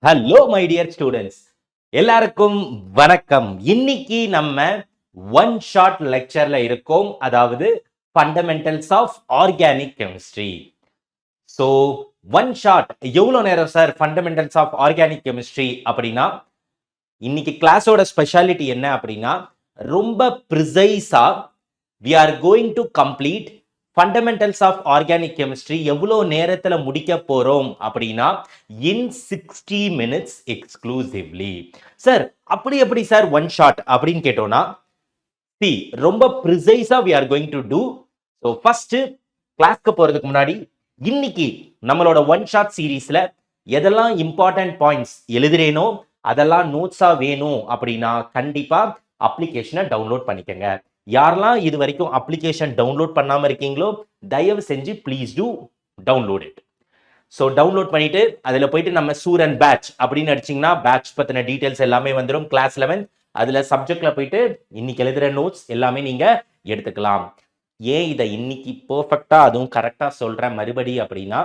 Hello my dear students, எல்லாருக்கும் வணக்கம். இன்னைக்கு நம்ம ஒன் ஷாட் லெக்சர்ல இருக்கோம், அதாவது fundamentals of organic chemistry. So one shot எவ்வளோ நேரம் sir fundamentals of organic chemistry அப்படின்னா, இன்னைக்கு கிளாஸோட ஸ்பெஷாலிட்டி என்ன அப்படின்னா, ரொம்ப ப்ரிசைஸா we are going to complete fundamentals of organic chemistry எவ்வளோ நேரத்தில் முடிக்க போறோம் அப்படின்னா இன் 60 minutes எக்ஸ்க்ளூசிவ்லி. சார் அப்படி எப்படி சார் ஒன் ஷாட் அப்படின்னு கேட்டோம்னா, சி ரொம்ப ப்ரிசைஸா we are going to do. So first கிளாஸ்க்கு போறதுக்கு முன்னாடி இன்னைக்கு நம்மளோட ஒன் ஷாட் சீரீஸ்ல எதெல்லாம் இம்பார்ட்டன்ட் பாயிண்ட்ஸ் எழுதுறேனோ அதெல்லாம் நோட்ஸா வேணும் அப்படின்னா கண்டிப்பா அப்ளிகேஷனை டவுன்லோட் பண்ணிக்கங்க. யாரெல்லாம் இது வரைக்கும் அப்ளிகேஷன் டவுன்லோட் பண்ணாம இருக்கீங்களோ தயவு செஞ்சு please do download it. So download பண்ணிட்டு அதில் போயிட்டு நம்ம சூரன் பேட்ச் அப்படின்னு அடிச்சிங்கன்னா பேட்ச் பற்றின டீட்டெயில்ஸ் எல்லாமே வந்துடும். கிளாஸ் 11 அதில் சப்ஜெக்ட்ல போயிட்டு இன்னைக்கு எழுதுகிற நோட்ஸ் எல்லாமே நீங்கள் எடுத்துக்கலாம். ஏன் இதை இன்னைக்கு பர்ஃபெக்டாக அதுவும் கரெக்டாக சொல்கிறேன் மறுபடி அப்படின்னா,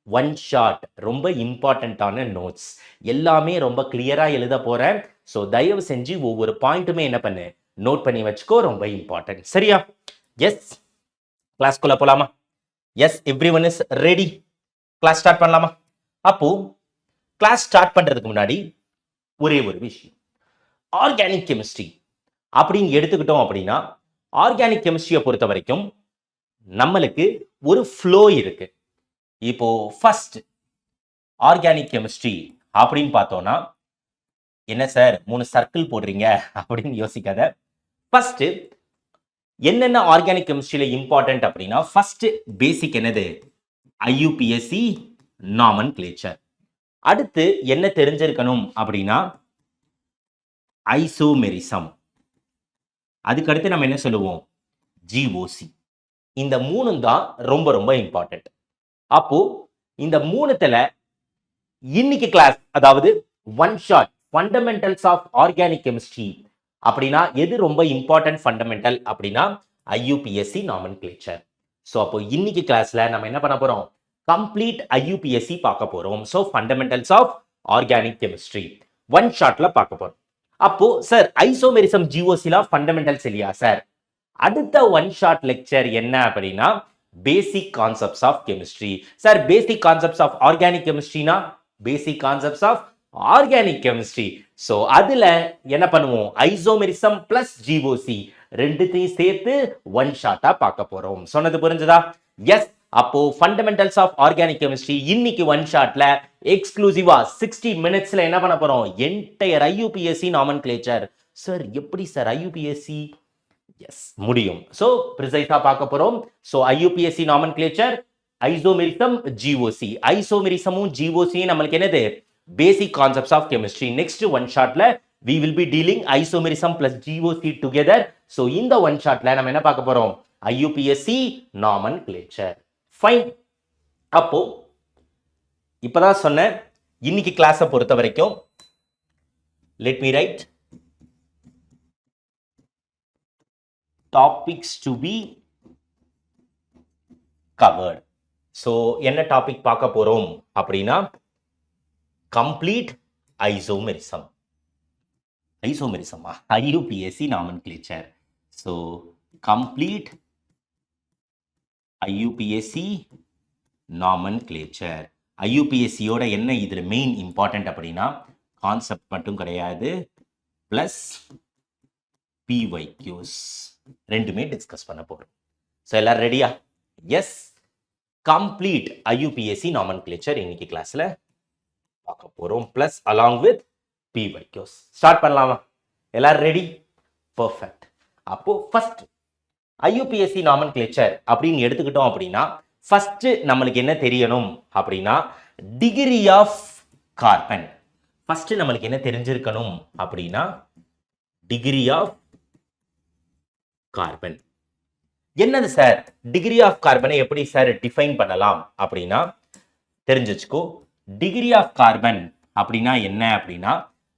ஒன் ஷாட் ரொம்ப இம்பார்ட்டண்ட்டான நோட்ஸ் எல்லாமே ரொம்ப கிளியராக எழுத போகிறேன். ஸோ தயவு செஞ்சு ஒவ்வொரு பாயிண்ட்டுமே என்ன பண்ணு நோட் பண்ணி வச்சுக்கோ, ரொம்ப இம்பார்ட்டன்ட். சரியா? எஸ், கிளாஸ்க்குள்ள போலாமா? Yes, everyone is ready. Class start பண்ணலாமா? அப்போ கிளாஸ் ஸ்டார்ட் பண்றதுக்கு முன்னாடி ஒரே ஒரு விஷயம், ஆர்கானிக் கெமிஸ்ட்ரி அப்படின்னு எடுத்துக்கிட்டோம் அப்படின்னா, ஆர்கானிக் கெமிஸ்ட்ரியை பொறுத்த வரைக்கும் நம்மளுக்கு ஒரு ஃப்ளோ இருக்கு. இப்போ ஃபர்ஸ்ட் ஆர்கானிக் கெமிஸ்ட்ரி அப்படின்னு பார்த்தோம்னா, என்ன சார் 3 சர்க்கிள் போடுறீங்க அப்படின்னு யோசிக்காத. ஃபர்ஸ்ட் என்னென்ன ஆர்கானிக் கெமிஸ்ட்ரியில இம்பார்ட்டன்ட் அப்படின்னா, ஃபர்ஸ்ட் பேசிக் என்னது? IUPAC nomenclature. அடுத்து என்ன தெரிஞ்சிருக்கணும் அப்படின்னா ஐசோமெரிசம். அதுக்கு அடுத்து நம்ம என்ன சொல்லுவோம்? GOC. இந்த மூணும் தான் ரொம்ப ரொம்ப இம்பார்ட்டன்ட். அப்போ இந்த மூணுத்துல இன்னைக்கு கிளாஸ், அதாவது one shot fundamentals of organic chemistry அப்படின்னா எது ரொம்ப இம்பார்ட்டன்ட் ஃபண்டமெண்டல் அப்படின்னா IUPAC நாமன்கிளேச்சர். ஸோ அப்போ இன்னைக்கு கிளாஸ்ல நம்ம என்ன பண்ண போறோம்? கம்ப்ளீட் IUPAC பார்க்க போறோம். So fundamentals of organic chemistry one ஷாட்ல பார்க்க போறோம். அப்போ சார் ஐசோமெரிசம் GOCல ஃபண்டமெண்டல்ஸ் இல்லையா சார்? அடுத்த ஒன் ஷாட் லெக்சர் என்ன அப்படின்னா basic concepts of chemistry. Sir basic concepts of organic கெமிஸ்ட்ரினா basic concepts of organic chemistry. So அதுல என்ன பண்ணுவோம்? ஐசோமெரிசம் பிளஸ் GOC ரெண்டுத்தையும் சேர்த்து ஒன் ஷாட்டா பார்க்க போறோம். சொன்னது புரிஞ்சுதா? எஸ். அப்போ ஃபண்டமெண்டல்ஸ் ஆஃப் ஆர்கானிக் கெமிஸ்ட்ரி இன்னைக்கு ஒன் ஷாட்ல எக்ஸ்க்ளூசிவா 60 minutesல என்ன பண்ண போறோம்? Entire IUPAC nomenclature. சார் எப்படி சார் IUPAC? எஸ், முடியும். ஸோ ப்ரிசைஸா பார்க்க போறோம். So IUPAC nomenclature, isomerism, GOC. ஐசோமெரிசமும் GOCயும் நம்மளுக்கு என்னது? Basic concepts of chemistry. Next one ஷாட்ல we will be dealing isomerism plus GOC together. So இந்த ஒன் ஷாட்ல நம்ம என்ன பார்க்க போறோம்? IUPAC nomenclature. ஃபைன். அப்போ இப்பதான் சொன்னேன், இன்னைக்கு கிளாஸை பொறுத்த வரைக்கும் let me write topics to be covered. So என்ன டாபிக் பார்க்க போறோம் அப்படின்னா கம்ப்ளீட் ஐசோமெரிசம். ஐசோமெரிசமா? IUPAC nomenclature. So complete IUPAC nomenclature. IUPACயோட என்ன இதுல மெயின் இம்பார்ட்டன்ட் அப்படின்னா கான்செப்ட் மட்டும் கிடையாது, பிளஸ் PYQs ரெண்டுமே டிஸ்கஸ் பண்ண போறோம். ஸோ எல்லாரும் ரெடியா? எஸ். கம்ப்ளீட் IUPAC நாமன்கிளேச்சர் இன்னைக்கு கிளாஸ்ல பார்க்க போறோம், plus along with PYQs. Start பண்ணலாமா? எல்லாரும் ரெடி? பெர்ஃபெக்ட். அப்போ ஃபர்ஸ்ட் IUPAC நாமன்கிளேச்சர் அப்படின்னு எடுத்துக்கிட்டோம் அப்படின்னா ஃபர்ஸ்ட் நம்மளுக்கு என்ன தெரியணும் அப்படின்னா டிகிரி ஆஃப் கார்பன். ஃபர்ஸ்ட் நம்மளுக்கு என்ன தெரிஞ்சிருக்கணும் அப்படின்னா டிகிரி ஆஃப் கார்பன். என்னது சார் டிகிரி ஆஃப் கார்பனை எப்படி சார் டிஃபைன் பண்ணலாம் அப்படின்னா தெரிஞ்சு வச்சுக்கோ. டிகிரி ஆஃப் கார்பன் அப்படின்னா என்ன அப்படின்னா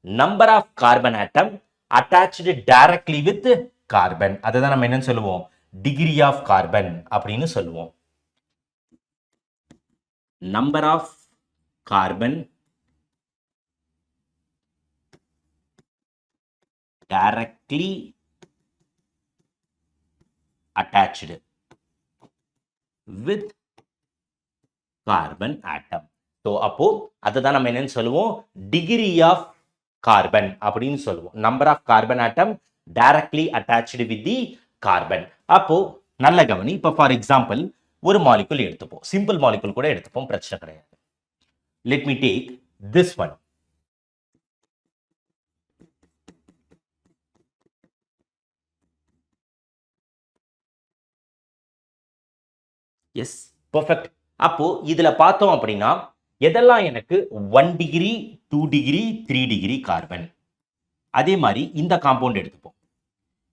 number of carbon atom attached directly with carbon. அதுதான் நம்ம என்னன்னு சொல்லுவோம்? டிகிரி ஆஃப் கார்பன் அப்படின்னு சொல்லுவோம். Number of carbon directly attached with carbon atom. So அப்போ அதுதான் நம்ம என்னன்னு சொல்லுவோம், டிகிரி ஆஃப் கார்பன் அப்படின்னு சொல்லுவோம். Number of carbon atom directly attached with the carbon. அப்போ நல்ல கவனி. இப்போ ஃபார் எக்ஸாம்பிள் ஒரு மாலிகுல் எடுத்துப்போம், சிம்பிள் மாலிகுல் கூட எடுத்துப்போம், பிரச்சனை கிடையாது. Let me take this one. Yes, perfect. அப்போ இதுல பார்த்தோம் அப்படின்னா எதெல்லாம் எனக்கு 1 டிகிரி 2 டிகிரி 3 டிகிரி கார்பன். அதே மாதிரி இந்த காம்பவுண்ட் எடுத்துப்போம்.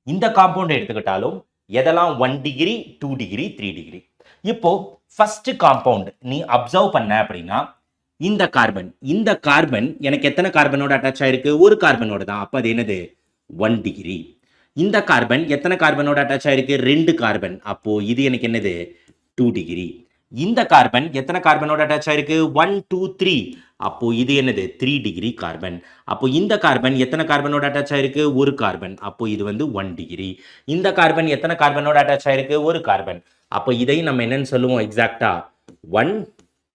இந்த காம்பவுண்ட் எடுத்துக்கிட்டாலும் எதெல்லாம் 1 டிகிரி 2 டிகிரி 3 டிகிரி. இப்போ ஃபர்ஸ்ட் காம்பவுண்ட் நீ அப்சர்வ் பண்ண அப்படின்னா இந்த கார்பன் எனக்கு எத்தனை கார்பனோட அட்டாச் ஆயிருக்கு, ஒரு கார்பனோட தான். அப்ப அது என்னது 1 டிகிரி. இந்த கார்பன் எத்தனை கார்பனோட அட்டாச் ஆயிருக்கு, 2 கார்பன். அப்போ இது எனக்கு என்னது 2 டிகிரி. இந்த கார்பன் எத்தனை கார்பனோட அட்டாச் ஆயிருக்கு, 1 2 3. அப்போ இது என்னது 3 டிகிரி கார்பன். அப்போ இந்த கார்பன் எத்தனை கார்பனோட அட்டாச் ஆயிருக்கு, ஒரு கார்பன். அப்போ இது வந்து 1 டிகிரி. இந்த கார்பன் எத்தனை கார்பனோட அட்டாச் ஆயிருக்கு, ஒரு கார்பன். அப்போ இதையும் நம்ம என்னன்னு சொல்லுவோம், எக்ஸாக்டா 1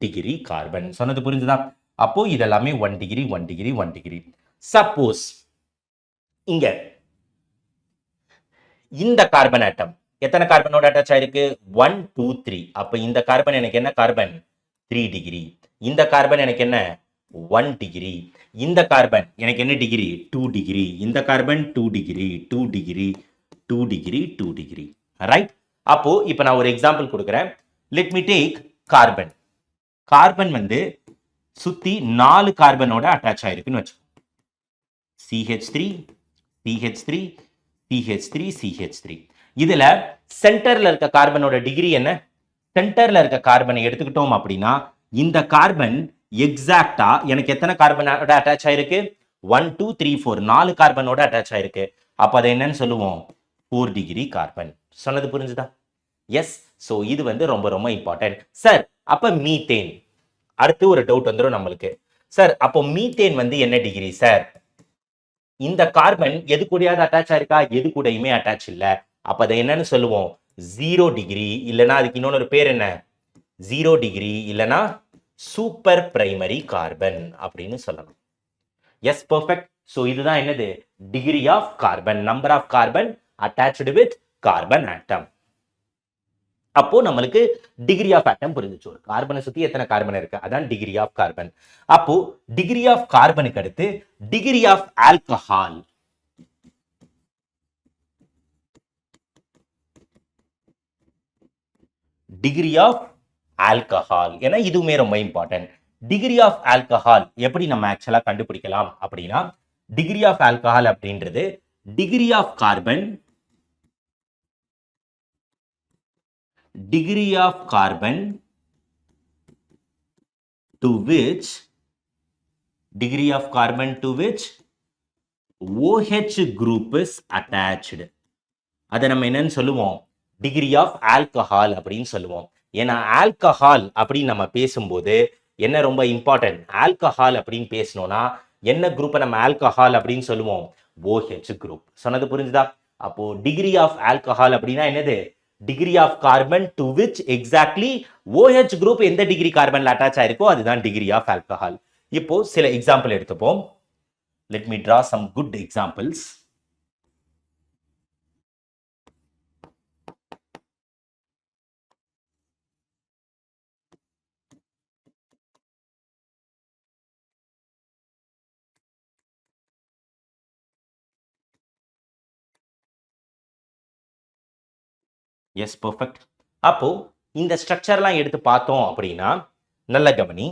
டிகிரி கார்பன். சொன்னது புரிஞ்சுதா? அப்போ இதெல்லாமே 1 டிகிரி 1 டிகிரி 1 டிகிரி. சப்போஸ் இங்க இந்த கார்பன் ஆட்டம் எத்தனை கார்பனோட அட்டாச் ஆயிருக்கு, 1 2 3. அப்ப இந்த கார்பன் எனக்கு என்ன கார்பன், 3 டிகிரி. இந்த கார்பன் எனக்கு என்ன 1 டிகிரி. இந்த கார்பன் எனக்கு என்ன டிகிரி, 2 டிகிரி. இந்த carbon 2 degree 2 degree 2 degree 2 degree. Right. அப்போ இப்ப நான் ஒரு எக்ஸாம்பிள் கொடுக்குறேன். லெட் மீ டேக் கார்பன் வந்து சுத்தி 4 கார்பனோட அட்டாச் ஆயிருக்குன்னு வச்சு, CH3 CH3 CH3 CH3. இதுல சென்டர்ல இருக்க கார்பனோட டிகிரி என்ன, சென்டர்ல இருக்க கார்பனை எடுத்துக்கிட்டோம் அப்படின்னா இந்த கார்பன் எக்ஸாக்டா எனக்கு எத்தனை கார்பனோட அட்டாச் ஆயிருக்கு, 1 2 3 4 4 கார்பனோட அட்டாச் ஆயிருக்கு. அப்ப அதை என்னன்னு சொல்லுவோம், 4 டிகிரி கார்பன். சொன்னது புரிஞ்சுதா? எஸ். சோ இது வந்து ரொம்ப ரொம்ப இம்பார்ட்டன்ட். சார் அப்ப மீத்தேன், அடுத்து ஒரு டவுட் வந்துடும் நம்மளுக்கு. சார் அப்போ மீத்தேன் வந்து என்ன டிகிரி சார்? இந்த கார்பன் எது கூடயாவது அட்டாச் ஆயிருக்கா, எது கூடயுமே அட்டாச் இல்ல. அப்ப அதை என்னன்னு சொல்லுவோம், 0 டிகிரி. இல்லனா அதுக்கு இன்னொரு பேர் என்ன, 0 டிகிரி இல்லனா சூப்பர் பிரைமரி கார்பன் அப்படின்னு சொல்லணும். S, perfect. சோ இதுதான் என்னது, degree of carbon, number of carbon attached with carbon atom. அப்போ நம்மளுக்கு டிகிரி ஆஃப் ஆட்டம் புரிஞ்சுச்சு. ஒரு கார்பனை சுத்தி எத்தனை கார்பன் இருக்கு, அதான் டிகிரி ஆஃப் கார்பன். அப்போ டிகிரி ஆஃப் கார்பனுக்கு அடுத்து degree of alcohol. Degree of alcohol, ஏன்னா இதுவுமே ரொம்ப இம்பார்ட்டன்ட். டிகிரி ஆஃப் ஆல்கஹால் எப்படி நம்ம ஆக்சுவலா கண்டுபிடிக்கலாம் அப்படின்னா, டிகிரி ஆஃப் ஆல்கஹால் அப்படின்றது degree of carbon, degree of carbon to which OH group is attached. அதை நம்ம என்னன்னு சொல்லுவோம், டிகிரி ஆஃப் ஆல்கஹால் அப்படின்னு சொல்லுவோம். ஏன்னா ஆல்கஹால் அப்படின்னு நம்ம பேசும்போது என்ன ரொம்ப இம்பார்ட்டன்ட், ஆல்கஹால் அப்படின்னு பேசணும்னா என்ன குரூப்பை நம்ம ஆல்கஹால் அப்படின்னு சொல்லுவோம், OH குரூப். சொன்னது புரிஞ்சுதா? அப்போ டிகிரி ஆஃப் ஆல்கஹால் அப்படின்னா என்னது, degree of carbon to which exactly OH group எந்த டிகிரி கார்பன்ல அட்டாச் ஆயிருக்கோ அதுதான் டிகிரி ஆஃப் ஆல்கஹால். இப்போ சில எக்ஸாம்பிள் எடுத்துப்போம். Let me draw some good examples. Yes, perfect. அப்போ இந்த ஸ்ட்ரக்சர்லாம் எடுத்து பார்த்தோம் அப்படின்னா நல்ல கவனி.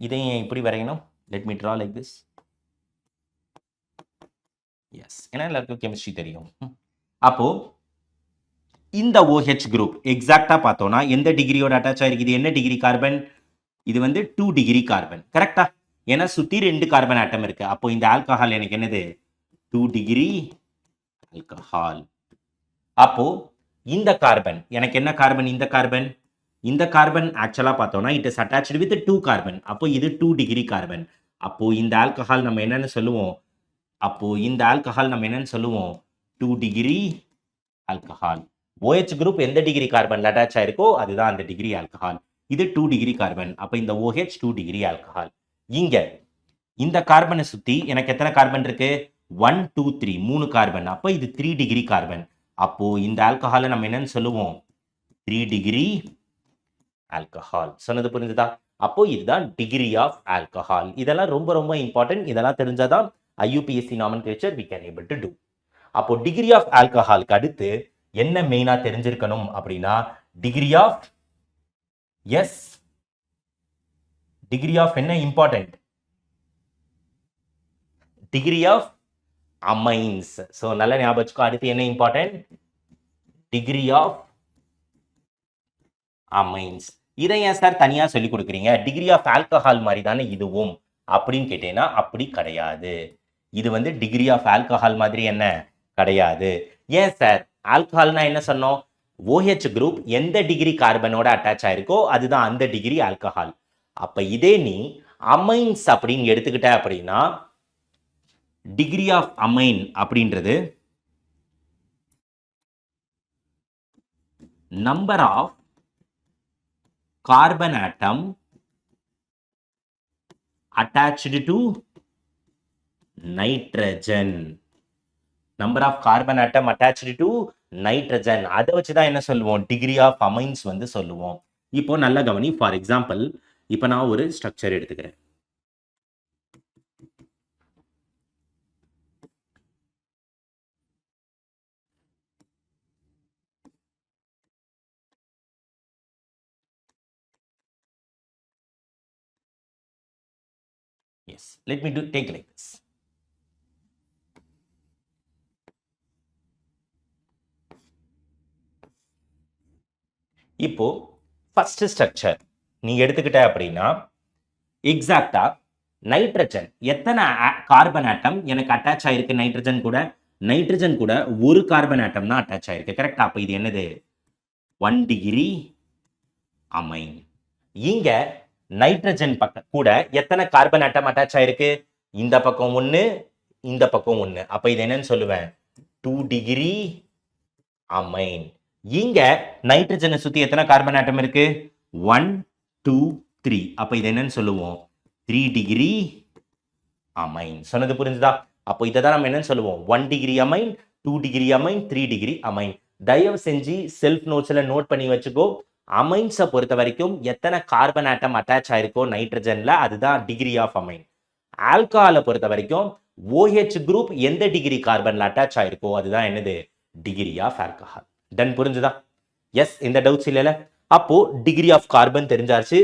இதையும் இப்படி வரையணும். Let me draw like this. Yes, ஏன்னா எல்லாருக்கும் கெமிஸ்ட்ரி தெரியும். அப்போ இந்த OH குரூப் எக்ஸாக்டா பார்த்தோம்னா எந்த டிகிரியோட அட்டாச் ஆயிருக்கு, இது என்ன டிகிரி கார்பன், இது வந்து 2 டிகிரி கார்பன். கரெக்டா? ஏன்னா சுத்தி 2 கார்பன் ஆட்டம் இருக்கு. அப்போ இந்த ஆல்கஹால் எனக்கு என்னது, 2 டிகிரி ஆல்கஹால். அப்போ இந்த கார்பன் எனக்கு என்ன கார்பன், இந்த கார்பன் ஆக்சுவலா பார்த்தோம்னா it is attached with 2 carbon. அப்போ இது 2 டிகிரி கார்பன். அப்போ இந்த ஆல்கஹால் நம்ம என்னன்னு சொல்லுவோம், அப்போ இந்த ஆல்கஹால் நம்ம என்னன்னு சொல்லுவோம் 2 டிகிரி ஆல்கஹால். OH குரூப் எந்த டிகிரி கார்பன்ல அட்டாச் ஆயிருக்கோ அதுதான் அந்த டிகிரி ஆல்கஹால். இது 2 டிகிரி கார்பன். அப்ப இந்த OH 2 டிகிரி ஆல்கஹால். இங்க இந்த கார்பனை சுத்தி எனக்கு எத்தனை கார்பன் இருக்கு 1 2 3 3 கார்பன். அப்ப இது 3 டிகிரி கார்பன். அப்போ இந்த ஆல்கஹாலை நம்ம என்னன்னு சொல்லுவோம் 3 டிகிரி ஆல்கஹால். சொன்னது புரிஞ்சுதா? அப்போ இதுதான் டிகிரி ஆஃப் ஆல்கஹால். இதெல்லாம் ரொம்ப ரொம்ப இம்பார்ட்டன்ட். இதெல்லாம் தெரிஞ்சாதான் IUPAC nomenclature we can able to do. அப்போ டிகிரி ஆஃப் ஆல்கஹாலுக்கு அடுத்து என்ன மெயினா தெரிஞ்சிருக்கணும் அப்படின்னா degree of yes degree of என்ன important degree of amines. So நல்ல ஞாபகம் வச்சுக்கோ. அடுத்து என்ன இம்பார்ட்டன்ட் டிகிரி ஆஃப் அமைன்ஸ். இதை ஏன் சார் தனியா சொல்லி கொடுக்குறீங்க? டிகிரி ஆஃப் ஆல்கஹால் மாதிரி தானே இதுவும் அப்படின்னு கேட்டேன்னா அப்படி கிடையாது. இது வந்து டிகிரி ஆஃப் ஆல்கஹால் மாதிரி என்ன கிடையாது. ஏன் சார் ஆல்கஹால்னா என்ன சொன்னோம் OH குரூப் எந்த டிகிரி கார்பனோட அட்டாச் ஆயிருக்கோ அதுதான் அந்த டிகிரி ஆல்கஹால். அப்ப இதே நீ அமைன்ஸ் அப்படின்னு எடுத்துக்கிட்ட அப்படின்னா டிகிரி ஆஃப் அமைன் அப்படின்றது number of carbon atom attached to nitrogen. Number of carbon atom attached to nitrogen. அதை வச்சுதான் என்ன சொல்லுவோம் டிகிரி ஆஃப் அமைன்ஸ் வந்து சொல்லுவோம். இப்போ நல்ல கவனி. ஃபார் எக்ஸாம்பிள் இப்போ நான் ஒரு ஸ்ட்ரக்சர் எடுத்துக்கிறேன். Yes, let me take like this. இப்போ ஃபர்ஸ்ட் ஸ்ட்ரக்சர் நீ எடுத்துக்கிட்ட அப்படின்னா எக்ஸாக்டா நைட்ரஜன் எத்தனை கார்பன் ஆட்டம் எனக்கு அட்டாச் ஆயிருக்கு நைட்ரஜன் கூட ஒரு கார்பன் ஆட்டம் தான் அட்டாச் ஆயிருக்கு. கரெக்டா? அப்ப இது என்னது 1 டிகிரி அமைன். இங்க நைட்ரஜன் பக்கம் கூட எத்தனை கார்பன் ஆட்டம் அட்டாச் ஆயிருக்கு இந்த பக்கம் 1 இந்த பக்கம் 1. அப்ப இது என்னன்னு சொல்லுவேன் 2 டிகிரி அமைன். இங்க நைட்ரஜனை சுத்தி எத்தனை கார்பன் ஆட்டம் இருக்கு 1 2 3. அப்ப இது என்னன்னு சொல்லுவோம் 3 டிகிரி அமைன். சொன்னது புரிஞ்சுதா? அப்போ இதை தான் நம்ம என்னன்னு சொல்லுவோம் 1 degree amine 2 degree amine 3 degree amine. தயவு செஞ்சு செல்ஃப் நோட்ஸ்ல நோட் பண்ணி வச்சுக்கோ. அமைன்ஸை பொறுத்த வரைக்கும் எத்தனை கார்பன் ஆட்டம் அட்டாச் ஆயிருக்கோ நைட்ரஜன்ல அதுதான் டிகிரி ஆஃப் அமைன். ஆல்கஹாலை பொறுத்த வரைக்கும் OH குரூப் எந்த டிகிரி கார்பன்ல அட்டாச் ஆயிருக்கோ அதுதான் என்னது டிகிரி ஆஃப் ஆல்கஹால். டன் புரிஞ்சுதா? எஸ், இந்த டவுட்ஸ் இல்லைல்ல? அப்போ டிகிரி ஆஃப் கார்பன் தெரிஞ்சாச்சு,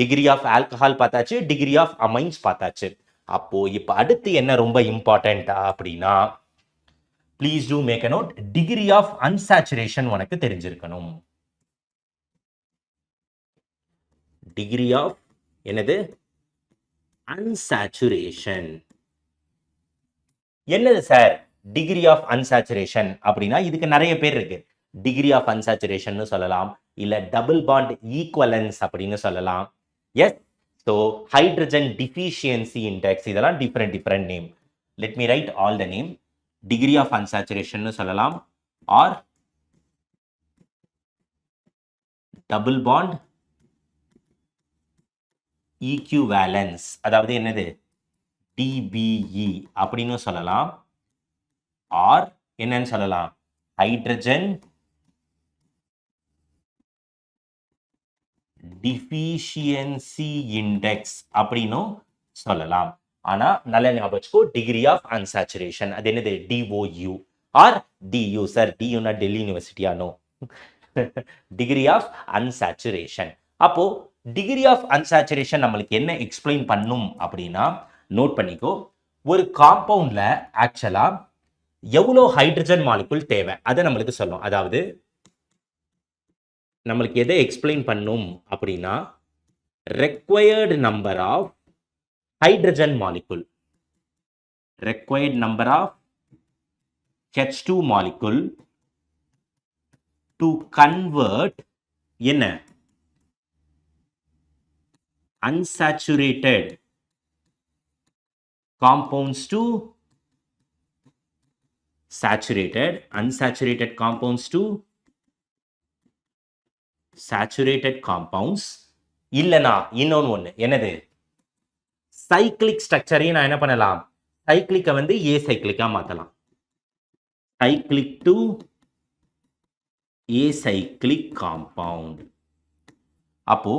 டிகிரி ஆஃப் ஆல்கஹால் பார்த்தாச்சு, டிகிரி ஆஃப் அமைன்ஸ் பார்த்தாச்சு. அப்போ இப்ப அடுத்து என்ன ரொம்ப இம்பார்ட்டன்ட் அப்படின்னா please do make a note degree of unsaturation உனக்கு தெரிஞ்சிருக்கணும். டிகிரி ஆஃப் என்னது அன்சாச்சுரேஷன். என்னது சார் டிகிரி ஆஃப் அன்சாச்சுரேஷன் அப்படின்னா இதுக்கு நிறைய பேர் இருக்கு. டிகிரி ஆஃப் அன்சாச்சுரேஷன் சொல்லலாம், இல்ல டபுள் பாண்ட் ஈக்குவலன்ஸ் அப்படின்னு சொல்லலாம். Yes, so hydrogen deficiency index இதெல்லாம் different name. Let me write all the name. Degree of unsaturation சொல்லலாம், ஆர் டபுள் பாண்ட் ஈக்யூவேலன்ஸ், அதாவது என்னது DBE அப்படின்னு சொல்லலாம், ஆர் என்னன்னு சொல்லலாம் ஹைட்ரஜன் டிஃபிஷியன்சி இண்டெக்ஸ் அப்படின்னு சொல்லலாம். ஆனா நல்ல ஞாபகம் வச்சுக்கோ டிகிரி ஆஃப் அன்சாச்சுரேஷன் அது என்னது DOU ஆர் DU. சார் DUனா டெல்லி யூனிவர்சிட்டியா? No, degree of unsaturation. அப்போ டிகிரி ஆஃப் அன்சாச்சுரேஷன் நம்மளுக்கு என்ன எக்ஸ்பிளைன் பண்ணும் அப்படின்னா நோட் பண்ணிக்கோ. ஒரு காம்பவுண்ட்ல ஆக்சுவலா எவ்வளோ ஹைட்ரஜன் மாலிகுல் தேவை அதை நம்மளுக்கு சொல்லும். அதாவது நம்மளுக்கு எதை எக்ஸ்பிளைன் பண்ணும் அப்படின்னா required number of hydrogen molecule, required number of H2 molecule to convert என்ன unsaturated compounds to saturated unsaturated compounds to saturated compounds இல்லனா இன்னொன்னு ஒண்ணு என்னது சைக்கிளிக் ஸ்ட்ரக்சரையும் நான் என்ன பண்ணலாம் சைக்கிளிக்கை வந்து ஏ சைக்கிளிக்கா மாத்தலாம் cyclic to acyclic compound. அப்போ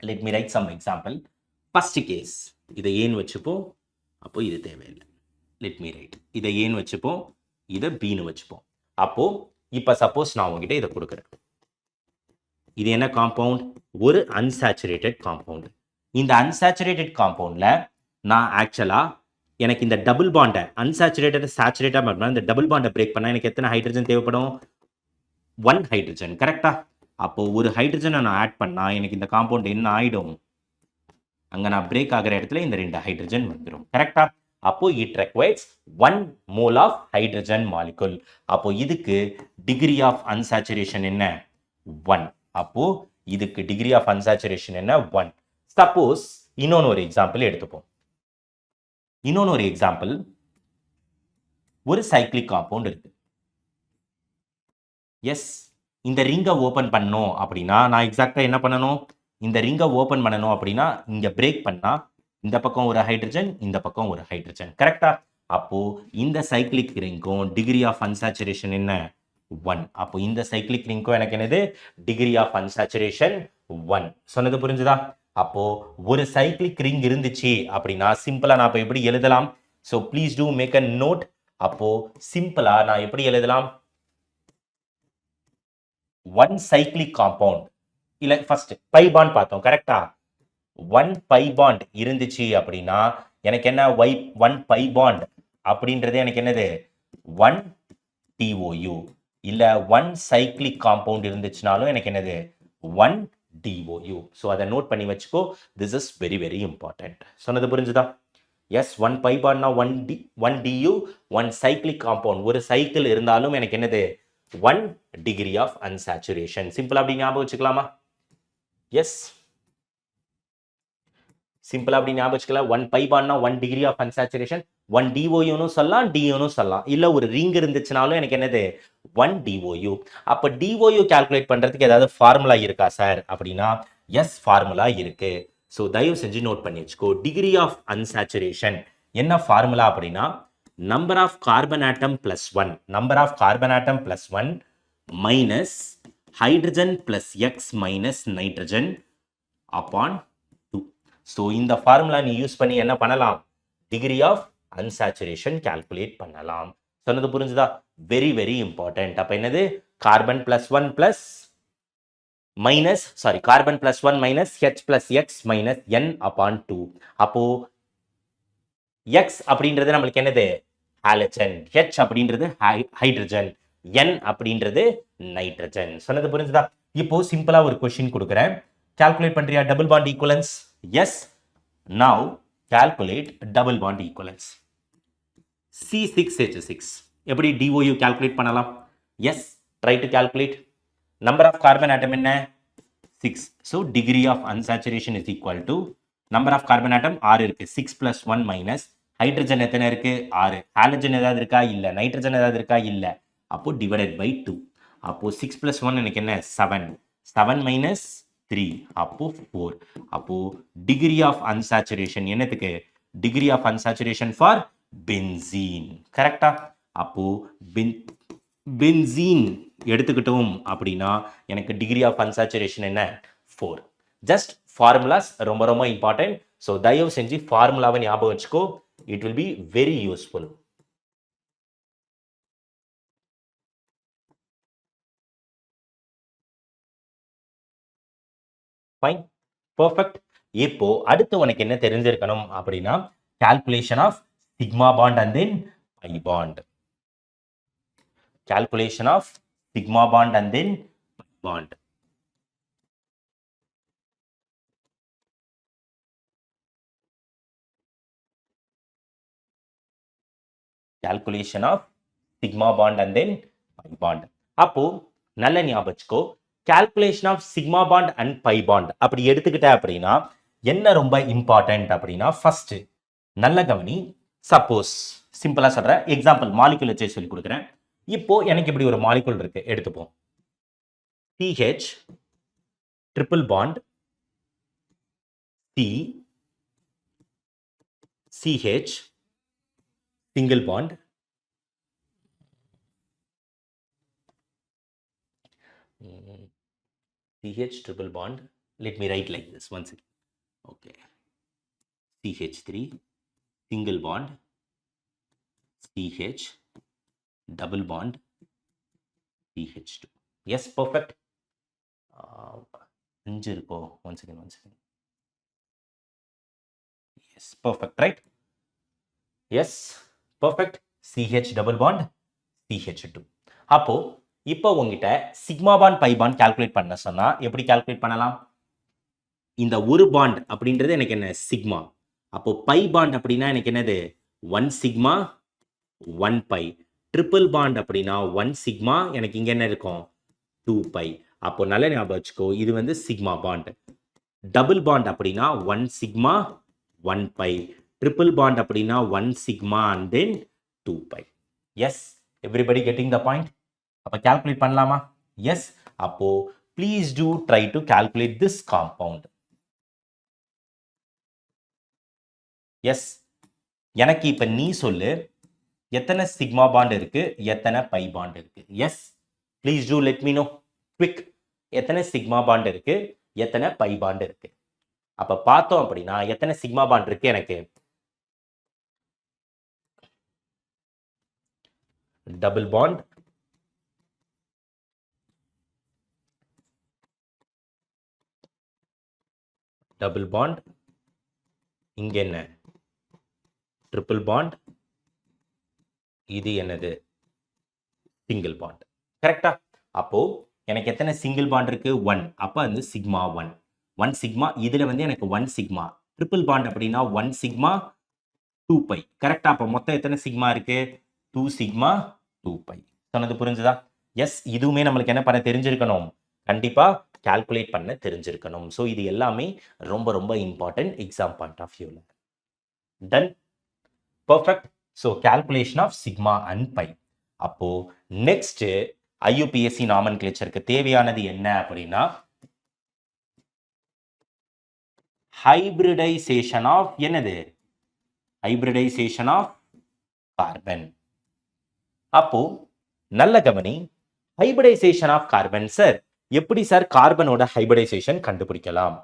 let me write some example. First case இதை ஏன்னு வச்சுப்போம் அப்போ இது தேவையில்லை let me write இதை ஏன்னு வச்சுப்போம் இதை பீன்னு வச்சுப்போம் அப்போ இப்போ சப்போஸ் நான் உங்ககிட்ட இதை கொடுக்குறேன் இது என்ன காம்பவுண்ட் ஒரு அன்சாச்சுரேட்டட் காம்பவுண்ட் இந்த அன்சாச்சுரேட்டட் காம்பவுண்ட்ல நான் ஆக்சுவலா எனக்கு இந்த டபுள் பாண்டை அன்சாச்சுரேட்டட் சேச்சுரேட்டா பண்ணா இந்த டபுள் பாண்டை பிரேக் பண்ணா எனக்கு எத்தனை ஹைட்ரஜன் தேவைப்படும் 1 ஹைட்ரஜன் கரெக்டா அப்போ ஒரு ஹைட்ரஜனை நான் ஆட் பண்ணா எனக்கு இந்த காம்பவுண்ட் என்ன ஆயிடும் அங்க நான் பிரேக் ஆகிற இடத்துல இந்த 2 ஹைட்ரஜன் வந்துடும் கரெக்டா அப்போ it requires 1 mole of hydrogen molecule அப்போ இதுக்கு டிகிரி ஆஃப் அன்சாச்சுரேஷன் என்ன 1 அப்போ இதுக்கு டிகிரி ஆஃப் அன்சாச்சுரேஷன் என்ன 1 சப்போஸ் இன்னொன்னு ஒரு எக்ஸாம்பிள் எடுத்துப்போம் இன்னொன்னு ஒரு எக்ஸாம்பிள் ஒரு சைக்கிளிக் காம்பவுண்ட் இருக்கு எஸ் இந்த ரிங்கை ஓபன் பண்ணணும் அப்படின்னா நான் எக்ஸாக்டா என்ன பண்ணணும் இந்த ரிங்கை ஓபன் பண்ணணும் அப்படின்னா இங்க பிரேக் பண்ணா இந்த பக்கம் ஒரு ஹைட்ரஜன் இந்த பக்கம் ஒரு ஹைட்ரஜன் கரெக்டா அப்போ இந்த சைக்கிளிக் ரிங்கும் டிகிரி ஆஃப் அன்சாச்சுரேஷன் என்ன 1 அப்போ இந்த சைக்கிளிக் ரிங்கும் எனக்கு என்னது டிகிரி ஆஃப் அன்சாச்சுரேஷன் 1 சொன்னது புரிஞ்சுதா அப்போ ஒரு சைக்கிளிக் ரிங் இருந்துச்சு அப்படின்னா சிம்பிளா நான் இப்ப எப்படி எழுதலாம் so please do make a note அப்போ சிம்பிளா நான் எப்படி எழுதலாம் 1 cyclic compound இல்ல ஃபர்ஸ்ட் பை பாண்ட் பார்த்தோம் கரெக்ட்டா 1 பை பாண்ட் இருந்துச்சு அப்படின்னா எனக்கு என்ன 1 பை பாண்ட் அப்படின்றது எனக்கு என்னது 1 DOU இல்ல 1 cyclic compound இருந்துச்சுனாலும் எனக்கு என்னது 1 DOU சோ அதை நோட் பண்ணி வச்சுக்கோ this is very very important சொன்னது புரிஞ்சுதா எஸ் 1 பை பாண்ட்னா 1 DU 1 cyclic compound ஒரு சைக்கிள் இருந்தாலும் எனக்கு என்னது 1 degree of unsaturation சிம்பிளா அப்படி ஞாபகம் வச்சுக்கலாமா எஸ் சிம்பிளா அப்படி ஞாபகம் வச்சுக்கலாம் 1 பை பாண்ட்னா 1 degree of unsaturation 1 DOU னு சொல்லலாம் DU னு சொல்லலாம் இல்ல ஒரு ரிங் இருந்துச்சுனாலும் எனக்கு என்னது 1 DOU அப்ப DOU கால்குலேட் பண்றதுக்கு ஏதாவது ஃபார்முலா இருக்கா சார் அப்படினா எஸ் ஃபார்முலா இருக்கு சோ தயவு செஞ்சு நோட் பண்ணி வச்சுக்கோ டிகிரி ஆஃப் அன்சாச்சுரேஷன் என்ன ஃபார்முலா அப்படினா number of carbon atom plus 1 number of carbon atom plus 1 minus hydrogen plus x minus nitrogen upon 2 so இந்த ஃபார்முலா நீ யூஸ் பண்ணி என்ன பண்ணலாம் degree of unsaturation calculate பண்ணலாம் சொன்னது புரிஞ்சுதா very very important அப்ப என்னது carbon plus 1 plus minus sorry carbon plus 1 minus h plus x minus n upon 2 அப்போ x அப்படின்றது நமக்கு என்னது ஹாலஜன் h அப்படின்றது ஹைட்ரஜன் n அப்படின்றது நைட்ரஜன் சொன்னது புரிஞ்சுதா இப்போ சிம்பிளா ஒரு क्वेश्चन கொடுக்கிறேன் கால்குலேட் பண்றியா double bond equivalence yes now calculate double bond equivalence C6H6 எப்படி DOU கால்குலேட் பண்ணலாம் yes try to calculate number of carbon atom என்ன 6 so degree of unsaturation is equal to number of carbon atom 6 இருக்கு 6 plus 1 minus hydrogen எத்தனை இருக்கு 6 halogen ஏதாவது இருக்கா இல்ல nitrogen ஏதாவது இருக்கா இல்ல அப்போ டிவைடட் பை 2 அப்போ 6 plus 1 எனக்கு என்ன 7 7 minus 3 அப்போ 4 அப்போ டிகிரி ஆஃப் அன்சாச்சுரேஷன் என்னத்துக்கு டிகிரி ஆஃப் அன்சாச்சுரேஷன் ஃபார் பென்சீன் கரெக்டா அப்போ பென்சீன் எடுத்துக்கிட்டோம் அப்படின்னா எனக்கு டிகிரி ஆஃப் அன்சாச்சுரேஷன் என்ன 4 ஜஸ்ட் ஃபார்முலாஸ் ரொம்ப ரொம்ப இம்பார்ட்டன்ட் ஸோ தயவு செஞ்சு ஃபார்முலாவை ஞாபகம் வச்சுக்கோ it will be very useful fine perfect இப்போ அடுத்து உனக்கு என்ன தெரிஞ்சிருக்கணும் அப்படினா calculation of sigma bond and then pi bond calculation of sigma bond and then pi bond calculation of sigma bond and then pi bond அப்போ நல்ல ஞாபகம் வச்சுக்கோ calculation of sigma bond and pi bond அப்படி எடுத்துக்கிட்ட அப்படினா என்ன ரொம்ப important அப்படினா ஃபர்ஸ்ட் நல்ல கவனி சப்போஸ் சிம்பிளா சொல்றேன், எக்ஸாம்பிள் மாலிகுல் வச்சு சொல்லி கொடுக்குறேன். இப்போ எனக்கு இப்படி ஒரு மாலிகுல் இருக்கு, எடுத்துப்போம். CH triple bond C CH single bond CH triple bond. Let me write like this once again. Okay, CH3 single bond CH double bond CH2. Yes, perfect. Once again. Yes, perfect, right? Yes, perfect. CH double bond CH2. அப்போ இப்போ உங்ககிட்ட sigma bond by bond calculate பண்ண சொன்னா எப்படி calculate பண்ணலாம்? இந்த ஒரு bond அப்படின்றது எனக்கு என்ன? சிக்மா. அப்போ பை பாண்ட் அப்படின்னா எனக்கு என்னது? 1 சிக்மா 1 பை. ட்ரிபிள் பாண்ட் அப்படின்னா 1 சிக்மா, எனக்கு இங்க என்ன இருக்கும்? 2 பை. அப்போ நல்ல ஞாபகம் வச்சுக்கோ, இது வந்து சிக்மா பாண்ட். டபுள் பாண்ட் அப்படின்னா 1 சிக்மா 1 பை. ட்ரிபிள் பாண்ட் அப்படின்னா 1 sigma and then 2 pi. Yes, everybody getting the point? அப்போ கால்குலேட் பண்ணலாமா? எஸ். அப்போ please do try to calculate this compound. Yes, எனக்கு இப்ப நீ சொல்லு, எத்தனை சிக்மா பாண்ட் இருக்கு, எத்தனை பை பாண்ட் இருக்கு? Yes, please do let me know quick. எத்தனை சிக்மா பாண்ட் இருக்கு, எத்தனை பை பாண்ட் இருக்கு? அப்ப பார்த்தோம் அப்படின்னா எத்தனை சிக்மா பாண்ட் இருக்கு? எனக்கு டபுள் பாண்ட் இங்க என்ன? Triple bond. இது என்னது? Single bond. கரெக்டா? அப்போ எனக்கு எத்தனை சிங்கிள் பாண்ட் இருக்கு? 1. அப்ப வந்து சிக்மா 1 1 சிக்மா. இதுல வந்து எனக்கு 1 சிக்மா. ட்ரிபிள் பாண்ட் அப்படின்னா 1 சிக்மா 2 பை. கரெக்டா? அப்ப மொத்தம் எத்தனை சிக்மா இருக்கு? 2 சிக்மா 2 பை. சொன்னது புரிஞ்சுதா? எஸ், இதுவுமே நம்மளுக்கு என்ன பண்ண தெரிஞ்சிருக்கணும்? கண்டிப்பா கால்குலேட் பண்ண தெரிஞ்சிருக்கணும். ஸோ இது எல்லாமே ரொம்ப ரொம்ப இம்பார்ட்டன்ட் எக்ஸாம் பாயிண்ட் ஆஃப் வியூல. Done, perfect. So calculation of sigma and pi. அப்போ நெக்ஸ்ட் IUPAC நாமன்கிளேச்சருக்கு தேவையானது என்ன அப்படின்னா ஹைபிரிடைசேஷன் ஆஃப் என்னது? Hybridisation of carbon. அப்போ நல்ல கவனி, ஹைபிரிடைசேஷன் ஆஃப் கார்பன். சார் எப்படி சார் கார்பனோட ஹைபிரிடைசேஷன் கண்டுபிடிக்கலாம்?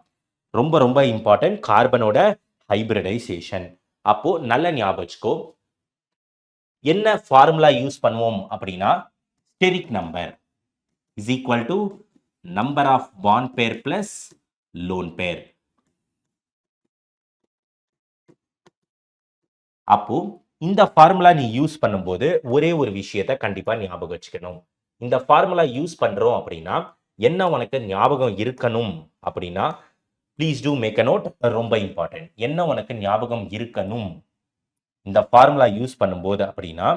ரொம்ப ரொம்ப இம்பார்ட்டன்ட், கார்பனோட ஹைபிரிடைசேஷன். அப்போ நல்ல ஞாபகம் வச்சுக்கோ, என்ன ஃபார்முலா யூஸ் பண்ணுவோம் அப்படின்னா steric number is equal to number of bond pair plus lone pair. அப்போ இந்த ஃபார்முலா நீ யூஸ் பண்ணும்போது ஒரே ஒரு விஷயத்தை கண்டிப்பா ஞாபகம் வச்சுக்கணும். இந்த ஃபார்முலா யூஸ் பண்றோம் அப்படின்னா என்ன உனக்கு ஞாபகம் இருக்கணும் அப்படின்னா, please do make a note, ரொம்ப இம்பார்ட்டன்ட். என்ன உனக்கு ஞாபகம் இருக்கணும் இந்த ஃபார்முலா யூஸ் பண்ணும்போது அப்படின்னா,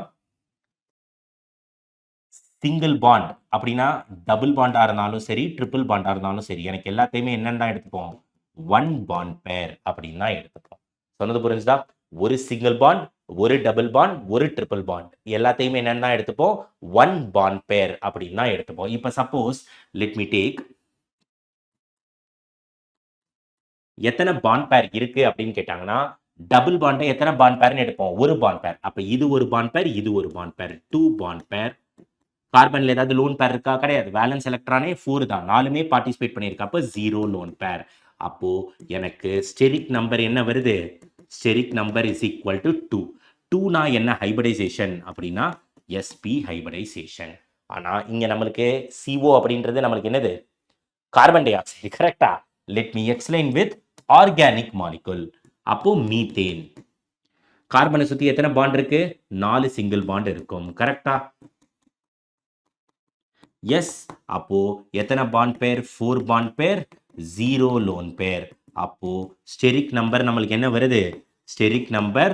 சிங்கிள் பாண்ட் அப்படின்னா டபுள் பாண்டா இருந்தாலும் சரி, ட்ரிபிள் பாண்டா இருந்தாலும் சரி, எனக்கு எல்லாத்தையுமே என்னென்ன எடுத்துப்போம்? 1 பாண்ட் பேர் அப்படின்னு தான் எடுத்துப்போம். சொன்னது புரிஞ்சுதா? ஒரு சிங்கிள் பாண்ட், ஒரு டபுள் பாண்ட், ஒரு ட்ரிபிள் பாண்ட், எல்லாத்தையுமே என்னென்ன எடுத்துப்போம்? 1 பாண்ட் பேர் அப்படின்னு தான் எடுத்துப்போம். இப்போ சப்போஸ் லெட் மீ டேக், எத்தனை பாண்ட் பேர் இருக்கு அப்படின்னு கேட்டாங்கன்னா, டபுள் பாண்டை எத்தனை பாண்ட் பேர்னு எடுப்போம்? ஒரு பாண்ட் பேர். அப்ப இது ஒரு பாண்ட் பேர், இது ஒரு பாண்ட் பேர், 2 பாண்ட் பேர். கார்பன்ல ஏதாவது லோன் பேர் இருக்கா? கிடையாது. வேலன்ஸ் எலக்ட்ரானே 4 தான், 4மே பார்ட்டிசிபேட் பண்ணியிருக்கு. அப்ப 0 லோன் பேர். அப்போ எனக்கு ஸ்டெரிக் நம்பர் என்ன வருது? Steric number is equal to 2. 2னா என்ன ஹைபிரிடைசேஷன் அப்படின்னா sp ஹைபிரிடைசேஷன். ஆனா இங்க நம்மளுக்கு CO அப்படின்றது நம்மளுக்கு என்னது? Carbon dioxide. கரெக்டா? Let me explain with organic molecule. அப்போ மீத்தேன். கார்பனை சுத்தி எத்தனை பாண்ட் இருக்கு? 4 சிங்கிள் பாண்ட் இருக்கும். கரெக்டா? எஸ். அப்போ எத்தனை பாண்ட் பேர்? 4 பாண்ட் பேர், 0 லோன் பேர். அப்போ ஸ்டெரிக் நம்பர் நம்மளுக்கு என்ன வருது? Steric number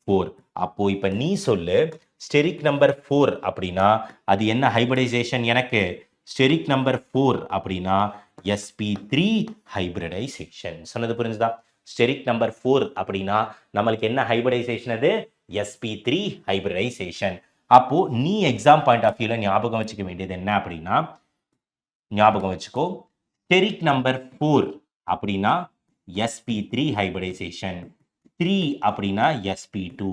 4. அப்போ இப்ப நீ சொல்லு, ஸ்டெரிக் நம்பர் 4 அப்படின்னா அது என்ன ஹைபிரிடைசேஷன்? எனக்கு ஸ்டெரிக் நம்பர் 4 அப்படின்னா sp3 ஹைபிரிடைசேஷன். சொன்னது புரிஞ்சுதா? ஸ்டெரிக் நம்பர் 4 அப்படின்னா நம்மளுக்கு என்ன ஹைபிரிடைசேஷன்? அது sp3 ஹைபிரிடைசேஷன். அப்போ நீ எக்ஸாம் பாயிண்ட் ஆஃப் வியூல ஞாபகம் வச்சுக்க வேண்டியது என்ன அப்படின்னா, ஞாபகம் வச்சுக்கோ, ஸ்டெரிக் நம்பர் 4 அப்படின்னா sp3 ஹைபிரிடைசேஷன், 3 அப்படின்னா sp2,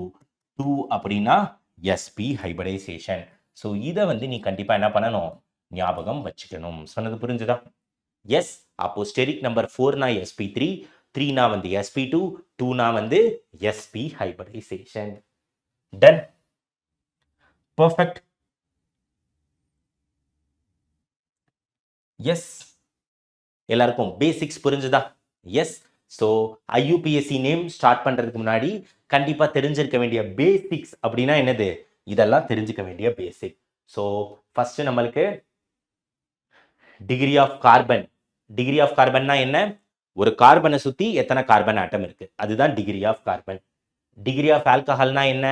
2 அப்படின்னா sp ஹைபிரிடைசேஷன். ஸோ இதை வந்து நீ கண்டிப்பா என்ன பண்ணணும், ஞாபகம் வச்சுக்கணும். சொன்னது புரிஞ்சுதா? எஸ். அப்போ ஸ்டெரிக் நம்பர் 4னா sp3, 3னா வந்து sp2, 2னா வந்து sp hybridisation. Done. Perfect. Yes. எல்லாருக்கும் பேசிக்ஸ் புரிஞ்சுதா? Yes. So IUPAC name start பண்றதுக்கு முன்னாடி கண்டிப்பா தெரிஞ்சிருக்க வேண்டிய பேசிக்ஸ் அப்படின்னா என்னது, இதெல்லாம் தெரிஞ்சுக்க வேண்டிய பேசிக். ஸோ ஃபர்ஸ்ட் நம்மளுக்கு degree of carbon. Degree of கார்பன்னா என்ன, ஒரு கார்பனை சுத்தி எத்தனை கார்பன் ஆட்டம் இருக்கு, அதுதான் degree of carbon. Degree of ஆல்கஹால்னா என்ன,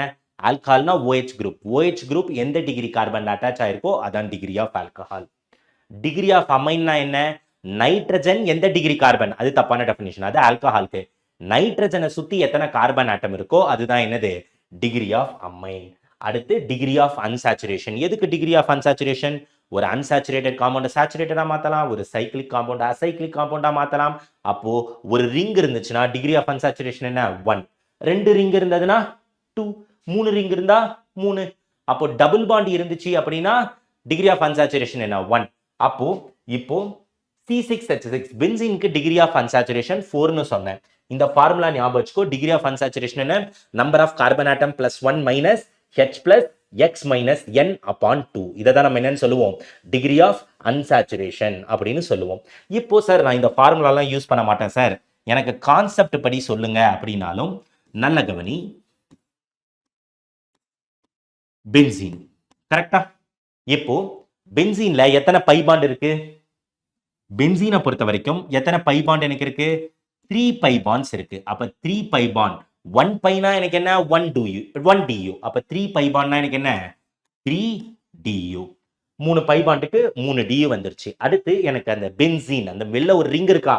ஆல்கஹால்னா OH குரூப், OH குரூப் எந்த டிகிரி கார்பன் அட்டாச் ஆயிருக்கோ அதான் degree of alcohol. Degree of அமைன்னா என்ன, நைட்ரஜன் எந்த டிகிரி கார்பன், அது தப்பான டெஃபினிஷன், அது ஆல்கஹாலுக்கு. நைட்ரஜனை சுத்தி எத்தனை கார்பன் ஆட்டம் இருக்கோ அதுதான் என்னது, டிகிரி ஆஃப் அமைன். அடுத்து டிகிரி ஆஃப் அன்சாச்சுரேஷன். எதுக்கு டிகிரி ஆஃப் அன்சாச்சுரேஷன், ஒரு அன்சாச்சுரேட்டட் காம்பவுண்ட் சேச்சுரேட்டடா மாத்தலாம், ஒரு சைக்கிளிக் காம்பவுண்ட் அசைக்கிளிக் காம்பவுண்டா மாத்தலாம். அப்போ ஒரு ரிங் இருந்துச்சுன்னா டிகிரி ஆஃப் அன்சாச்சுரேஷன் என்ன, 1. 2 ரிங் இருந்ததுன்னா 2, 3 ரிங் இருந்தா 3. அப்போ டபுள் பாண்ட் இருந்துச்சு அப்படின்னா டிகிரி ஆஃப் அன்சாச்சுரேஷன் என்ன, 1. அப்போ இப்போ C6H6 பென்சீனுக்கு டிகிரி ஆஃப் அன்சாச்சுரேஷன் 4னு சொன்னேன். இந்த ஃபார்முலா ஞாபகம் வச்சுக்கோ. டிகிரி ஆஃப் அன்சாச்சுரேஷன் என்ன, number of carbon atom plus 1 minus H plus X minus N upon 2. இதை தான் நம்ம என்னன்னு சொல்லுவோம், டிகிரி ஆஃப் அன்சாச்சுரேஷன் அப்படின்னு சொல்லுவோம். இப்போ சார் நான் இந்த ஃபார்முலாலாம் யூஸ் பண்ண மாட்டேன் சார், எனக்கு கான்செப்ட் படி சொல்லுங்க அப்படின்னாலும் நல்ல கவனி. பென்சீன் கரெக்டா? இப்போ பென்சீன்ல எத்தனை பை பாண்ட் இருக்கு, பென்சீனை பொறுத்த வரைக்கும் எத்தனை பை பாண்ட் எனக்கு இருக்கு, 3 பை பாண்ட்ஸ் இருக்கு. அப்ப 3 பை பாண்ட், 1 பைனா எனக்கு என்ன, 1 du. அப்ப 3 பை பாண்ட்னா எனக்கு என்ன, 3 du. 3 பை பாண்டுக்கு 3 du வந்துருச்சு. அடுத்து எனக்கு அந்த பென்சீன், அந்த வெளில ஒரு ரிங் இருக்கா,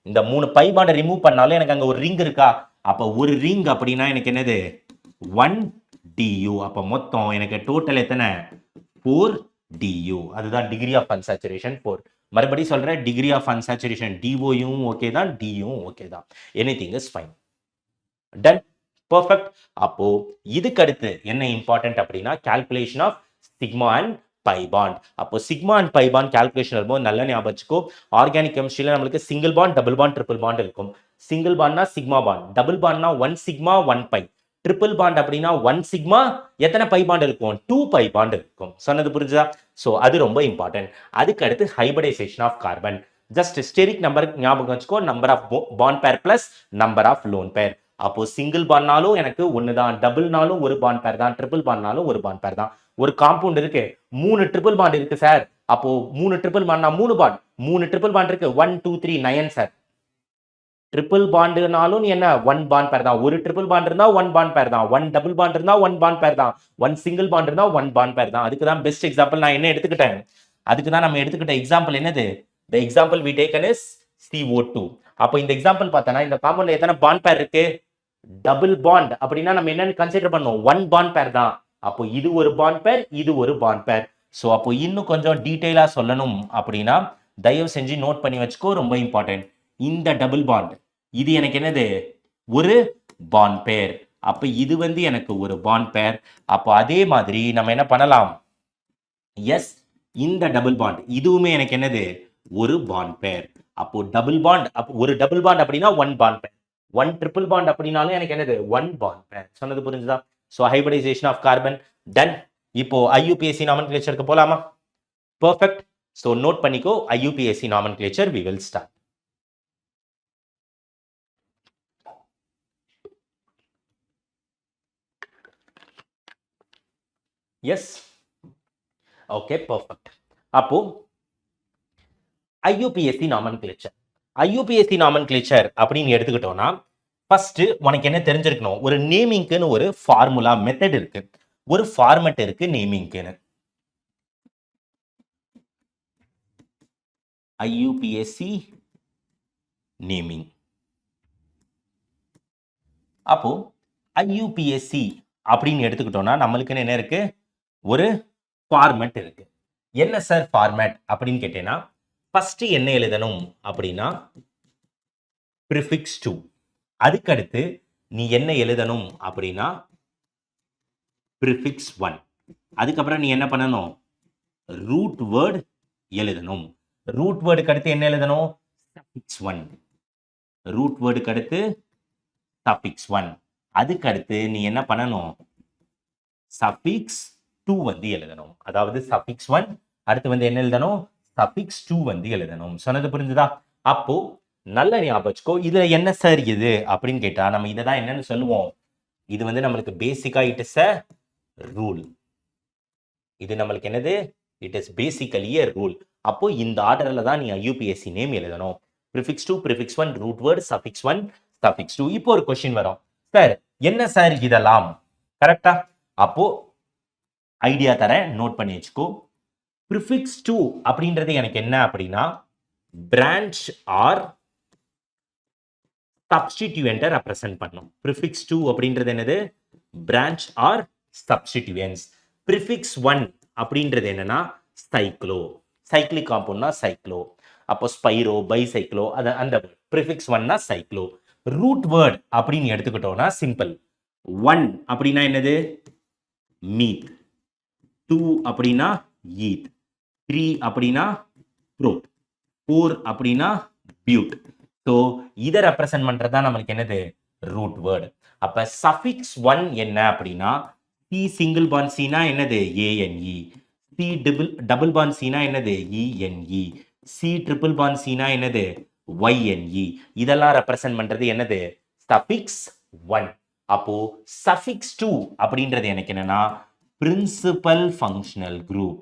இந்த 3 பை பாண்டை ரிமூவ் பண்ணாலும் எனக்கு அங்க ஒரு ரிங் இருக்கா, அப்ப ஒரு ரிங் அப்படின்னா எனக்கு என்னது, 1 du. அப்ப மொத்தம் எனக்கு டோட்டல் எத்தனை, 4 du. அதுதான் டிகிரி ஆஃப் அன்சாச்சுரேஷன் 4. மறுபடியும் சொல்றேன், டிகிரி ஆஃப் அன்சாச்சுரேஷன் DOயும் ஓகே தான், Dயும் ஓகே தான், anything is fine. Done. Perfect. அப்போ இதுக்கு அடுத்து என்ன இம்பார்ட்டன்ட் அப்படின்னா calculation of sigma and pi bond. அப்போ sigma and pi bond calculation வரும்போது நல்லா ஞாபகம் வச்சுக்கோ. ஆர்கானிக் கெமிஸ்ட்ரியில நம்மளுக்கு single bond, double bond, triple bond இருக்கும். சிங்கிள் பாண்ட்னா சிக்மா பாண்ட், டபுள் பாண்ட்னா 1 சிக்மா 1 பை, ட்ரிபிள் பாண்ட் அப்படின்னா 1 சிக்மா எத்தனை பை பாண்ட் இருக்கும், 2 பை பாண்ட் இருக்கும். சொன்னது புரிஞ்சுதா? ஸோ அது ரொம்ப இம்பார்ட்டன்ட். அதுக்கு அடுத்து hybridisation of carbon. Just steric number ஞாபகம் வச்சுக்கோ, number of bond pair plus number of lone pair. அப்போ சிங்கிள் பாண்ட்னாலும் எனக்கு ஒன்று தான், டபுள்னாலும் ஒரு பாண்ட் பேர் தான், ட்ரிபிள் பாண்ட்னாலும் ஒரு பாண்ட் பேர் தான். ஒரு காம்பவுண்ட் இருக்கு, 3 ட்ரிபிள் பாண்ட் இருக்கு சார், அப்போ 3 ட்ரிபிள் பாண்ட்னா 3 பாண்ட், 3 ட்ரிபிள் பாண்ட் இருக்கு, 1 2 3 9 சார். ட்ரிபிள் பாண்டுனாலும் என்ன, 1 பாண்ட் பேர் தான். ஒரு ட்ரிபிள் பாண்ட் இருந்தா 1 பாண்ட் பேர் தான், 1 டபுள் பாண்ட் இருந்தா 1 பாண்ட் பேர் தான், 1 சிங்கிள் பாண்ட் இருந்தா 1 பாண்ட் பேர் தான். அதுக்கு தான் பெஸ்ட் எக்ஸாம்பிள் நான் என்ன எடுத்துக்கிட்டேன், அதுக்கு தான் நம்ம எடுத்துக்கிட்ட எக்ஸாம்பிள் என்னது, the example we taken is CO2. அப்போ இந்த எக்ஸாம்பிள் பார்த்தனா இந்த காம்பவுண்ட்ல எத்தனை பாண்ட் பேர் இருக்கு, டபுள் பாண்ட் அப்படின்னா நம்ம என்னன்னு கன்சிடர் பண்ணோம், 1 பாண்ட் பேர் தான். அப்போ இது ஒரு பாண்ட் பேர், இது ஒரு பாண்ட் பேர். ஸோ அப்போ இன்னும் கொஞ்சம் டீட்டெயிலா சொல்லணும் அப்படின்னா தயவு செஞ்சு நோட் பண்ணி வச்சுக்கோ, ரொம்ப இம்பார்ட்டன்ட். இந்த டபுள் பாண்ட் இது எனக்கு என்னது, ஒரு பாண்ட் பேர். அப்ப இது வந்து எனக்கு ஒரு பாண்ட் பேர். அப்போ அதே மாதிரி நம்ம என்ன பண்ணலாம், எஸ் இந்த டபுள் பாண்ட் இதுவுமே எனக்கு என்னது, ஒரு பாண்ட் பேர். அப்போ டபுள் பாண்ட், ஒரு டபுள் பாண்ட் அப்படின்னா 1 பாண்ட் பேர், 1 ட்ரிபிள் பாண்ட் அப்படின்னாலும் எனக்கு என்னது, 1 பாண்ட் பேர். சொன்னது புரிஞ்சுதா? So hybridisation of carbon done. இப்போ IUPAC நாமென்கிளேச்சருக்கு போலாமா? பர்ஃபெக்ட். ஸோ நோட் பண்ணிக்கோ, IUPAC nomenclature we will start. Yes. Okay perfect. அப்போ IUPAC நாமென்கிளேச்சர், IUPAC நாமென்கிளேச்சர் அப்படின்னு எடுத்துக்கிட்டோம்னா ஃபர்ஸ்ட் உனக்கு என்ன தெரிஞ்சிருக்கணும், ஒரு நேமிங்க்குன்னு ஒரு ஃபார்முலா மெத்தட் இருக்கு, ஒரு ஃபார்மட் இருக்கு நேமிங்க்குன்னு. IUPAC naming. அப்போ IUPAC அப்படின்னு எடுத்துக்கிட்டோம்னா நம்மளுக்குன்னு என்ன இருக்கு, ஒரு ஃபார்மேட் இருக்கு. என்ன சார் ஃபார்மேட் அப்படின்னு கேட்டேன்னா, ஃபர்ஸ்ட் என்ன எழுதணும் அப்படின்னா ப்ரிஃபிக்ஸ் 2. அதுக்கடுத்து நீ என்ன எழுதணும் அப்படின்னா ப்ரிஃபிக்ஸ் 1. அதுக்கப்புறம் நீ என்ன பண்ணணும், ரூட் வேர்ட் எழுதணும். ரூட் வேர்டுக்கு அடுத்து என்ன எழுதணும், சஃபிக்ஸ் 1. ரூட் வேர்டுக்கு அடுத்து சஃபிக்ஸ் 1. அதுக்கு அடுத்து நீ என்ன பண்ணணும், சஃபிக்ஸ் 2 வந்து எழுதணும். அதாவது சஃபிக்ஸ் 1 அடுத்து வந்து என்ன எழுதணும், சஃபிக்ஸ் 2 வந்து எழுதணும். சொன்னது புரிஞ்சுதா? அப்போ நல்ல ஞாபகம் வச்சுக்கோ. இதுல என்ன சார் இது அப்படின்னு கேட்டா நம்ம இதை தான் என்னன்னு சொல்லுவோம், இது வந்து நம்மளுக்கு பேசிக்கா இட் இஸ் அ ரூல். இது நம்மளுக்கு என்னது, it is basically a rule. அப்போ இந்த ஆர்டர்ல தான் நீ ஐயூபிஎஸ்சி நேம் எழுதணும். Prefix 2, prefix 1, root word, suffix 1, suffix 2. இப்போ ஒரு கொஸ்டின் வரும், சார் என்ன சார் இதெல்லாம், கரெக்டா? அப்போ ஐடியா தரேன், நோட் பண்ணி வச்சுக்கோ. ப்ரிஃபிக்ஸ் 2 அப்படின்றது எனக்கு என்ன அப்படின்னா பிரான்ச் ஆர் சப்ஸ்டிடியூயன்ட்டை ரெப்ரசன்ட் பண்ணும். ப்ரிஃபிக்ஸ் 2 அப்படின்றது என்னது, பிரான்ச் ஆர் சப்ஸ்டிடியூயன்ஸ். ப்ரிஃபிக்ஸ் 1 அப்படின்றது என்னன்னா சைக்ளோ, சைக்ளிக் காம்பவுண்ட்னா சைக்ளோ. அப்போ ஸ்பைரோ, பைசைக்ளோ, அந்த ப்ரிஃபிக்ஸ் 1னா சைக்ளோ. ரூட் வேர்ட் அப்படின்னு எடுத்துக்கிட்டோம்னா சிம்பிள். 1 அப்படின்னா என்னது, மீத். 2 அப்படின்னா ஈத். 3 அப்படின்னா ப்ரோட். 4 அப்படின்னா பியூட். ஸோ இதை ரெப்ரசன்ட் பண்றதா நம்மளுக்கு என்னது, ரூட் வேர்டு. அப்ப சஃபிக்ஸ் 1 என்ன அப்படின்னா சி சிங்கிள் பாண்ட் சினா என்னது, ஏஎன்இ. சி டபுள் பாண்ட் சினா என்னது, இஎன்இ. சி ட்ரிபிள் பாண்ட் சினா என்னது, ஒய்என்இ. இதெல்லாம் ரெப்ரசன்ட் பண்றது என்னது, சஃபிக்ஸ் 1. அப்போ சஃபிக்ஸ் 2 அப்படின்றது எனக்கு என்னன்னா principal functional group.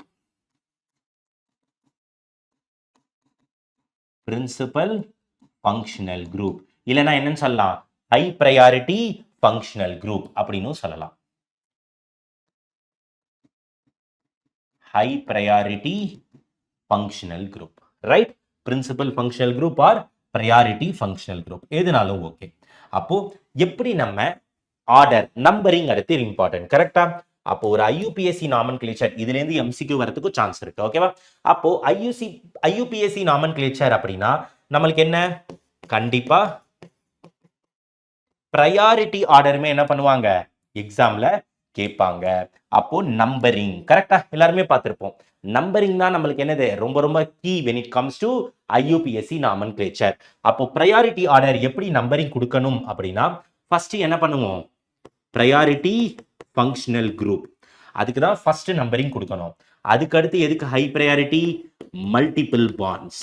Principal functional group இல்லைன்னா என்னன்னு சொல்லலாம், ஹை ப்ரையாரிட்டி ஃபங்க்ஷனல் குரூப் அப்படின்னு சொல்லலாம். High priority functional group, right? Principal functional group or priority functional group, எதுனாலும் ஓகே. அப்போ எப்படி நம்ம ஆர்டர் நம்பரிங் அடுத்து இம்பார்ட்டன்ட், கரெக்டா? அப்போ ஒரு ஐயூபிஎஸ்சி நாமன்கிளேச்சர் இதுல இருந்து எம்சிக்யூ வரதுக்கு சான்ஸ் இருக்கு, ஓகேவா? அப்போ ஐயூபிஎஸ்சி நாமன்கிளேச்சர் அப்படின்னா நம்மளுக்கு என்ன, கண்டிப்பா ப்ரையாரிட்டி ஆர்டருமே என்ன பண்ணுவாங்க, எக்ஸாம்ல கேட்பாங்க. அப்போ நம்பரிங், கரெக்டா? எல்லாருமே பார்த்திருப்போம். நம்பரிங் தான் நம்மளுக்கு என்னது, ரொம்ப ரொம்ப key when it comes to IUPAC nomenclature. அப்போ ப்ரையாரிட்டி ஆர்டர் எப்படி நம்பரிங் கொடுக்கணும் அப்படின்னா ஃபர்ஸ்ட் என்ன பண்ணுவோம், ப்ரையாரிட்டி ஃபங்க்ஷனல் குரூப், அதுக்கு தான் ஃபர்ஸ்ட் நம்பரிங் கொடுக்கணும். அதுக்கு அடுத்து எதுக்கு ஹை ப்ரையாரிட்டி, மல்டிபிள் பாண்ட்ஸ்.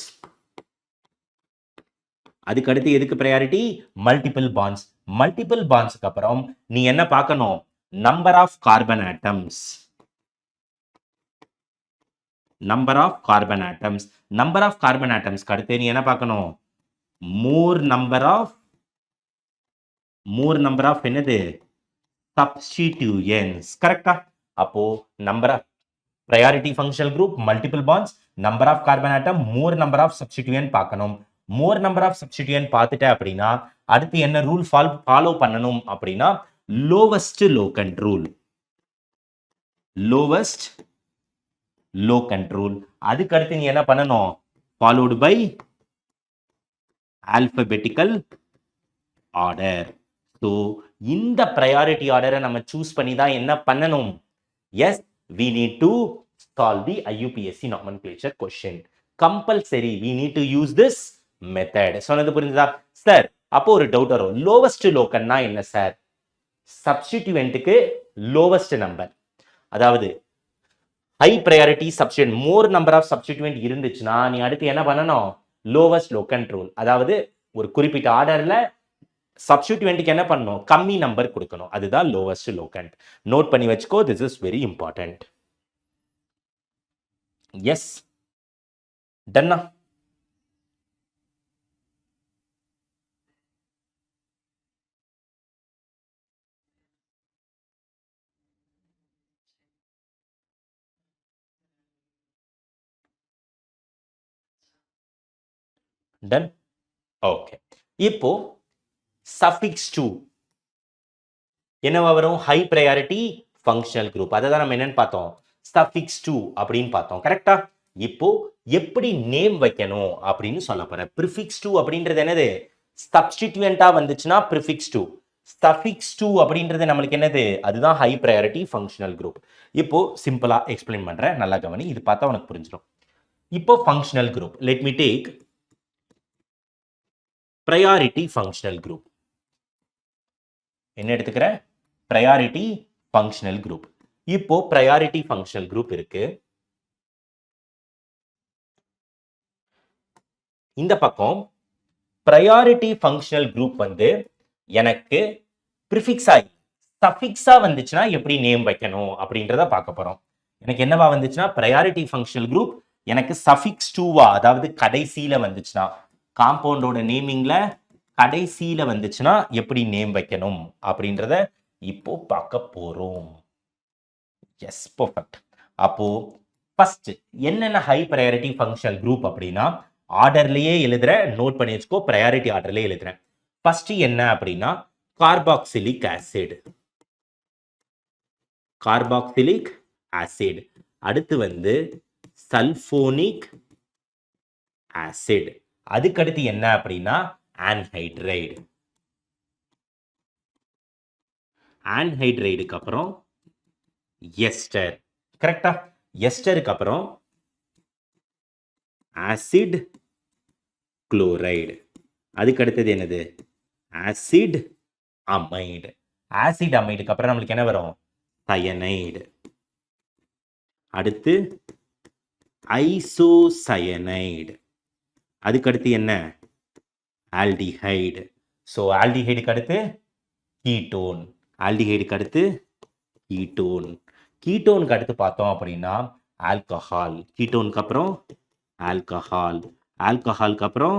அதுக்கு அடுத்து எதுக்கு ப்ரையாரிட்டி, மல்டிபிள் பாண்ட்ஸ். மல்டிபிள் பாண்ட்ஸ்க்கு அப்புறம் நீ என்ன பார்க்கணும், number of carbon atoms. Number of carbon atoms. Number of carbon ஆட்டம்ஸ்க்கு அடுத்து நீ என்ன பார்க்கணும், மோர் நம்பர் ஆஃப் என்னது, சப்ஸ்டிடியூயன்ஸ், கரெக்டா? அப்போ number of priority functional group, multiple bonds, number of carbon atom, more number of substituent பார்க்கணும். மோர் நம்பர் ஆஃப் சப்ஸ்டிடியூயன்ட் பார்த்துட்ட அப்படின்னா அடுத்து என்ன ரூல் ஃபாலோ பண்ணணும் அப்படின்னா lowest locant rule. Lowest locant rule. அதுக்கு அடுத்து நீ என்ன பண்ணணும், followed by alphabetical order. So இந்த ப்ரையாரிட்டி ஆர்டரை நம்ம சூஸ் பண்ணி தான் என்ன பண்ணணும், yes we need to solve the IUPSC nomenclature question. Compulsory we need to use this method. சொன்னது புரிஞ்சுதா சார்? அப்போ ஒரு டவுட் வரும், லோவஸ்ட் லோக்கன்னா என்ன சார்? சப்ஸ்டிடியூயன்ட்டுக்கு லோவஸ்ட் நம்பர், அதாவது high priority substituent, more number of substituent இருந்துச்சுன்னா நீ அடுத்து என்ன பண்ணணும், லோவஸ்ட் லோக்கண்ட் ரூல். அதாவது ஒரு குறிப்பிட்ட ஆர்டர்ல சப்ஸ்டிடியூயன்ட்டுக்கு என்ன பண்ணணும், கம்மி நம்பர் கொடுக்கணும், அதுதான் லோவஸ்ட் லோகண்ட். நோட் பண்ணி வச்சுக்கோ, this is very important. Yes, டன்னா? Done, okay. இப்போ சஃபிக்ஸ் 2 என்னவா வரும்? High priority functional group. அதை தான் நம்ம என்னன்னு பார்த்தோம்? சஃபிக்ஸ் டு அப்படின்னு பார்த்தோம். கரெக்டா? இப்போ எப்படி நேம் வைக்கணும் அப்படின்னு சொல்ல போறேன். ப்ரிஃபிக்ஸ் டு அப்படின்றது என்னது? சப்ஸ்டிட்யூயண்டா வந்துச்சுன்னா ப்ரிஃபிக்ஸ் டு. சஃபிக்ஸ் டு அப்படின்றது நம்மளுக்கு என்னது? அதுதான் ஹை ப்ரையாரிட்டி ஃபங்க்ஷனல் குரூப். இப்போ சிம்பிளா எக்ஸ்பிளைன் பண்றேன், நல்லா கவனி. இது பார்த்தா உனக்கு புரிஞ்சிடும். இப்போ functional group, let me take priority functional group. என்ன எடுத்துக்கிறேன்? Priority functional group. இப்போ ப்ரையாரிட்டி ஃபங்க்ஷனல் குரூப் இருக்கு. இந்த பக்கம் ப்ரையாரிட்டி ஃபங்க்ஷனல் குரூப் வந்து எனக்கு ப்ரிஃபிக்ஸா சஃபிக்ஸா வந்துச்சுன்னா எப்படி நேம் வைக்கணும் அப்படின்றத பார்க்க போறோம். எனக்கு என்னவா வந்துச்சுன்னா ப்ரையாரிட்டி ஃபங்க்ஷனல் குரூப் எனக்கு சஃபிக்ஸ் டூவா, அதாவது கடைசியில வந்துச்சுன்னா, காம்பவுண்டோட நேமிங்ல கடைசியில வந்துச்சுன்னா எப்படி நேம் வைக்கணும் அப்படின்றத இப்போ பார்க்க போறோம். Yes, perfect. அப்போ ஃபர்ஸ்ட் என்னென்ன ஹை ப்ரையாரிட்டி ஃபங்க்ஷனல் குரூப் அப்படின்னா ஆர்டர்லயே எழுதுறேன், நோட் பண்ணி வச்சுக்கோ. ப்ரையாரிட்டி ஆர்டர்லயே எழுதுறேன். ஃபர்ஸ்ட் என்ன அப்படின்னா கார்பாக்சிலிக் ஆசிட். Carboxylic acid. அடுத்து வந்து சல்போனிக் ஆசிட். அதுக்கடுத்து என்ன அப்படின்னா ஆன்ஹைட்ரைடு. ஆன்ஹைட்ரைடுக்கு அப்புறம் எஸ்டர். கரெக்டா? எஸ்டருக்கு அப்புறம் ஆசிட் குளோரைடு. அதுக்கு அடுத்தது என்னது? Acid amide. ஆசிட் அமைடுக்கு அப்புறம் நம்மளுக்கு என்ன வரும்? சயனைடு. அடுத்து ஐசோசயனைடு. அதுக்கு அடுத்து என்ன? ஆல்டிஹைடு. ஸோ ஆல்டிஹைடுக்கு அடுத்து கீட்டோன். ஆல்டிஹைடுக்கு அடுத்து கீட்டோன். கீட்டோனுக்கு அடுத்து பார்த்தோம் அப்படின்னா ஆல்கஹால். கீட்டோனுக்கு அப்புறம் ஆல்கஹால். ஆல்கஹாலுக்கு அப்புறம்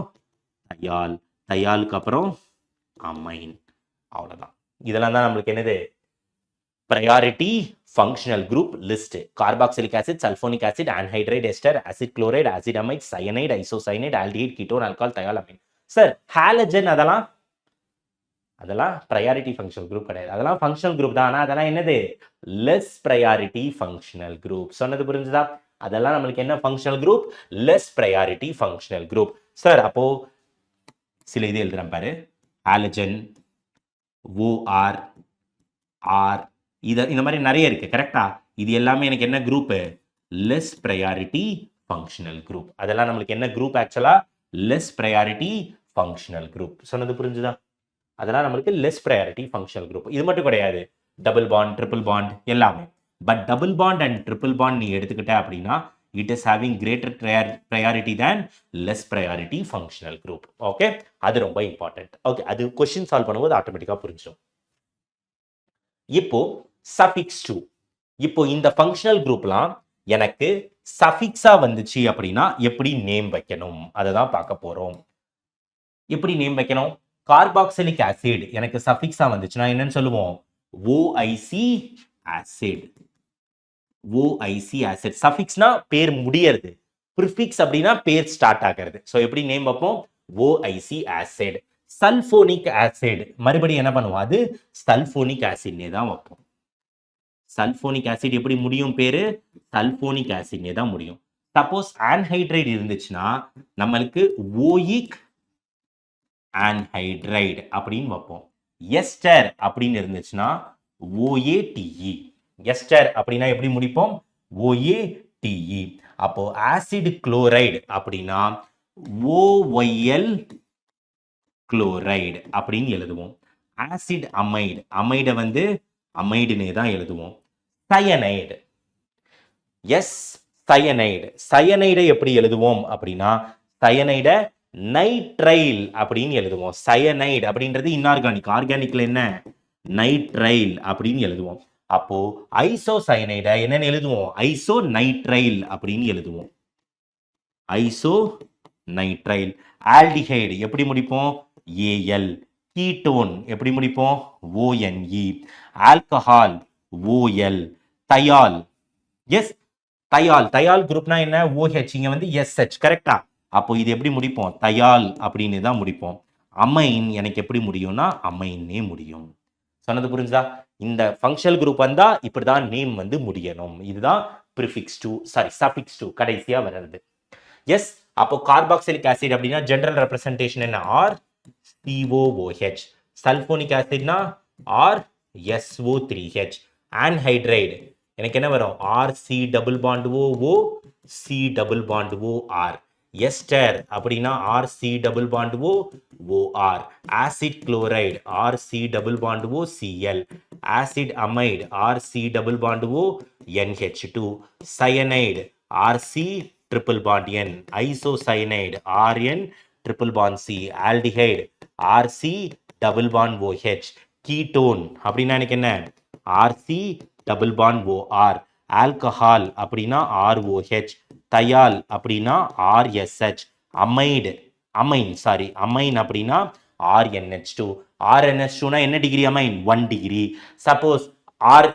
தயால். தயாலுக்கு அப்புறம் அமைன். அவ்வளோதான். இதெல்லாம் தான் நம்மளுக்கு என்னது? Priority functional group list. Carboxylic acid, sulphonic acid, anhydride, ester, acid chloride, acid amide, cyanide, isocyanide, aldehyde, ketone, alcohol, thiol, amine. Sir halogen அதெல்லாம் ப்ரையாரிட்டி ஃபங்க்ஷனல் குரூப் கிடையாது. அதெல்லாம் ஃபங்க்ஷனல் குரூப் தான். ஆனால் அதெல்லாம் என்னது? Less priority functional group. சொன்னது புரிஞ்சுதா? அதெல்லாம் நம்மளுக்கு என்ன functional group? Less priority functional group. Sir அப்போ சில இது எழுதுறேன் பாரு. ஹாலஜன், ஓஆர், ஆர், இந்த மாதிரி நிறைய இருக்கு. கரெக்டா? இது எல்லாமே எனக்கு என்ன group? Less priority functional group. அதெல்லாம் நம்மளுக்கு என்ன குரூப்? ஆக்சுவலா லெஸ் ப்ரையாரிட்டி ஃபங்க்ஷனல் குரூப். சொன்னது புரிஞ்சுதா? அதெல்லாம் நம்மளுக்கு லெஸ் ப்ரையாரிட்டி ஃபங்க்ஷனல் குரூப். இது மட்டும் கிடையாது, டபுள் பாண்ட், ட்ரிபிள் பாண்ட் எல்லாமே. But double bond and triple bond நீ எடுத்துக்கிட்ட அப்படின்னா it is having greater priority than less priority functional group. Okay, அது ரொம்ப இம்பார்ட்டன்ட். ஓகே, அது கொஸ்டின் சால்வ் பண்ணும்போது ஆட்டோமேட்டிக்கா புரிஞ்சிடும். இப்போ சஃபிக்ஸ் டு. இப்போ இந்த ஃபங்க்ஷனல் குரூப்லாம் எனக்கு சஃபிக்ஸா வந்துச்சு அப்படின்னா எப்படி நேம் வைக்கணும் அதை தான் பார்க்க போறோம். எப்படி நேம் வைக்கணும்? கார்பாக்சிலிக் ஆசிட் எனக்கு சஃபிக்ஸா வந்துச்சுன்னா என்னன்னு சொல்லுவோம்? Oic acid. Oic acid. சஃபிக்ஸ்னா பேர் முடியறது, ப்ரிஃபிக்ஸ் அப்படின்னா பேர் ஸ்டார்ட் ஆகிறது. ஸோ எப்படி நேம் வைப்போம்? OIC acid. சல்போனிக் ஆசிட் மறுபடியும் என்ன பண்ணுவோம்? அது சல்போனிக் ஆசிட்னே தான் வைப்போம். சல்போனிக் ஆசிட் எப்படி முடியும்? பேரு சல்போனிக் ஆசிட்னே தான் முடியும். சப்போஸ் ஆன்ஹைட்ரைடு இருந்துச்சுன்னா நம்மளுக்கு ஓயிக் ஆன்ஹைட்ரைடு அப்படின்னு வைப்போம். எஸ்டர் அப்படின்னு இருந்துச்சுன்னா ஓஏடிஇ. எஸ்டர் அப்படின்னா எப்படி முடிப்போம்? ஓஏடிஇ. அப்போ ஆசிட் குளோரைடு அப்படின்னா ஓஒய்எல் குளோரைடு அப்படின்னு எழுதுவோம். ஆசிட் அமைடு, அமைடை வந்து அமைடுனே தான் எழுதுவோம். Cyanide, S cyanide. சயனைடை எப்படி எழுதுவோம் அப்படின்னா சயனைடை நைட்ரைல் அப்படின்னு எழுதுவோம். சயனைடு அப்படின்றது இன்ஆர்கானிக், ஆர்கானிக்ல என்ன? நைட்ரைல் அப்படின்னு எழுதுவோம். அப்போ ஐசோசயனைடை என்னன்னு எழுதுவோம்? ஐசோ நைட்ரைல் அப்படின்னு எழுதுவோம். Iso nitrile. ஆல்டிஹைடு எப்படி முடிப்போம்? ஏஎல். கீட்டோன் எப்படி முடிப்போம்? O N E. Alcohol O L. Thiol, yes thiol. Thiol குரூப்னா என்ன? ஓஹெச், இங்க வந்து எஸ்ஹெச். கரெக்டா? அப்போ இது எப்படி முடிப்போம்? தயால் அப்படின்னு தான் முடிப்போம். அமைன் எனக்கு எப்படி முடியும்னா அமைன்னே முடியும். சொன்னது புரிஞ்சுதா? இந்த ஃபங்க்ஷனல் குரூப் வந்தா இப்படிதான் நேம் வந்து முடியணும். இதுதான் ப்ரிஃபிக்ஸ் டு சஃபிக்ஸ் டு கடைசியா வர்றது. எஸ், அப்போ கார்பாக்சிலிக் ஆசிட் அப்படின்னா ஜெனரல் ரெப்ரசன்டேஷன் என்ன? R COOH. சல்போனிக் ஆசிட்னா ஆர் SO3H. ஆன்ஹைட்ரைடு எனக்கு என்ன வரும்? RC double bond OO C double bond OR. Ester அப்படின்னா RC double bond OR. Acid chloride RC double bond OCl. Acid amide RC double bond ONH2. Cyanide RC triple bond N. Isocyanide RN triple bond C. Aldehyde RC double bond OH. Ketone அப்படின்னா எனக்கு என்ன? RC double bond OR. Alcohol அப்படின்னா ROH. Thiol அப்படின்னா RSH. Amide amine அப்படின்னா RNH2. RNH2னா என்ன degree amine? 1 degree. Suppose R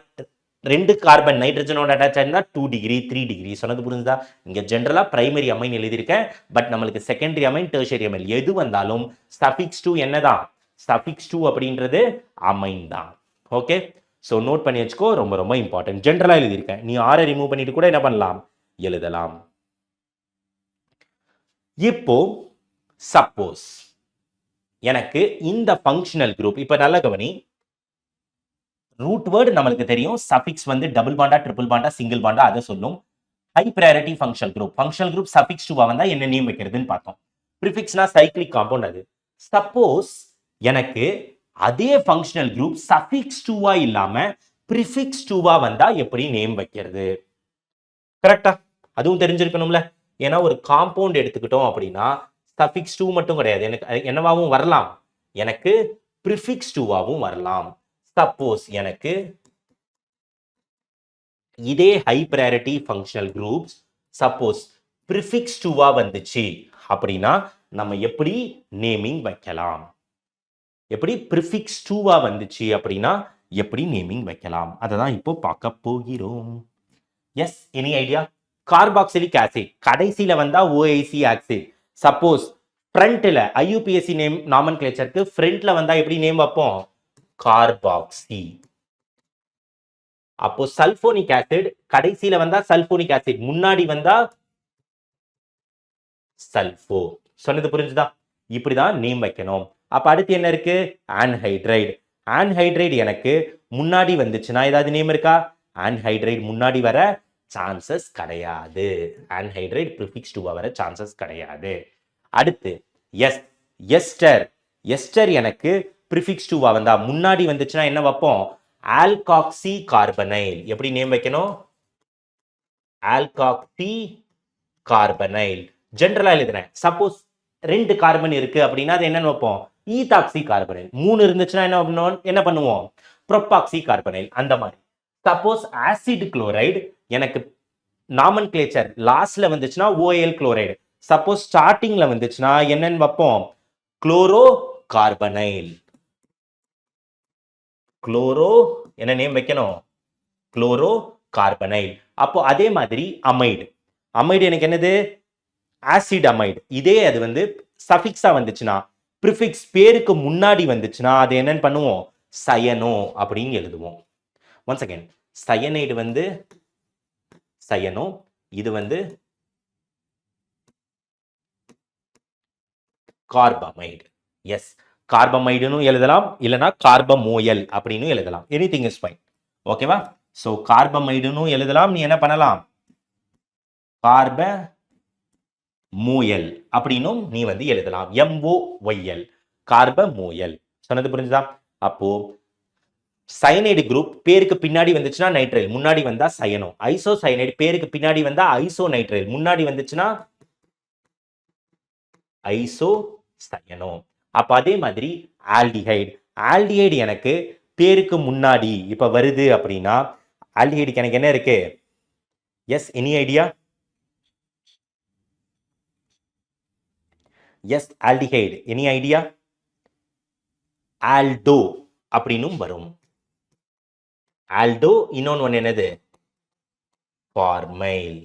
2 carbon நைட்ரஜனோட attach ஆயிருந்தா 2 டிகிரி 3 டிகிரி. சொன்னது புரிஞ்சுதா? இங்க ஜெனரலா பிரைமரி அமைன் எழுதியிருக்கேன். பட் நம்மளுக்கு செகண்டரி அமைன், டெர்ஷரி அமைன் எது வந்தாலும் சஃபிக்ஸ் டு என்னதான்? சஃபிக்ஸ் டு அப்படின்றது அமைன் தான். ஓகே, ஸோ நோட் பண்ணி வச்சுக்கோ, ரொம்ப ரொம்ப இம்பார்ட்டன்ட். ஜெனரலா எழுதியிருக்கேன், நீ ஆரை ரிமூவ் பண்ணிட்டு கூட என்ன பண்ணலாம்? எழுதலாம். இப்போ சப்போஸ் எனக்கு இந்த ஃபங்க்ஷனல் குரூப், இப்ப நல்ல கவனி, ரூட் வேர்டு நம்மளுக்கு தெரியும். சஃபிக்ஸ் வந்து double Panda triple Panda single Panda அதை சொல்லும். High priority functional group suffix 2 வந்தா என்ன நேம் வைக்கிறதுன்னு பார்த்தோம். ப்ரிஃபிக்ஸ்னா சைக்ளிக் காம்பவுண்ட். அது சப்போஸ் எனக்கு அதே ஃபங்க்ஷனல் குரூப் சஃபிக்ஸ் 2 இல்லாம ப்ரிஃபிக்ஸ் 2 வந்தா எப்படி நேம் வைக்கிறது? கரெக்டா? அதுவும் தெரிஞ்சிருக்கணும்ல. ஏன்னா ஒரு காம்பவுண்ட் எடுத்துக்கிட்டோம் அப்படின்னா சஃபிக்ஸ் 2 மட்டும் கிடையாது, எனக்கு என்னவாவும் வரலாம், எனக்கு ப்ரிஃபிக்ஸ் 2 வரலாம். சப்போஸ் எனக்கு இதே high priority functional groups suppose prefix 2 வந்துச்சு அப்படின்னா நம்ம எப்படி நேமிங் வைக்கலாம்? எப்படி ப்ரிஃபிக்ஸ் 2 வந்துச்சு அப்படின்னா எப்படி நேமிங் வைக்கலாம்? அதை தான் இப்போ பார்க்க போகிறோம். Yes, any idea? Carboxylic acid கடைசியில வந்தா OIC ஆசிட். சப்போஸ் ஃப்ரண்ட்ல IUPAC நேம் நாமன்கிளேச்சருக்கு ஃப்ரண்ட்ல வந்தா எப்படி நேம் வைப்போம்? கார்பாக்சி. அப்போ சல்போனிக் ஆசிட் கடைசியில வந்தா சல்போனிக் ஆசிட், முன்னாடி வந்தா சல்போ. சொன்னது புரிஞ்சுதா? இப்படிதான் நேம் வைக்கணும். அப்ப அடுத்து என்ன இருக்கு? ஆன்ஹைட்ரைடு. ஆன்ஹைட்ரைடு எனக்கு முன்னாடி வந்துச்சுன்னா ஏதாவது நேம் இருக்கா? ஆன்ஹைட்ரைடு முன்னாடி வர சான்சஸ் கிடையாது. ஆன்ஹைட்ரைடு ப்ரிஃபிக்ஸ் 2 வர சான்சஸ் கிடையாது. அடுத்து எஸ்டர். எஸ்டர் எனக்கு ப்ரிஃபிக்ஸ் 2 வந்தா முன்னாடி வந்துச்சுன்னா என்ன வைப்போம்? Alkoxy carbonyl. எப்படி நேம் வைக்கணும்? Alkoxy carbonyl. ஜெனரலா எழுதுறேன். சப்போஸ் 2 கார்பன் இருக்கு அப்படின்னா அது என்னன்னு வைப்போம்? Ethoxy carbonyl. 3 இருந்துச்சுன்னா என்ன பண்ணுவோம்? ப்ரோபாக்சி கார்பனைல். அந்த மாதிரி. சப்போஸ் ஆசிட் குளோரைடு எனக்கு நாமன்கிளேச்சர் லாஸ்ட்ல வந்துச்சுன்னா OAl குளோரைடு. சப்போஸ் ஸ்டார்டிங்ல வந்துச்சுன்னா என்னன்னு வைப்போம்? Chloro carbonyl. குளோரோ என்ன நேம் வைக்கணும்? Chloro carbonyl. அப்போ அதே மாதிரி அமைடு. அமைடு எனக்கு என்னது? Acid amide. இதே அது வந்து சஃபிக்ஸா வந்துச்சுன்னா, ப்ரிஃபிக்ஸ் பேருக்கு முன்னாடி வந்துச்சுன்னா அது என்னன்னு பண்ணுவோம்? சயனோ அப்படின்னு எழுதுவோம். ஒன்ஸ் அகைன், சயனைடு வந்து சயனோ, இது வந்து கார்பமைடு. எஸ், கார்பமைடுன்னு எழுதலாம், இல்லைன்னா கார்பமோயல் அப்படின்னு எழுதலாம். Anything is fine. ஓகேவா? ஸோ கார்பமைடுன்னு எழுதலாம். நீ என்ன பண்ணலாம்? கார்பமோயல் அப்படின்னும் நீ வந்து எழுதலாம். MOYL கார்பமோயல். சொன்னது புரிஞ்சுதா? அப்போ சயனைடு குரூப் பேருக்கு பின்னாடி வந்துச்சுன்னா நைட்ரைல், முன்னாடி வந்தா சயனோ. ஐசோசயனைடு பேருக்கு பின்னாடி வந்தா ஐசோ நைட்ரைல், முன்னாடி வந்துச்சுன்னா ஐசோ சயனோ. அப்ப அதே மாதிரி ஆல்டிஹைடு. ஆல்டிஹைடு எனக்கு பேருக்கு முன்னாடி இப்ப வருது அப்படின்னா ஆல்டிஹைடுக்கு எனக்கு என்ன இருக்கு? Yes, any idea? Yes, aldehyde. Any idea? Aldo அப்படின்னும் வரும். ஆல்டோ. இன்னொன்னு என்னது? ஃபார்மைல்.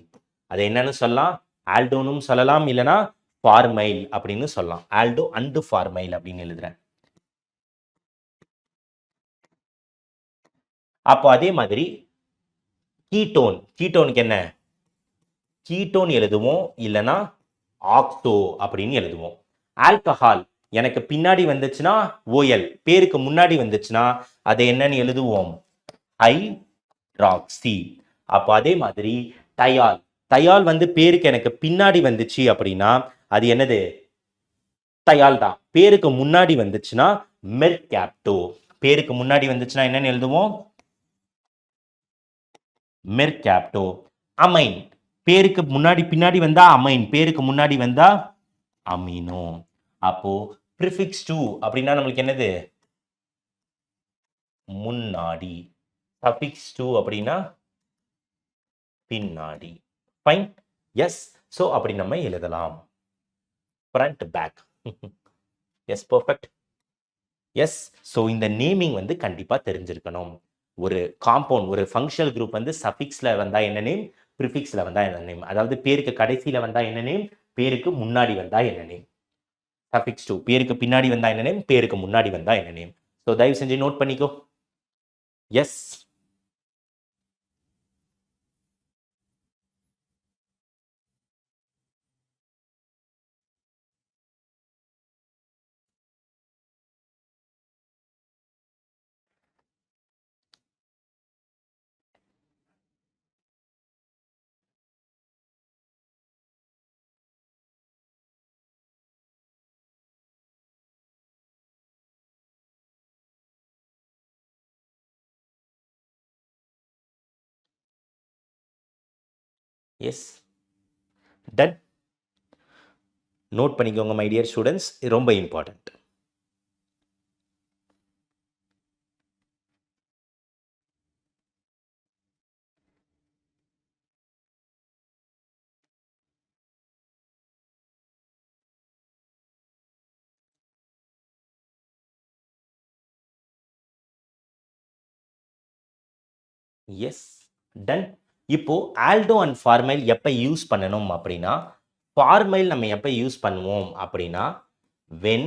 அது என்னன்னு சொல்லலாம்? ஆல்டோனும் சொல்லலாம், இல்லைன்னா ஃபார்மைல் அப்படின்னு சொல்லலாம். ஆல்டோ அண்ட் ஃபார்மைல் அப்படின்னு எழுதுறேன். அப்போ அதே மாதிரி கீட்டோன், கீட்டோனுக்கு என்ன? கீட்டோன் எழுதுவோம், இல்லைன்னா ஆக்டோ அப்படின்னு எழுதுவோம். ஆல்கஹால் எனக்கு பின்னாடி வந்துச்சுன்னா ஓஎல், பேருக்கு முன்னாடி வந்துச்சுன்னா அதை என்னன்னு எழுதுவோம்? ஹைட்ராக்சி. அப்போ அதே மாதிரி தயால், தயால் வந்து பேருக்கு எனக்கு பின்னாடி வந்துச்சு அப்படின்னா அது என்னது? தயால் தான். பேருக்கு முன்னாடி வந்துச்சுன்னா மெர்காப்டோ. பேருக்கு முன்னாடி வந்துச்சுன்னா என்னன்னு எழுதுவோம்? மெர்காப்டோ. அமைன், பேருக்கு முன்னாடி பின்னாடி வந்தா அமைன், பேருக்கு முன்னாடி வந்தா அமினோ. அப்போ ப்ரிஃபிக்ஸ் டு அப்படின்னா நம்மளுக்கு என்னது? முன்னாடி. சஃபிக்ஸ் டு அப்படின்னா பின்னாடி. ஃபைன். எஸ். ஸோ அப்படி நம்ம எழுதலாம். Front back. Yes, perfect. Yes. So இந்த நேமிங் வந்து கண்டிப்பா தெரிஞ்சிருக்கணும். ஒரு காம்பவுண்ட், ஒரு ஃபங்க்ஷனல் குரூப் வந்து சஃபிக்ஸ்ல வந்தா என்ன நேம், ப்ரிஃபிக்ஸ்ல வந்தா என்ன நேம், அதாவது பேருக்கு கடைசியில வந்தா என்ன நேம், பேருக்கு முன்னாடி வந்தா என்ன நேம். சஃபிக்ஸ் டு பேருக்கு பின்னாடி வந்தா என்ன நேம், பேருக்கு முன்னாடி வந்தா என்ன நேம். ஸோ தயவு செஞ்சு நோட் பண்ணிக்கோ. எஸ். எஸ். டன். நோட் பண்ணிக்கோங்க மை டியர் ஸ்டூடெண்ட்ஸ், ரொம்ப இம்பார்ட்டன்ட். எஸ். டன். இப்போ ஆல்டோ அண்ட் ஃபார்மைல் எப்போ யூஸ் பண்ணணும் அப்படின்னா, ஃபார்மைல் நம்ம எப்போ யூஸ் பண்ணுவோம் அப்படின்னா, வென்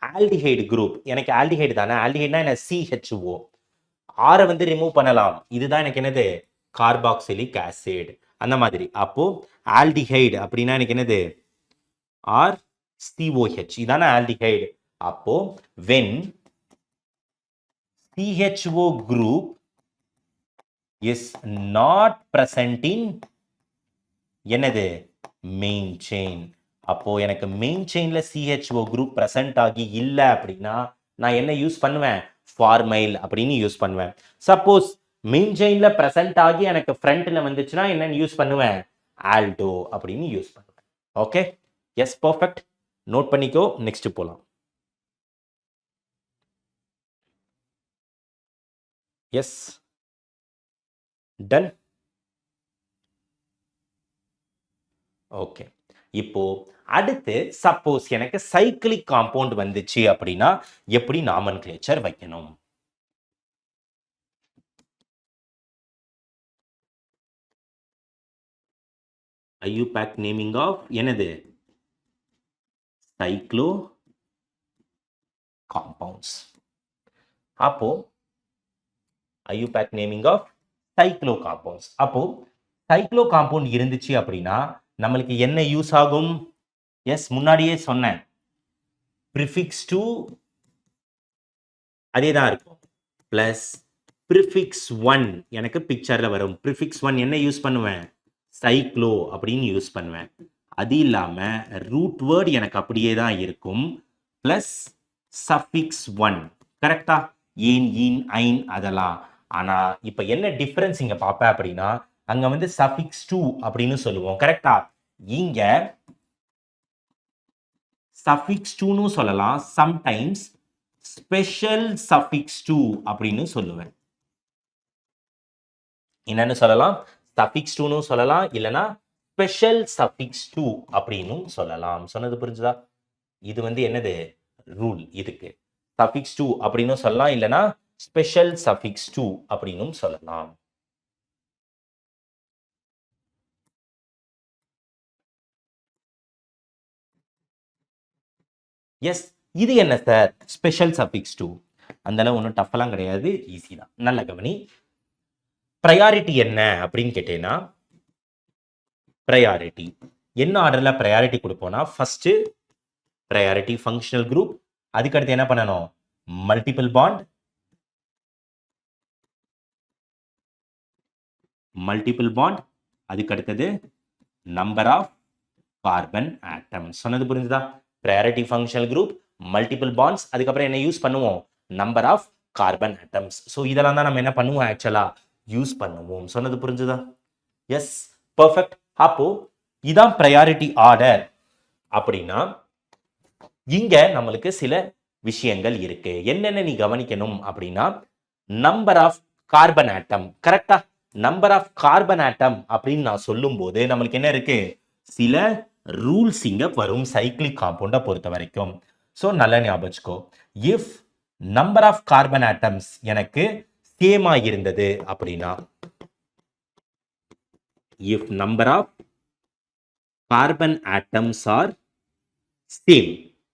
ஆல்டிஹைடு குரூப், எனக்கு ஆல்டிஹைடு தானே, ஆல்டிஹைட்னா என்ன? CHO. ஆரை வந்து ரிமூவ் பண்ணலாம், இதுதான் எனக்கு என்னது? Carboxylic acid. அந்த மாதிரி. அப்போ ஆல்டிஹைடு அப்படின்னா எனக்கு என்னது? ஆர் COH, இதான ஆல்டிஹைடு. அப்போ when CHO group is not present in என்னது? Main chain. அப்போ எனக்கு மெயின் செயின்ல CHO குரூப் பிரசன்ட் ஆகி இல்லை அப்படின்னா நான் என்ன யூஸ் பண்ணுவேன்? ஃபார்மைல் அப்படின்னு யூஸ் பண்ணுவேன். சப்போஸ் மெயின் செயின்ல பிரசன்ட் ஆகி எனக்கு ஃப்ரண்ட்ல வந்துச்சுன்னா என்னன்னு யூஸ் பண்ணுவேன்? ஆல்டோ அப்படின்னு யூஸ் பண்ணுவேன். ஓகே. Yes, perfect. நோட் பண்ணிக்கோ. நெக்ஸ்ட் போலாம். எஸ். டன். ஓகே. இப்போ அடுத்து சப்போஸ் எனக்கு சைக்கிளிக் காம்பவுண்ட் வந்துச்சு அப்படின்னா எப்படி நாமன்கிளேச்சர் வைக்கணும்? ஐயூபேக் நேமிங் ஆஃப் என்னது? Cyclo compounds. அப்போ IUPAC naming of cyclo compounds. அப்போ சைக்ளோ காம்பவுண்ட் இருந்துச்சு அப்படின்னா நம்மளுக்கு என்ன யூஸ் ஆகும்? எஸ், முன்னாடியே சொன்னேன், ப்ரிஃபிக்ஸ் டு அதே தான் இருக்கும், பிளஸ் ப்ரிஃபிக்ஸ் 1 எனக்கு பிக்சர்ல வரும். ப்ரிஃபிக்ஸ் 1 என்ன யூஸ் பண்ணுவேன்? சைக்ளோ அப்படின்னு யூஸ் பண்ணுவேன். அது இல்லாம ரூட் வேர்ட் எனக்கு அப்படியே தான் இருக்கும், பிளஸ் சஃபிக்ஸ் 1. கரெக்டா? ஏன், ஈன், ஐன் அதெல்லாம். ஆனா இப்ப என்ன டிஃபரன்ஸ் இங்க பார்ப்பேன் அப்படின்னா, அங்க வந்து சஃபிக்ஸ் 2 அப்படின்னு சொல்லுவோம். கரெக்டா? இங்க சஃபிக்ஸ் 2ன்னு சொல்லலாம், சம்டைம்ஸ் ஸ்பெஷல் சஃபிக்ஸ் 2 அப்படின்னு சொல்லுவேன். என்னன்னு சொல்லலாம்? சஃபிக்ஸ் 2ன்னு சொல்லலாம், இல்லனா ஸ்பெஷல் சஃபிக்ஸ் 2 அப்படின்னு சொல்லலாம். சொன்னது புரிஞ்சுதா? இது வந்து என்னது? ரூல். இதுக்கு சஃபிக்ஸ் 2 அப்படின்னு சொல்லலாம், இல்லனா ஸ்பெஷல் சஃபிக்ஸ் 2 அப்படின்னு சொல்லலாம். எஸ். இது என்ன சார்? Special suffix 2. அந்த அளவு ஒன்றும் டஃப்லாம் கிடையாது, ஈஸி தான். நல்ல கவனி. ப்ரையாரிட்டி என்ன அப்படின்னு கேட்டேன்னா, ப்ரையாரிட்டி என்ன ஆர்டர்ல ப்ரையாரிட்டி கொடுப்போம்னா, ஃபர்ஸ்ட் ப்ரையாரிட்டி ஃபங்க்ஷனல் குரூப், அதுக்கடுத்து என்ன பண்ணணும், மல்டிபிள் பாண்ட், அதுக்கு அடுத்தது நம்பர் ஆஃப் கார்பன் ஆட்டம். சொன்னது புரிஞ்சுதா? Priority functional group, multiple bonds, அதுக்கப்புறம் என்ன யூஸ் பண்ணுவோம், number of carbon atoms. So இதெல்லாம் தான் நம்ம என்ன பண்ணுவோம், ஆக்சுவலா யூஸ் பண்ணுவோம். சொன்னது புரிஞ்சுதா? Yes, perfect. அப்போ இதான் ப்ரையாரிட்டி ஆர்டர். அப்படின்னா இங்க நம்மளுக்கு சில விஷயங்கள் இருக்கு. என்னென்ன நீ கவனிக்கணும் அப்படின்னா, நம்பர் ஆஃப் கார்பன் ஆட்டம். கரெக்டா? நம்பர் ஆஃப் கார்பன் ஆட்டம் அப்படின்னு நான் சொல்லும் போது நம்மளுக்கு என்ன இருக்கு, சில ரூல்ஸ் இங்க வரும் சைக்ளிக் காம்பவுண்டை பொறுத்த வரைக்கும். ஸோ நல்லா ஞாபகம் வச்சுக்கோ. If number of carbon atoms எனக்கு சேமா இருந்தது அப்படின்னா, if number of carbon atoms are same,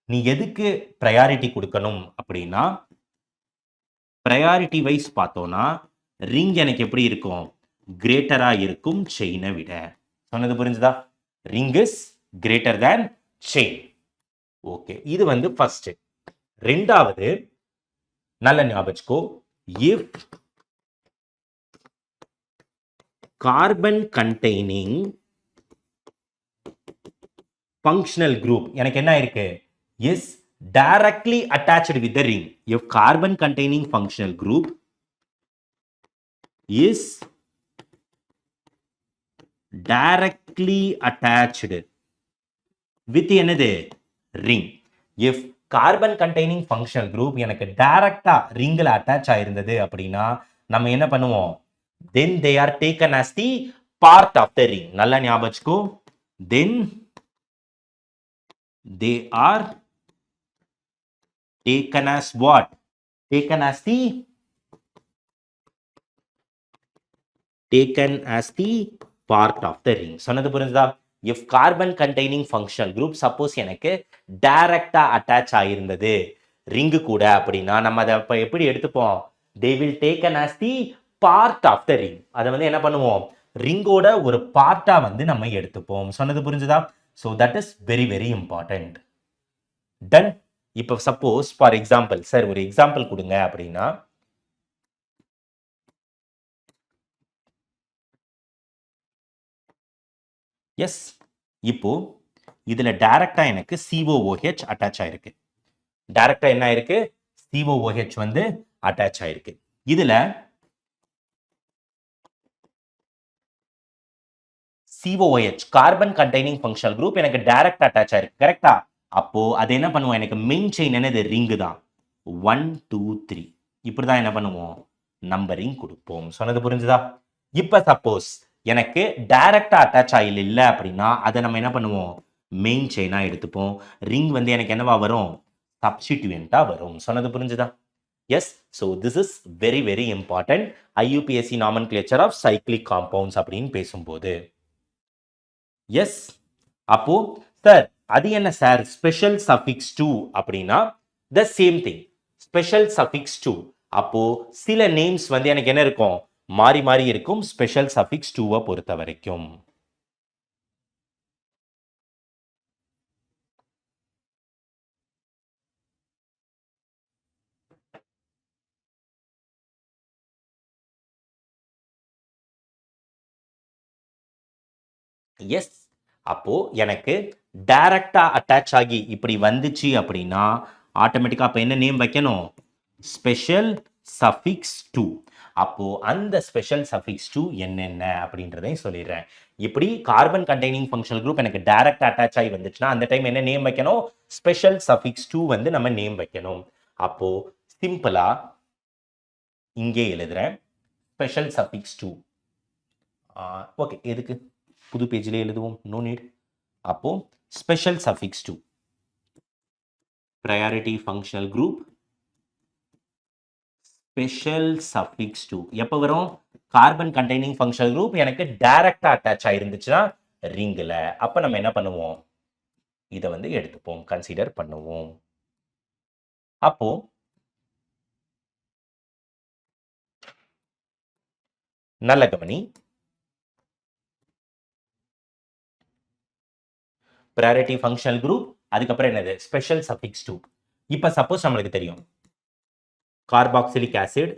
நீ எதுக்கு ப்ரையாரிட்டி கொடுக்கணும் அப்படின்னா, ப்ரையாரிட்டி வைஸ் பார்த்தோம்னா ரிங் எனக்கு எப்படி இருக்கும், கிரேட்டரா இருக்கும் செயினை விட. சொன்னது புரிஞ்சுதா? Ring is greater than chain. Okay, இது வந்து ஃபர்ஸ்ட். ரெண்டாவது நல்ல ஞாபகம் வச்சுக்கோ, if carbon containing functional group எனக்கு என்ன இருக்கு, is directly attached with the ring. If carbon containing functional group is directly attached with என்னது, ring. If carbon containing functional group எனக்கு டைரக்டா ரிங்ல அட்டாச் ஆயிருந்தது அப்படின்னா நம்ம என்ன பண்ணுவோம், then they are taken as the part of the ring. நல்லா ஞாபகம் வச்சுக்கோ. then they are taken as what, taken as the part of the ring. சொன்னது புரிஞ்சுதா? if carbon containing functional group suppose எனக்கு டைரக்டா அட்டாச் ஆயிருந்தது ரிங் கூட அப்படின்னா நம்ம அதை அப்ப எப்படி எடுத்துப்போம், they will taken as the part of the ring. அதை வந்து என்ன பண்ணுவோம், ரிங்கோட ஒரு பார்ட்டா வந்து நம்ம எடுத்துப்போம். சொன்னது புரிஞ்சுதா? so that is very very important. Done. இப்போ சப்போஸ் ஃபார் எக்ஸாம்பிள், சார் ஒரு எக்ஸாம்பிள் கொடுங்க அப்படின்னா, எஸ், இப்போ இதுல டைரக்டா எனக்கு COOH அட்டாச் ஆயிருக்கு. டைரக்டா என்ன ஆயிருக்கு, COOH வந்து அட்டாச் ஆயிருக்கு. இதுல COOH carbon containing functional group எனக்கு டைரக்ட் அட்டாச் ஆயிருக்கு. கரெக்டா? அப்போ அது என்ன பண்ணுவோம், எனக்கு மெயின் செயின் என்னது, ரிங்கு தான். 1 2 3 இப்படிதான் என்ன பண்ணுவோம், நம்பரிங் கொடுப்போம். சொன்னது புரிஞ்சுதா? இப்ப சப்போஸ் எனக்கு டைரக்டா அட்டாச் ஆயில் இல்லை அப்படின்னா அதை நம்ம என்ன பண்ணுவோம், மெயின் செயினா எடுத்துப்போம். ரிங் வந்து எனக்கு என்னவா வரும், சப்ஸ்டிடியூயன்ட்டா வரும். சொன்னது புரிஞ்சுதா? Yes. So this is very very important IUPAC nomenclature of cyclic compounds அப்படின்னு பேசும்போது. எஸ். அப்போ சார் அது என்ன சார் ஸ்பெஷல் சஃபிக்ஸ் 2 அப்படின்னா, the same thing, special suffix 2. அப்போ சில நேம்ஸ் வந்து எனக்கு என்ன இருக்கும், மாறி மாறி இருக்கும் ஸ்பெஷல் சஃபிக்ஸ் 2 பொறுத்த வரைக்கும். எஸ். அப்போ எனக்கு டைரக்டா அட்டாச் ஆகி இப்படி வந்துச்சு அப்படின்னா ஆட்டோமேட்டிக்கா அப்ப என்ன நேம் வைக்கணும், ஸ்பெஷல் சஃபிக்ஸ் 2. அப்போ அந்த ஸ்பெஷல் சஃபிக்ஸ் 2 என்னென்ன அப்படின்றதையும் சொல்லிடுறேன். இப்படி கார்பன் கண்டெய்னிங் ஃபங்க்ஷனல் குரூப் எனக்கு டைரக்ட் அட்டாச் ஆகி வந்துச்சுன்னா அந்த டைம் என்ன நேம் வைக்கணும், ஸ்பெஷல் சஃபிக்ஸ் 2 வந்து நம்ம நேம் வைக்கணும். அப்போ சிம்பிளா இங்கே எழுதுறேன், ஸ்பெஷல் சஃபிக்ஸ் 2. ஓகே, எதுக்கு புது பேஜிலே எழுதுவோம், நோ நீட். அப்போ special suffix 2, priority functional group special suffix 2 எப்போ வரும், கார்பன் கண்டெய்னிங் ஃபங்க்ஷனல் குரூப் எனக்கு டைரக்டா அட்டாச் ஆயிருந்துச்சுன்னா ரிங்கில். அப்போ நம்ம என்ன பண்ணுவோம், இதை வந்து எடுத்துப்போம், கன்சிடர் பண்ணுவோம். அப்போ நல்ல கவனி. ப்ரையாரிட்டி ஃபங்க்ஷனல் குரூப், அதுக்கப்புறம் என்னது ஸ்பெஷல் சஃபிக்ஸ் 2. இப்போ சப்போஸ் நம்மளுக்கு தெரியும் கார்பாக்சிலிக் ஆசிட்,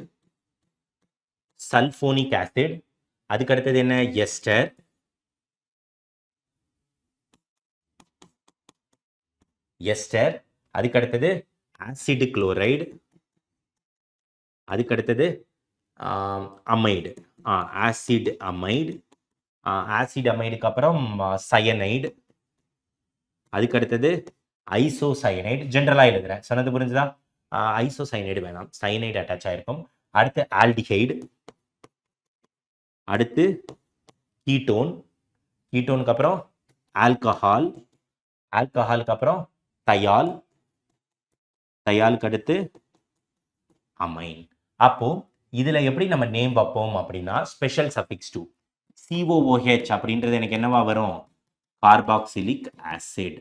சல்போனிக் ஆசிட், அதுக்கு அடுத்தது என்ன எஸ்டர், எஸ்டர், அதுக்கு அடுத்தது ஆசிட் குளோரைடு, அதுக்கு அடுத்தது அமைடு, ஆசிட் அமைடு, ஆசிட் அமைடுக்கு அப்புறம் சயனைடு, அதுக்கு அடுத்தது ஐசோசயனைடு. ஜென்ரலாக எழுதுறேன், சொன்னது புரிஞ்சுதா? ஐசோசயனைடு வேணாம், சயனைடு அட்டாச் ஆயிருக்கும். அடுத்து ஆல்டிஹைடு, அடுத்து கீட்டோன், கீட்டோனுக்கு அப்புறம் ஆல்கஹால், ஆல்கஹாலுக்கு அப்புறம் தயால், தயாலுக்கு அடுத்து அமைன். அப்போ இதுல எப்படி நம்ம நேம் வைப்போம் அப்படின்னா ஸ்பெஷல் சஃபிக்ஸ் 2. COOH அப்படின்றது எனக்கு என்னவா வரும்? Carboxylic acid.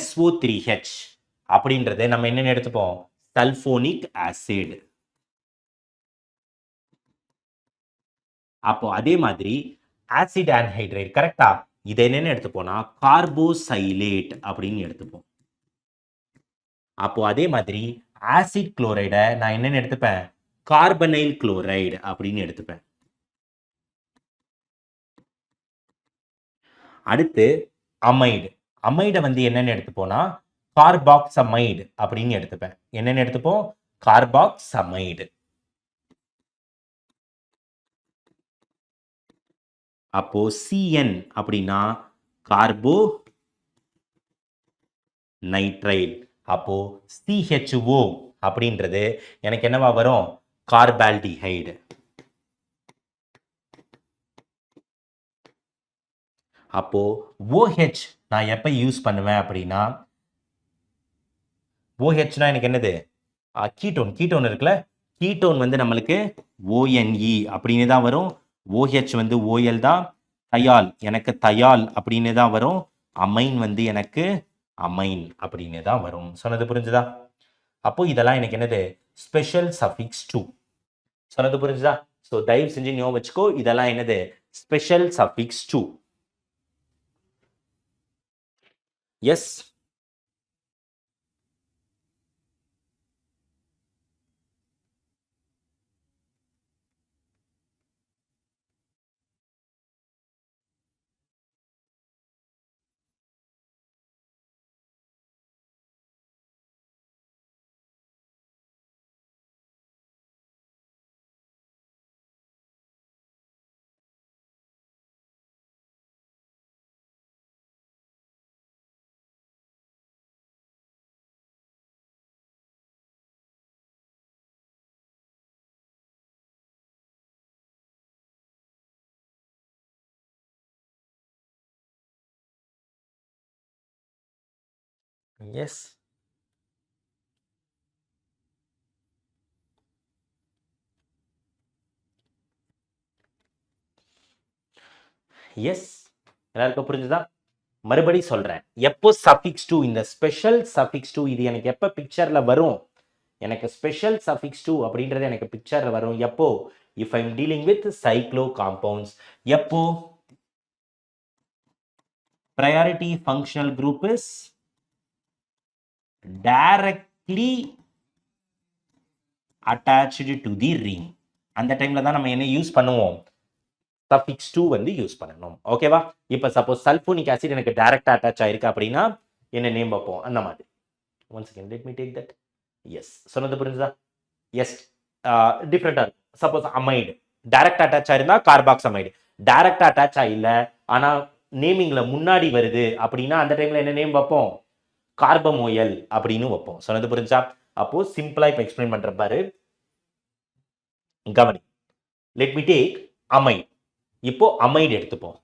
SO3H அப்படின்றது நம்ம என்னன்னு எடுத்துப்போம்? Sulphonic acid. அப்போ அதே மாதிரி ஆசிட் ஆன்ஹைட்ரைடு, கரெக்டா? இதை என்னன்னு எடுத்துப்போம்னா கார்போசைலேட் அப்படின்னு எடுத்துப்போம். அப்போ அதே மாதிரி ஆசிட் குளோரைடை நான் என்னன்னு எடுத்துப்பேன்? கார்பனைல் குளோரைடு அப்படின்னு எடுத்துப்பேன். அடுத்து அமைடு, அமைடை வந்து என்னன்னு எடுத்துப்போம்னா கார்பாக்சமைடு அப்படின்னு எடுத்துப்பேன். என்னன்னு எடுத்துப்போம்? கார்பாக்சமைடு. அப்போ CN அப்படின்னா கார்போ நைட்ரைல். அப்போ CHO அப்படின்றது எனக்கு என்னவா வரும்? கார்பால்டிஹைடு. அப்போ OH நான் எப்ப யூஸ் பண்ணுவேன் அப்படின்னா, OHனா எனக்கு என்னது? கீட்டோன். கீட்டோன் இருக்குல்ல, கீட்டோன் வந்து நம்மளுக்கு ONE அப்படின்னு தான் வரும். OH வந்து OL தான். தயால் எனக்கு தயால் அப்படின்னு தான் வரும். அமைன் வந்து எனக்கு அமைன் அப்படின்னு தான் வரும். சொன்னது புரிஞ்சுதா? அப்போ இதெல்லாம் எனக்கு என்னது? Special suffix 2. சொன்னது புரிஞ்சுதா? ஸோ தயவு செஞ்சு ஞாபகம் வச்சுக்கோ, இதெல்லாம் என்னது? Special suffix 2. Yes, yes, yes. எல்லாருக்கும் புரிஞ்சுதா? மறுபடி சொல்றேன், எப்போ சஃபிக்ஸ் 2, இந்த ஸ்பெஷல் சஃபிக்ஸ் 2 இது எனக்கு எப்போ பிக்சர்ல வரும்? எனக்கு ஸ்பெஷல் சஃபிக்ஸ் 2 அப்படின்றது எனக்கு பிக்சர்ல வரும் எப்போ? If I am dealing with cyclo compounds. எப்போ? priority functional group is directly attached to the ring. அந்த டைம்ல தான் நம்ம என்ன யூஸ் பண்ணுவோம்? சஃபிக்ஸ் 2 வந்து யூஸ் பண்ணணும். ஓகேவா? இப்போ சப்போஸ் சல்போனிக் ஆசிட் எனக்கு டைரக்டா அட்டாச் ஆயிருக்கு அப்படின்னா என்ன நேம் வைப்போம்? அந்த மாதிரி. One second, let me take that. Yes, சொன்னது புரிஞ்சுதா? எஸ், டிஃப்ரெண்டா இருக்கும். சப்போஸ் அமைடு டைரக்டா அட்டாச் ஆயிருந்தா கார்பாக்சமைடு, டைரக்டா அட்டாச் ஆகல ஆனா நேமிங்ல முன்னாடி வருது அப்படின்னா அந்த டைம்ல என்ன நேம் வைப்போம்? கார்பமோயல் அப்படின்னு வைப்போம். சொன்னது புரிஞ்சா? அப்போ சிம்பிளா இப்ப எக்ஸ்பிளைன் பண்ற பாரு, கவனி. Let me take amide. இப்போ அமைடு எடுத்துப்போம்.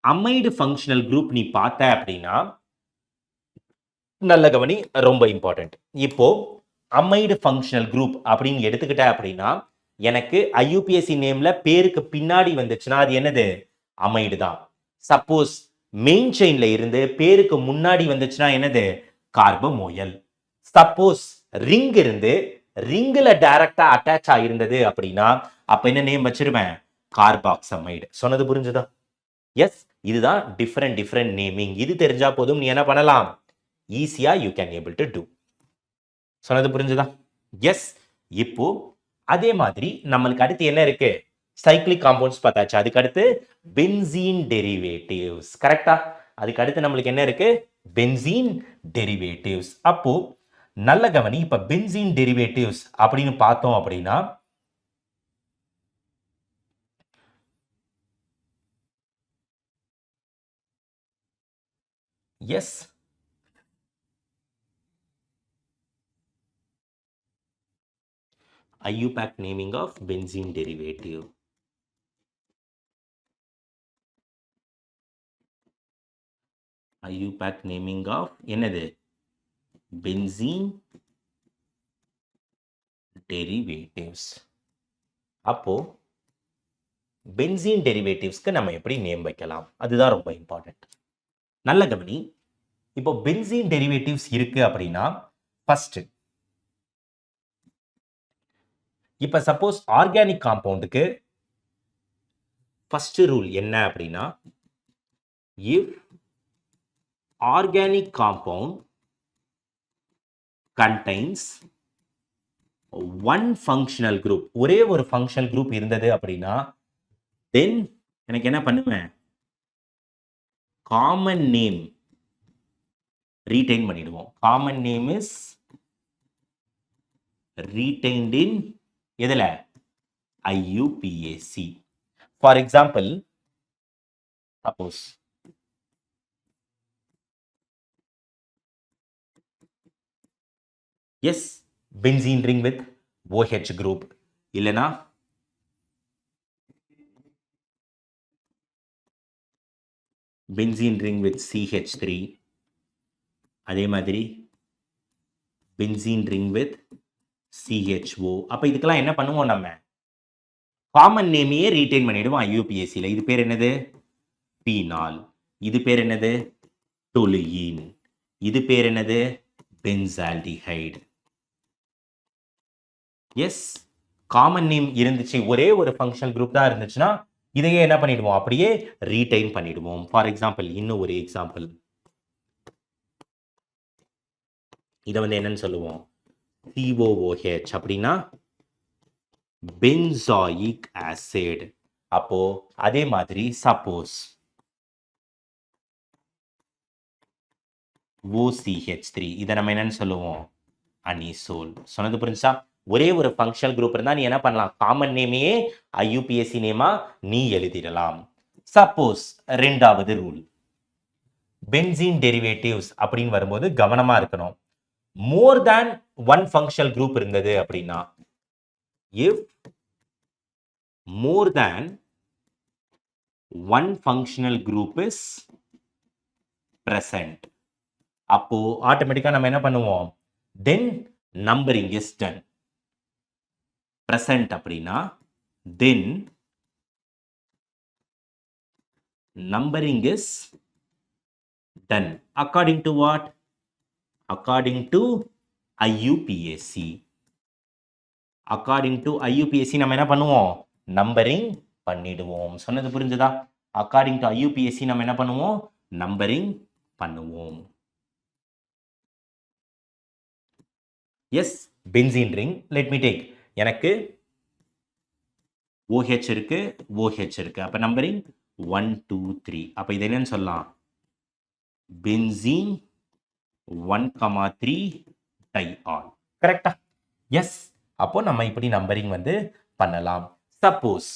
அமைடு ஃபங்க்ஷனல் குரூப் நீ பார்த்த அப்படின்னா நல்ல கவனி, ரொம்ப இம்பார்ட்டன்ட். இப்போ அமைடு ஃபங்க்ஷனல் குரூப் அப்படின்னு எடுத்துக்கிட்ட அப்படின்னா எனக்கு IUPAC நேம்ல பேருக்கு பின்னாடி வந்துச்சுன்னா அது என்னது? அமைடு தான். சப்போஸ் மெயின் செயின்ல இருந்து பேருக்கு முன்னாடி வந்துச்சுன்னா என்னது? கார்பமோயல். சப்போஸ் ரிங் இருந்து ரிங்ல டைரக்டா அட்டாச் ஆயிருந்தது அப்படின்னா அப்ப என்ன நேம் வச்சிருவேன்? கார்பாக்சமைடு. சொன்னது புரிஞ்சுதா? எஸ், இதுதான் டிஃப்ரெண்ட் நேமிங். இது தெரிஞ்சா போதும், நீ என்ன பண்ணலாம், ஈஸியா you can able to do. சொன்னது புரிஞ்சுதா? எஸ். இப்போ அதே மாதிரி நம்மளுக்கு அடுத்து என்ன இருக்கு, சைக்ளிக் காம்பவுண்ட்ஸ் பார்த்தாச்சு. அதுக்கு அடுத்து பென்சீன் டெரிவேட்டிவ்ஸ். கரெக்டா? அதுக்கு அடுத்து நம்மளுக்கு என்ன இருக்கு, பென்சீன் டெரிவேட்டிவ்ஸ். அப்போ நல்ல கவனி, இப்ப பென்சீன் டெரிவேட்டிவ்ஸ் அப்படின்னு பார்த்தோம் அப்படின்னா, S, IUPAC naming of benzene derivative. IUPAC naming of என்னது, benzene derivatives. அப்போ பென்சீன் டெரிவேட்டிவ்ஸ்க்கு நம்ம எப்படி நேம் வைக்கலாம், அதுதான் ரொம்ப இம்பார்ட்டன்ட். நல்ல கவனி, இப்போ பென்சீன் டெரிவேட்டிவ்ஸ் இருக்கு அப்படின்னா, ஃபர்ஸ்ட் இப்ப சப்போஸ் ஆர்கானிக் காம்பவுண்டுக்கு ஃபர்ஸ்ட் ரூல் என்ன அப்படின்னா, if organic compound contains one functional group, ஒரே ஒரு ஃபங்க்ஷனல் குரூப் இருந்தது அப்படின்னா, தென் எனக்கு என்ன பண்ணுவேன், காமன் நேம் ரீடைன் பண்ணிடுவோம். Common name is retained in எதுல, IUPAC. For example, suppose yes, benzene ring with OH group, இல்லனா பென்சீன் ரிங் வித் CH3, அதே மாதிரி பென்சீன் ரிங் வித் CHO. அப்ப இதுக்கெல்லாம் என்ன பண்ணுவோம், நம்ம காமன் நேமையே ரீடைன் பண்ணிடுவோம் IUPACல. இது பேர் என்னது, பீனால். இது பேர் என்னது, டொலுயின். இது பேர் என்னது, பென்சால்டிஹைடு. எஸ், காமன் நேம் இருந்துச்சு, ஒரே ஒரு ஃபங்க்ஷனல் குரூப் தான் இருந்துச்சுன்னா, இதையே என்ன பண்ணிடுவோம், அப்படியே ரீடைன் பண்ணிடுவோம். ஃபார் எக்ஸாம்பிள், இன்னும் ஒரு எக்ஸாம்பிள், இதை வந்து என்னன்னு சொல்லுவோம், COOH அப்படின்னா பென்சாயிக் ஆசிட். அப்போ அதே மாதிரி சப்போஸ் OCH3, இதை நம்ம என்னன்னு சொல்லுவோம், அனிசோல். சொன்னது புரிஞ்சா? ஒரே ஒரு ஃபங்க்ஷனல் குரூப் இருந்தா நீ என்ன பண்ணலாம், காமன் நேமையே IUPAC நேமா நீ எழுதிடலாம். சப்போஸ் ரெண்டாவது ரூல், பென்சீன் டெரிவேட்டிவ்ஸ் அப்படின்னு வரும்போது கவனமா இருக்கணும். மோர் தேன் ஒன் ஃபங்க்ஷனல் குரூப் இருந்தது அப்படின்னா, if more than one functional group is present, அப்போ ஆட்டோமேட்டிக்கா நம்ம என்ன பண்ணுவோம், தென் நம்பரிங் இஸ் டன். present அப்படின்னா then numbering is done according to what, according to IUPAC. according to IUPAC நம்ம என்ன பண்ணுவோம், நம்பரிங் பண்ணிடுவோம். சொன்னது புரிஞ்சதா? according to IUPAC நம்ம என்ன பண்ணுவோம், நம்பரிங் பண்ணுவோம். Yes, benzene ring, let me take, எனக்கு OH இருக்கு, OH இருக்கு, அப்ப நம்பரிங் 1 2 3. அப்ப இது என்னன்னு சொல்லலாம், பென்சீன் 1,3 டைஆல். கரெக்டா? எஸ். அப்போ நம்ம இப்படி நம்பரிங் வந்து பண்ணலாம். சப்போஸ்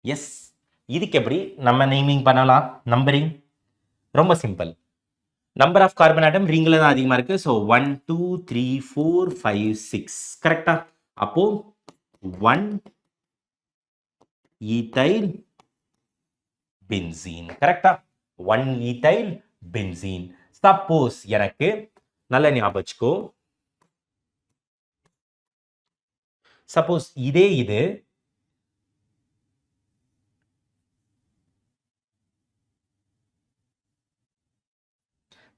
எஸ், இதுக்கு எப்படி நம்ம நேமிங் பண்ணலாம், நம்பரிங் ரொம்ப simple. Number of carbon atom ரிங்ல தான் அதிகமா இருக்கு. ஸோ 1 2 3 4 5 6. கரெக்டா? அப்போ 1 ஈத்தைல் பென்சீன். கரெக்டா? 1 ஈத்தைல் பென்சீன். சப்போஸ் எனக்கு நல்ல ஞாபகம் வச்சுக்கோ, சப்போஸ் இதே இது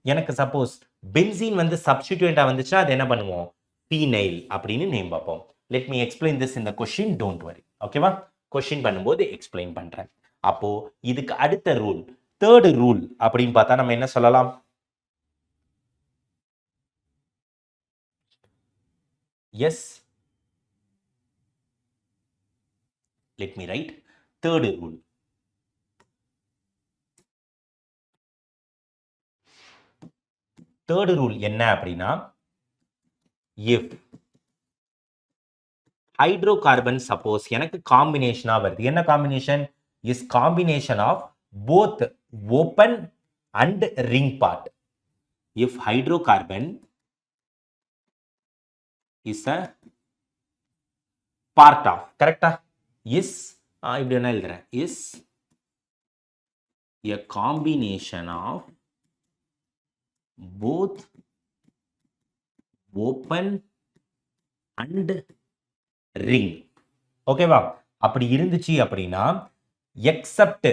எனக்கு சப்போஸ் பென்சீன் வந்து சப்ஸ்டிடியூட்டா வந்துச்சுன்னா அது என்ன பண்ணுவோம், ஃபீனைல் அப்படின்னு நேம் பார்ப்போம். லெட் மீ எக்ஸ்பிளைன் திஸ் இந்த கொஸ்டின், டோன்ட் வரி. ஓகேவா, கொஸ்டின் பண்ணும்போது எக்ஸ்பிளைன் பண்றேன். அப்போ இதுக்கு அடுத்த ரூல், தேர்ட் ரூல் அப்படின்னு பார்த்தா நம்ம என்ன சொல்லலாம், S, let me write third rule. Third rule என்ன அப்படின்னா, if hydrocarbon suppose எனக்கு காம்பினேஷனா வருது, என்ன combination, is combination of both open and ring part. If hydrocarbon is a part of, கரெக்டா, is இப்படி என்ன எழுதுறேன், is a combination of both open and ring. ஓகேவா, அப்படி இருந்துச்சு அப்படின்னா except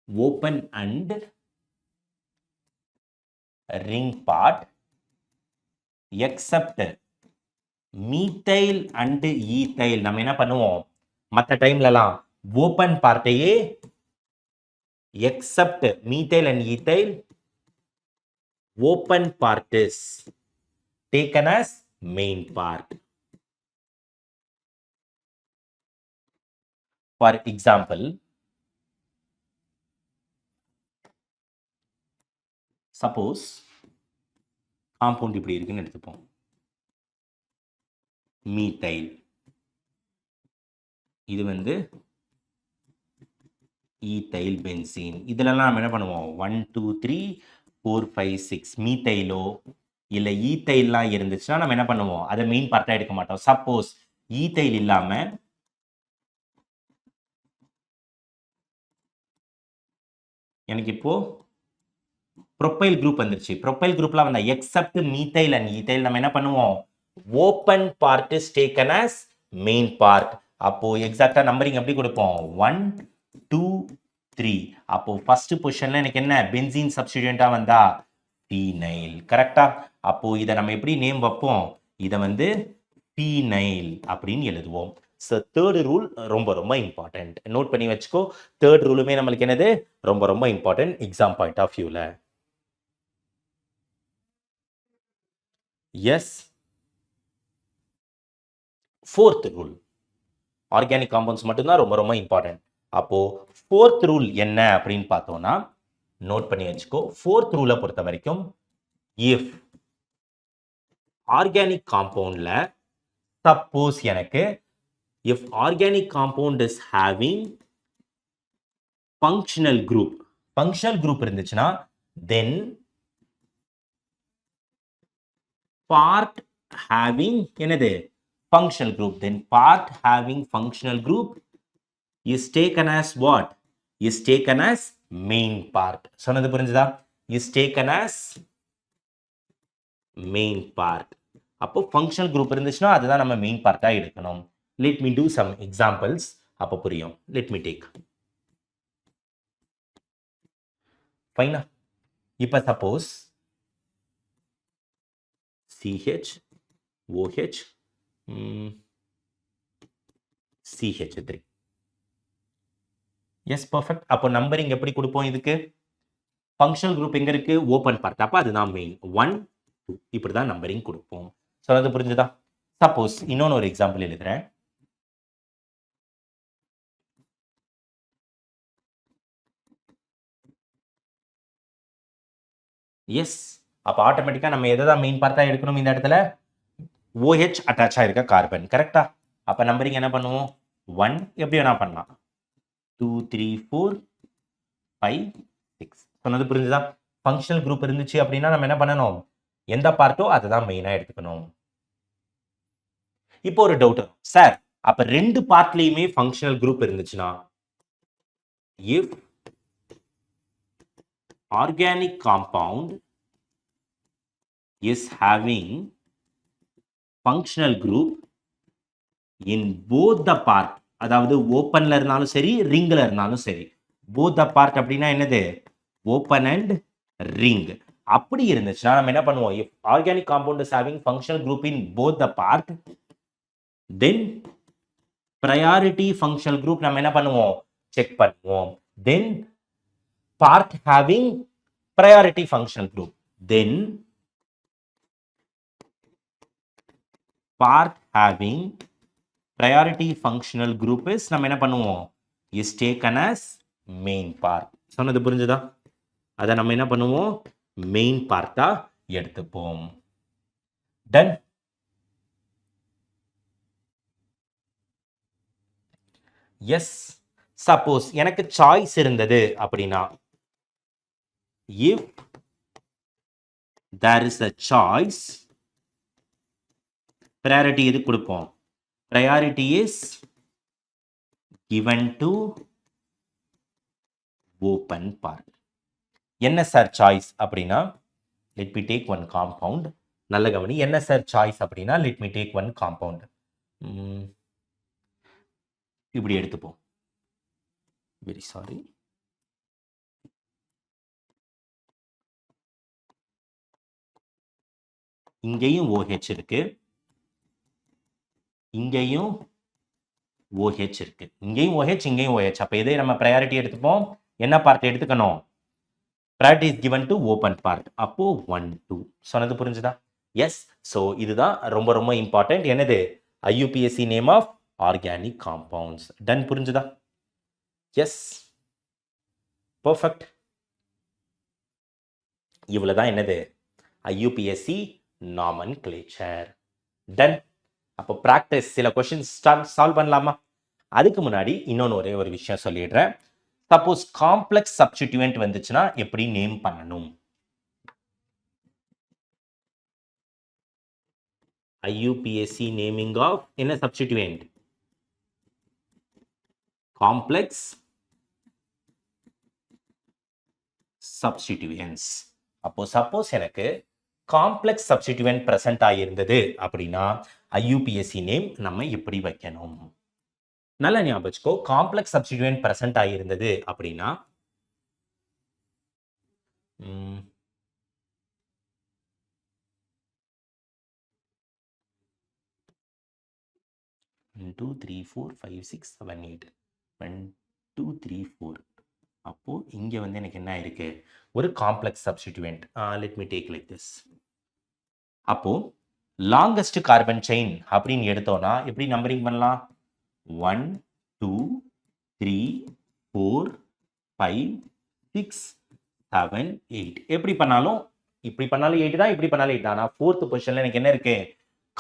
open and ring part, except methyl and ethyl, நம்ம என்ன பண்ணுவோம், மற்ற டைம்லலாம் open பார்ட்டையே except methyl and ethyl, open part is taken as main part. For example, suppose compound இப்படி இருக்குன்னு எடுத்துப்போம், மீத்தைல், இது வந்து ஈத்தைல் பென்சீன். இதுலலாம் நம்ம என்ன பண்ணுவோம், 1 2 3 4 5 6 மீத்தைலோ இல்லை ஈத்தைல்லாம் இருந்துச்சுன்னா நம்ம என்ன பண்ணுவோம், அதை மெயின் பார்ட்டாக எடுக்க மாட்டோம். சப்போஸ் ஈத்தைல் இல்லாம எனக்கு இப்போ ப்ரொப்பைல் குரூப் வந்துருச்சு, ப்ரொப்பைல் குரூப்லாம் வந்தா எக்ஸப்ட் மீத்தைல் அண்ட் ஈத்தைல் நம்ம என்ன பண்ணுவோம், open part is taken as main part. அப்போ எக்ஸாக்டா நம்பரிங் எப்படி கொடுப்போம், 1 2 3. அப்போ ஃபர்ஸ்ட் பொசிஷன்ல எனக்கு என்ன பென்சீன் சப்ஸ்டிடியூட்டா வந்தா ஃபீனைல், கரெக்டா. அப்போ இதை நம்ம எப்படி நேம் வைப்போம், இதை வந்து ஃபீனைல் அப்படின்னு எழுதுவோம். ஸோ தேர்ட் ரூல் ரொம்ப ரொம்ப இம்பார்ட்டன்ட், நோட் பண்ணி வச்சுக்கோ. தேர்ட் ரூலுமே நம்மளுக்கு என்னது, ரொம்ப ரொம்ப இம்பார்ட்டன்ட் எக்ஸாம் பாயிண்ட் ஆஃப் வியூல. Yes, fourth rule, organic compounds மட்டும்தான் ரொம்ப ரொம்ப இம்பார்ட்டன்ட். அப்போ ஃபோர்த் ரூல் என்ன அப்படின்னு பார்த்தோம்னா, நோட் பண்ணி வச்சுக்கோ. ஃபோர்த் ரூலை பொறுத்த வரைக்கும், இஃப் ஆர்கானிக் காம்பவுண்ட்ல சப்போஸ் எனக்கு if organic compound is having functional group இருந்துச்சுன்னா, then part having என்னது functional group, then part having functional group is taken as what, is taken as main part. சொன்னது புரிஞ்சுதா, is taken as main part. அப்போ functional group இருந்துச்சுன்னா அதுதான் நம்ம main part-ஆ எடுக்கணும். Let me do some examples, அப்போ புரியும். Let me take. ஃபைனா, இப்போ suppose CH OH CH3. Yes, perfect. அப்போ நம்பரிங் எப்படி கொடுப்போம் இதுக்கு, ஃபங்க்ஷனல் குரூப் எங்க இருக்கு, ஓப்பன் பார்ட், அப்போ அதுதான் மெயின், 1 2 இப்படி தான் நம்பரிங் கொடுப்போம். சொன்னது புரிஞ்சுதா. சப்போஸ் இன்னொன்று ஒரு எக்ஸாம்பிள் எழுதுறேன். எஸ், அப்போ ஆட்டோமேட்டிக்காக நம்ம எதை தான் மெயின் பார்ட்டாக எடுக்கணும், இந்த இடத்துல OH அட்டாச் ஆகிருக்க கார்பன், கரெக்டா. அப்போ நம்பரிங் என்ன பண்ணுவோம், 1 எப்படி வேணா பண்ணலாம், 2 3 4 5 6. சொன்னது புரிஞ்சுதா. ஃபங்க்ஷனல் குரூப் இருந்துச்சு அப்படின்னா நம்ம என்ன பண்ணணும், எந்த பார்ட்டோ அதை தான் மெயினாக எடுத்துக்கணும். இப்போ ஒரு டவுட், சார் அப்போ ரெண்டு பார்ட்லேயுமே ஃபங்க்ஷனல் குரூப் இருந்துச்சுன்னா, if organic compound is having functional group in both the part, அதாவது ஓப்பன்ல இருந்தாலும் சரி ரிங்ல இருந்தாலும் சரி, both the part அப்படின்னா என்னது, ஓப்பன் அண்ட் ring. அப்படி இருந்துச்சுன்னா நம்ம என்ன பண்ணுவோம்? if organic compound is having functional group in both the part, then priority functional group நம்ம என்ன பண்ணுவோம்? செக் பண்ணுவோம். then part having priority functional group, then part having priority functional group is நம்ம என்ன பண்ணுவோம்? is taken as main part. சொன்னது புரிஞ்சுதா? அதை நம்ம என்ன பண்ணுவோம்? மெயின் பார்ட்டா எடுத்துப்போம். டன். எஸ், சப்போஸ் எனக்கு சாய்ஸ் இருந்தது அப்படின்னா, if there is a choice, priority எது கொடுப்போம்? priority is given to open part. என்ன சார் சாய்ஸ் அப்படின்னா, let me take one compound. நல்ல கவனி. என்ன சார் சாய்ஸ் அப்படின்னா, let me take one compound. இப்படி எடுத்துப்போம். Very sorry. இங்கேயும் OH இருக்கு, இங்கேயும் OH இருக்கு, இங்கேயும் OH, இங்கேயும் OH. அப்ப இதை நம்ம ப்ரையாரிட்டி எடுத்துப்போம். என்ன பார்ட் எடுத்துக்கணும்? Priority is given to open part. அப்போ 1 2. சொன்னது புரிஞ்சுதா? எஸ். ஸோ இதுதான் ரொம்ப ரொம்ப இம்பார்ட்டன்ட். என்னது? IUPAC name of organic compounds. Done. புரிஞ்சுதா? Yes, perfect. இவ்வளவுதான் என்னது? IUPAC nomenclature. டன். அப்போ ப்ராக்டிஸ் சில கொஸ்டின்ஸ் சால்வ் பண்ணலாமா? அதுக்கு முன்னாடி இன்னொன்று ஒரே ஒரு விஷயம் சொல்லிடுறேன். சப்போஸ் காம்ப்ளெக்ஸ் சப்ஸ்டிட்யூயன்ட் வந்துச்சுன்னா எப்படி நேம் பண்ணணும்? IUPAC நேமிங் ஆஃப் என்ன சப்ஸ்டிட்யூயன்ட்? காம்ப்ளெக்ஸ் சப்ஸ்டிட்யூயன்ட்ஸ். அப்போ சப்போஸ் எனக்கு காம்ப்ளெக்ஸ் சப்ஸ்டிட்யூயன்ட் பிரசன்ட் ஆகியிருந்தது அப்படின்னா IUPAC நேம் நம்ம எப்படி வைக்கணும்? நல்ல ஞாபகம் வச்சுக்கோ. காம்ப்ளெக்ஸ் சப்ஸ்டிட்யூயன்ட் பிரசன்ட் ஆகியிருந்தது அப்படின்னா 1 2 3 4 5 6 7 8 1 2 3 4. அப்போ இங்க வந்து எனக்கு என்ன இருக்கு? ஒரு complex substituent. Let me take like this. அப்போ லாங்கஸ்ட் கார்பன் செயின் அப்படின்னு எடுத்தோம்னா எப்படி நம்பரிங் பண்ணலாம்? 1 2 3 4 5 6 7 8. எப்படி பண்ணாலும் இப்படி பண்ணாலும் 8 தான், இப்படி பண்ணாலும் 8 தான். ஆனால் 4th பொசிஷன்ல எனக்கு என்ன இருக்கு?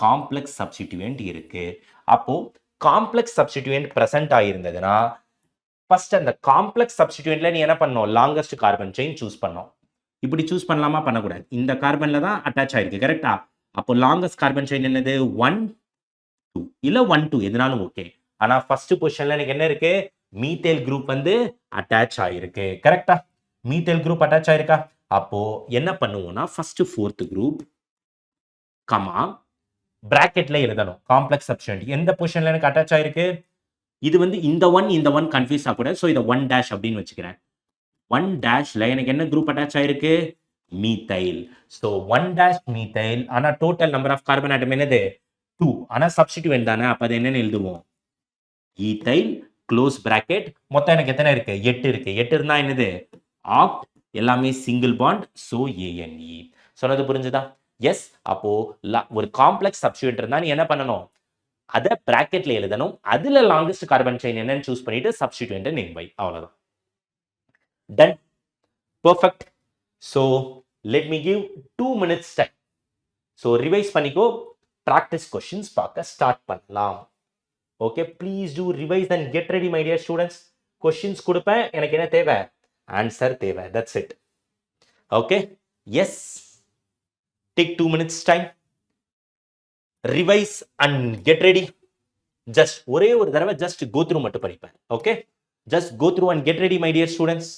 காம்ப்ளெக்ஸ் சப்ஸ்டிட்யூயன்ட் இருக்கு. அப்போ காம்ப்ளெக்ஸ் சப்ஸ்டிட்யூயன்ட் பிரசன்ட் ஆகியிருந்ததுன்னா ஃபர்ஸ்ட் அந்த காம்ப்ளெக்ஸ் சப்ஸ்டிட்யூயன்ட்ல நீ என்ன பண்ணணும்? லாங்கஸ்ட் கார்பன் செயின் சூஸ் பண்ணணும். இப்படி சூஸ் பண்ணலாமா? பண்ணக்கூடாது. இந்த கார்பன்ல தான் அட்டாச் ஆயிருக்கு, கரெக்டா? அப்போ லாங்கஸ்ட் கார்பன் செயின் என்னது? 1 2 இல்ல 1 2 எதுனாலும் ஓகே. ஆனா ஃபர்ஸ்ட் பொசிஷன்ல எனக்கு என்ன இருக்கு? மீத்தேல் குரூப் வந்து அட்டாச் ஆயிருக்கு, கரெக்டா? மீத்தேல் குரூப் அட்டாச் ஆயிருக்கா? அப்போ என்ன பண்ணுவோம்னா ஃபர்ஸ்ட் 4th குரூப் கமா பிராக்கெட்ல எழுதணும் காம்ப்ளெக்ஸ் சப்ஸ்டிட்யூயன்ட். எந்த பொசிஷன்ல எனக்கு அட்டாச் ஆயிருக்கு? இது வந்து இந்த ஒன் கன்ஃபியூஸ் ஆகக்கூடாது. ஸோ இதை 1 டேஷ் அப்படின்னு வச்சுக்கிறேன். 1 டேஷ்ல எனக்கு என்ன குரூப் அட்டாச் ஆயிருக்கு? மீத்தைல். So 1 dash methyl. ஆனா total number of carbon atom என்னது? 2. ஆனா சப்ஸ்டிட்யூயன்ட் தானே, அப்ப அது என்னன்னு எழுதுவோம்? Ethyl close bracket. மொத்தம் எனக்கு எத்தனை இருக்கு? 8 இருக்கு. 8 இருந்தா என்னது? ஆக்ட். எல்லாமே சிங்கிள் பாண்ட். So ANE. சொன்னது புரிஞ்சுதா? எஸ். அப்போ ஒரு காம்ப்ளெக்ஸ் சப்ஸ்டிட்யூயன்ட் இருந்தா நீ என்ன பண்ணணும்? அதை பிராக்கெட்ல எழுதணும். அதுல லாங்கஸ்ட் கார்பன் செயின் என்னன்னு சூஸ் பண்ணிட்டு சப்ஸ்டிட்யூயன்ட் நேம் வை. அவ்வளவுதான். Done. Perfect. So let me give 2 minutes time. So revise பண்ணிக்கோ. ப்ராக்டிஸ் கொஸ்டின்ஸ் பார்க்க ஸ்டார்ட் பண்ணலாம். Okay, please do revise and get ready my dear students. Questions கொடுப்பேன், எனக்கு என்ன தேவை? ஆன்சர் தேவை. That's it. Okay, yes. Take 2 minutes time. Revise and get ready. Just ஒரே ஒரு தடவை ஜஸ்ட் கோ த்ரூ மட்டும் படிப்பேன். Okay, just go through and get ready my dear students.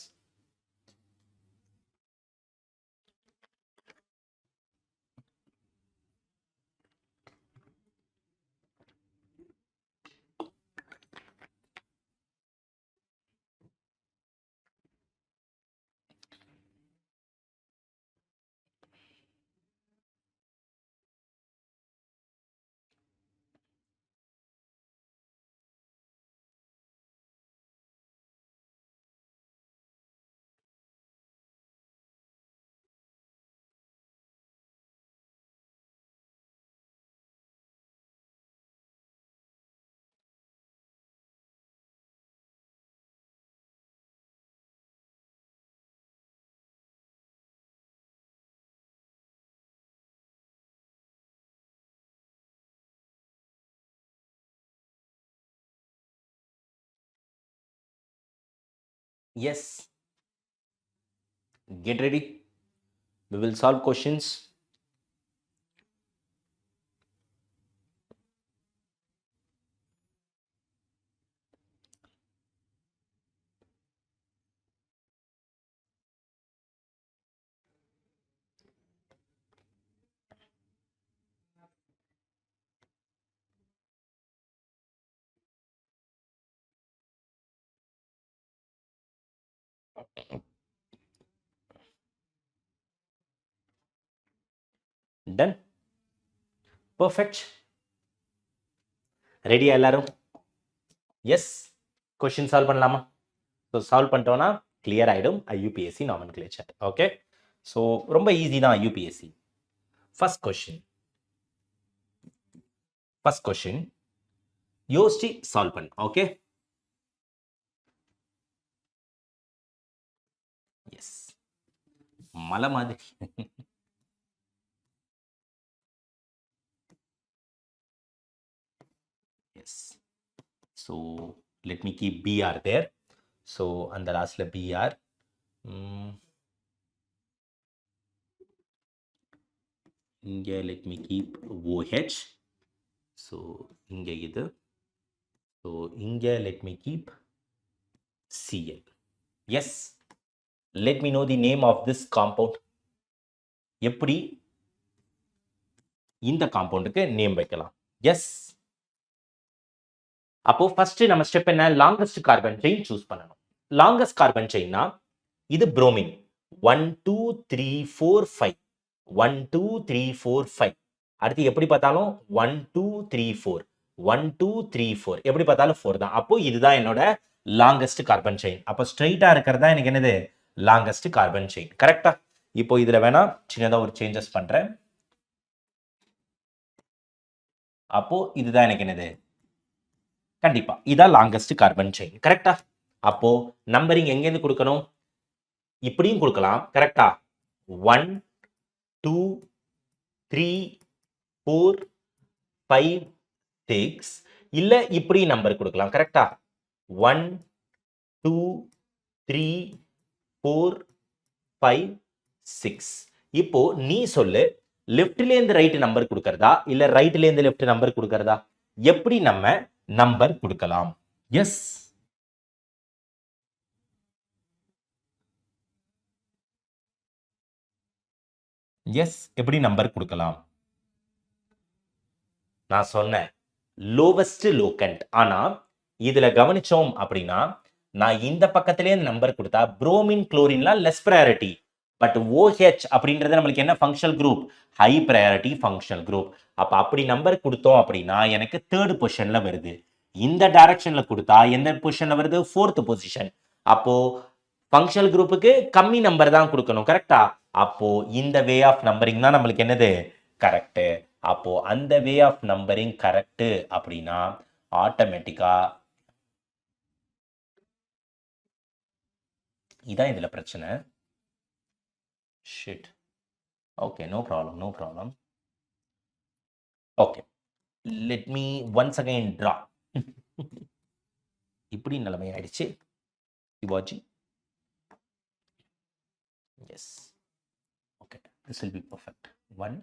Yes, get ready. We will solve questions. Done. Perfect. ரெடியா எல்லாரும்? Yes. Question solve பண்ணலாமா? So solve பண்ணிட்டோம்னா clear ஆகிடும் ஐயூபிஎஸ்சி நாமன்கிளேச்சர். ஓகே, ஸோ ரொம்ப easy தான் IUPAC. First question யோசிச்சு solve பண்ணு. Okay, yes, மலை மாதிரி. Yes, so let me keep BR there. So அந்த லாஸ்ட்ல BR, இங்கே let me keep OH. So இங்கே இது, so இங்கே let me keep Cl. Yes, let me know the name of this compound. எப்படி இந்த காம்பவுண்டுக்கு நேம் வைக்கலாம்? எஸ், அப்போ ஃபர்ஸ்ட் நம்ம ஸ்டெப் என்ன? லாங்கஸ்ட் கார்பன் செயின் சூஸ் பண்ணணும். லாங்கஸ்ட் கார்பன் செயின்னா இது புரோமின். 1 2 3 4 5, 1 2 3 4 5. அடுத்து எப்படி பார்த்தாலும் 1 2 3 4, 1 2 3 4, எப்படி பார்த்தாலும் 4 தான். அப்போ இதுதான் என்னோட லாங்கஸ்ட் கார்பன் செயின். அப்போ ஸ்ட்ரைட்டா இருக்கிறதா எனக்கு என்னது? Longest carbon chain. கரெக்டா? இப்போ இதுல வேணா சின்னதா ஒரு சேஞ்சஸ் பண்றேன். அப்போ இதுதான் எனக்கு என்னது? கண்டிப்பா இதான் லாங்கஸ்ட் கார்பன் செயின். கரெக்டா? அப்போ நம்பரிங் எங்கேருந்து கொடுக்கணும்? இப்படியும் கொடுக்கலாம். கரெக்டா? 1 2 3 4 5 6, இல்ல இப்படி நம்பர் கொடுக்கலாம். கரெக்டா? 1 2 3 4 5 6. இப்போ நீ சொல்லு, லெஃப்ட்ல இருந்து ரைட் நம்பர் கொடுக்கறதா இல்ல ரைட்ல இருந்து லெஃப்ட் நம்பர் கொடுக்கறதா? எப்படி நம்ம நம்பர் கொடுக்கலாம்? எஸ், எப்படி நம்பர் கொடுக்கலாம்? நான் சொன்னேன் லோவஸ்ட் லோகண்ட். ஆனா இதுல கவனிச்சோம் அப்படின்னா நான் இந்த பக்கத்திலே நம்பர் கொடுத்தா புரோமின் குளோரின்லாம் லெஸ் ப்ரையாரிட்டி. பட் OH அப்படின்றது நம்மளுக்கு என்ன functional group? High priority functional group. அப்ப அப்படி நம்பர் கொடுத்தோம் அப்படின்னா எனக்கு தேர்ட் பொசிஷன்ல வருது. இந்த டைரக்ஷன்ல கொடுத்தா எந்த பொசிஷன்ல வருது? Fourth position. அப்போ ஃபங்க்ஷனல் குரூப்புக்கு கம்மி நம்பர் தான் கொடுக்கணும். கரெக்டா? அப்போ இந்த வே ஆஃப் நம்பரிங் தான் நம்மளுக்கு என்னது? கரெக்ட். அப்போ அந்த வே ஆஃப் நம்பரிங் கரெக்ட் அப்படின்னா ஆட்டோமேட்டிக்கா இதான் இதுல பிரச்சனை. Shit. Okay, no problem. Okay, let me once again draw. இப்படி நிலைமை ஆயிடுச்சு Shivaji. Yes, okay, this will be perfect. 1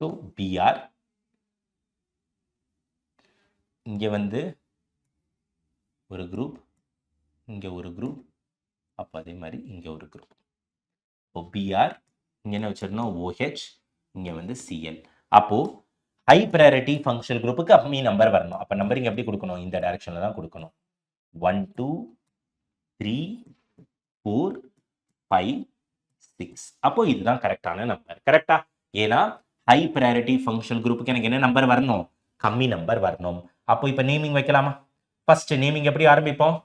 so BR, இங்கே வந்து ஒரு குரூப், இங்கே ஒரு குரூப், அப்போ அதே மாதிரி இங்கே ஒரு குரூப். இப்போ BR இங்கே என்ன வச்சிடணும்? OH, இங்கே வந்து Cl. அப்போ ஹை ப்ரையாரிட்டி ஃபங்க்ஷனல் குரூப்புக்கு கம்மி நம்பர் வரணும். அப்போ நம்பரிங் எப்படி கொடுக்கணும்? இந்த டைரக்ஷன்ல தான் கொடுக்கணும். 1 2 3 4 5 6. அப்போ இதுதான் கரெக்டான நம்பர். கரெக்டா? ஏன்னா ஹை ப்ரையாரிட்டி ஃபங்க்ஷனல் குரூப்புக்கு எனக்கு என்ன நம்பர் வரணும்? கம்மி நம்பர் வரணும். அப்போ இப்போ நேமிங் வைக்கலாமா? ஃபர்ஸ்ட் நேமிங் எப்படி ஆரம்பிப்போம்?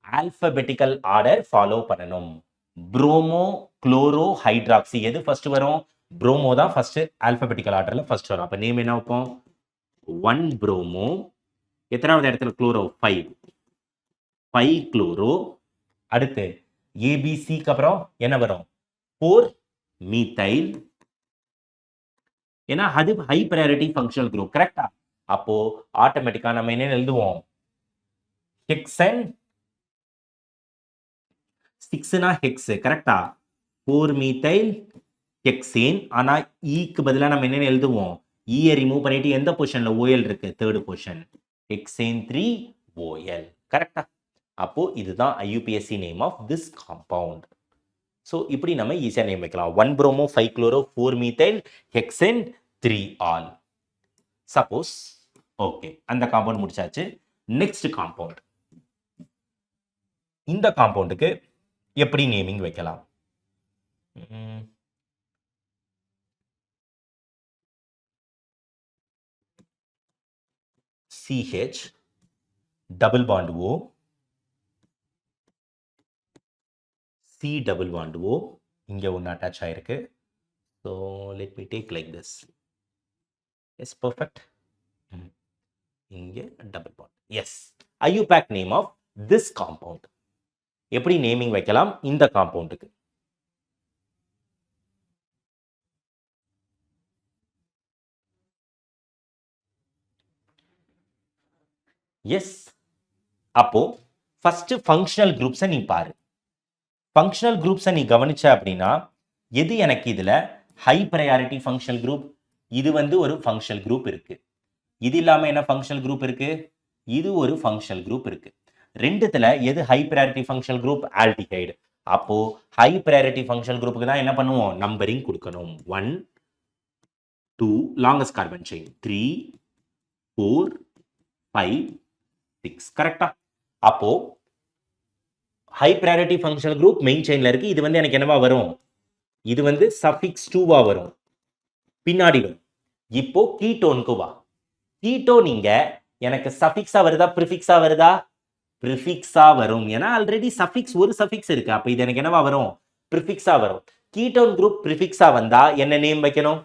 ஆல்பபெட்டிக்கல் ஆர்டர் ஃபாலோ பண்ணணும். புரோமோ குளோரோ ஹைட்ராக்சி எது ஃபர்ஸ்ட் வரும்? புரோமோ தான் ஃபர்ஸ்ட் ஆல்பபெட்டிக்கல் ஆர்டர்ல ஃபர்ஸ்ட் வரும். அப்போ நேம் என்ன வைப்போம்? 1 புரோமோ. எத்தனாவது இடத்துல குளோரோ? 5 குளோரோ. அடுத்து ஏபிசிக்கு அப்புறம் என்ன வரும் 4 மீத்தைல். ஏன்னா அது ஹை ப்ரையாரிட்டி ஃபங்க்ஷனல் குரூப் கரெக்டா. அப்போ ஆட்டோமேட்டிக்கா நம்ம என்ன எழுதுவோம் ஹெக்சன் 6னா ஹெக்ஸ் கரெக்டா 4 மீத்தைல் ஹெக்சேன். ஆனா ஈக்கு பதிலா நம்ம என்ன எழுதுவோம் ஈயை ரிமூவ் பண்ணிட்டு எந்த பொசிஷன்ல ஓஎல் இருக்கு தேர்ட் பொசிஷன் ஹெக்சேன் 3 ஓஎல் கரெக்டா. அப்போ இதுதான் IUPAC name of this compound. So இப்படி நம்ம ஈஸியா நேம் வைக்கலாம் 1 bromo 5 chloro 4 methyl hexane 3 all. Suppose okay அந்த காம்பவுண்ட் முடிச்சாச்சு. Next compound. இந்த காம்பவுண்டுக்கு எப்படி நேமிங் வைக்கலாம்? CH double bond O C double bond O இங்க ஒன்று அட்டாச் ஆயிருக்கு. So let me take like this. Yes, perfect. இங்க double bond. Yes. IUPAC name of this compound. எப்படி நேமிங் வைக்கலாம் இந்த காம்பவுண்டுக்கு? எஸ். அப்போ ஃபர்ஸ்ட் ஃபங்க்ஷனல் குரூப்ஸை நீ பாரு. ஃபங்க்ஷனல் குரூப்ஸை நீ கவனிச்ச அப்படின்னா எது எனக்கு இதுல ஹை ப்ரையாரிட்டி ஃபங்க்ஷனல் குரூப்? இது ஒரு ஃபங்க்ஷனல் குரூப் இருக்கு. இது இல்லாம என்ன ஃபங்க்ஷனல் குரூப் இருக்கு? இது ஒரு ஃபங்க்ஷனல் குரூப் இருக்கு. ரெண்டுத்துல எது high priority functional group? Aldehyde. அப்போ ஹை ப்ரையாரிட்டி ஃபங்க்ஷனல் குரூப்புக்கு தான் என்ன பண்ணுவோம் நம்பரிங் கொடுக்கணும். 1 2 லாங்கஸ்ட் கார்பன் செயின் 3 4 5 6 கரெக்டா. அப்போ high priority functional group main செயின்ல இருக்கு. இது எனக்கு என்னவா வரும்? இது சஃபிக்ஸ் 2வா வரும் பின்னாடி வரும். இப்போ கீட்டோனுக்கு வா. கீட்டோன் இங்க எனக்கு சஃபிக்ஸா வருதா ப்ரிஃபிக்ஸா வருதா? ப்ரிஃபிக்ஸா வரும். ஏன்னா ஆல்ரெடி சஃபிக்ஸ் ஒரு சஃபிக்ஸ் இருக்கு. அப்ப இது எனக்கு என்னவா வரும்? ப்ரிஃபிக்ஸா வரும். கீட்டோன் குரூப் ப்ரிஃபிக்ஸா வந்தா என்ன நேம் வைக்கணும்?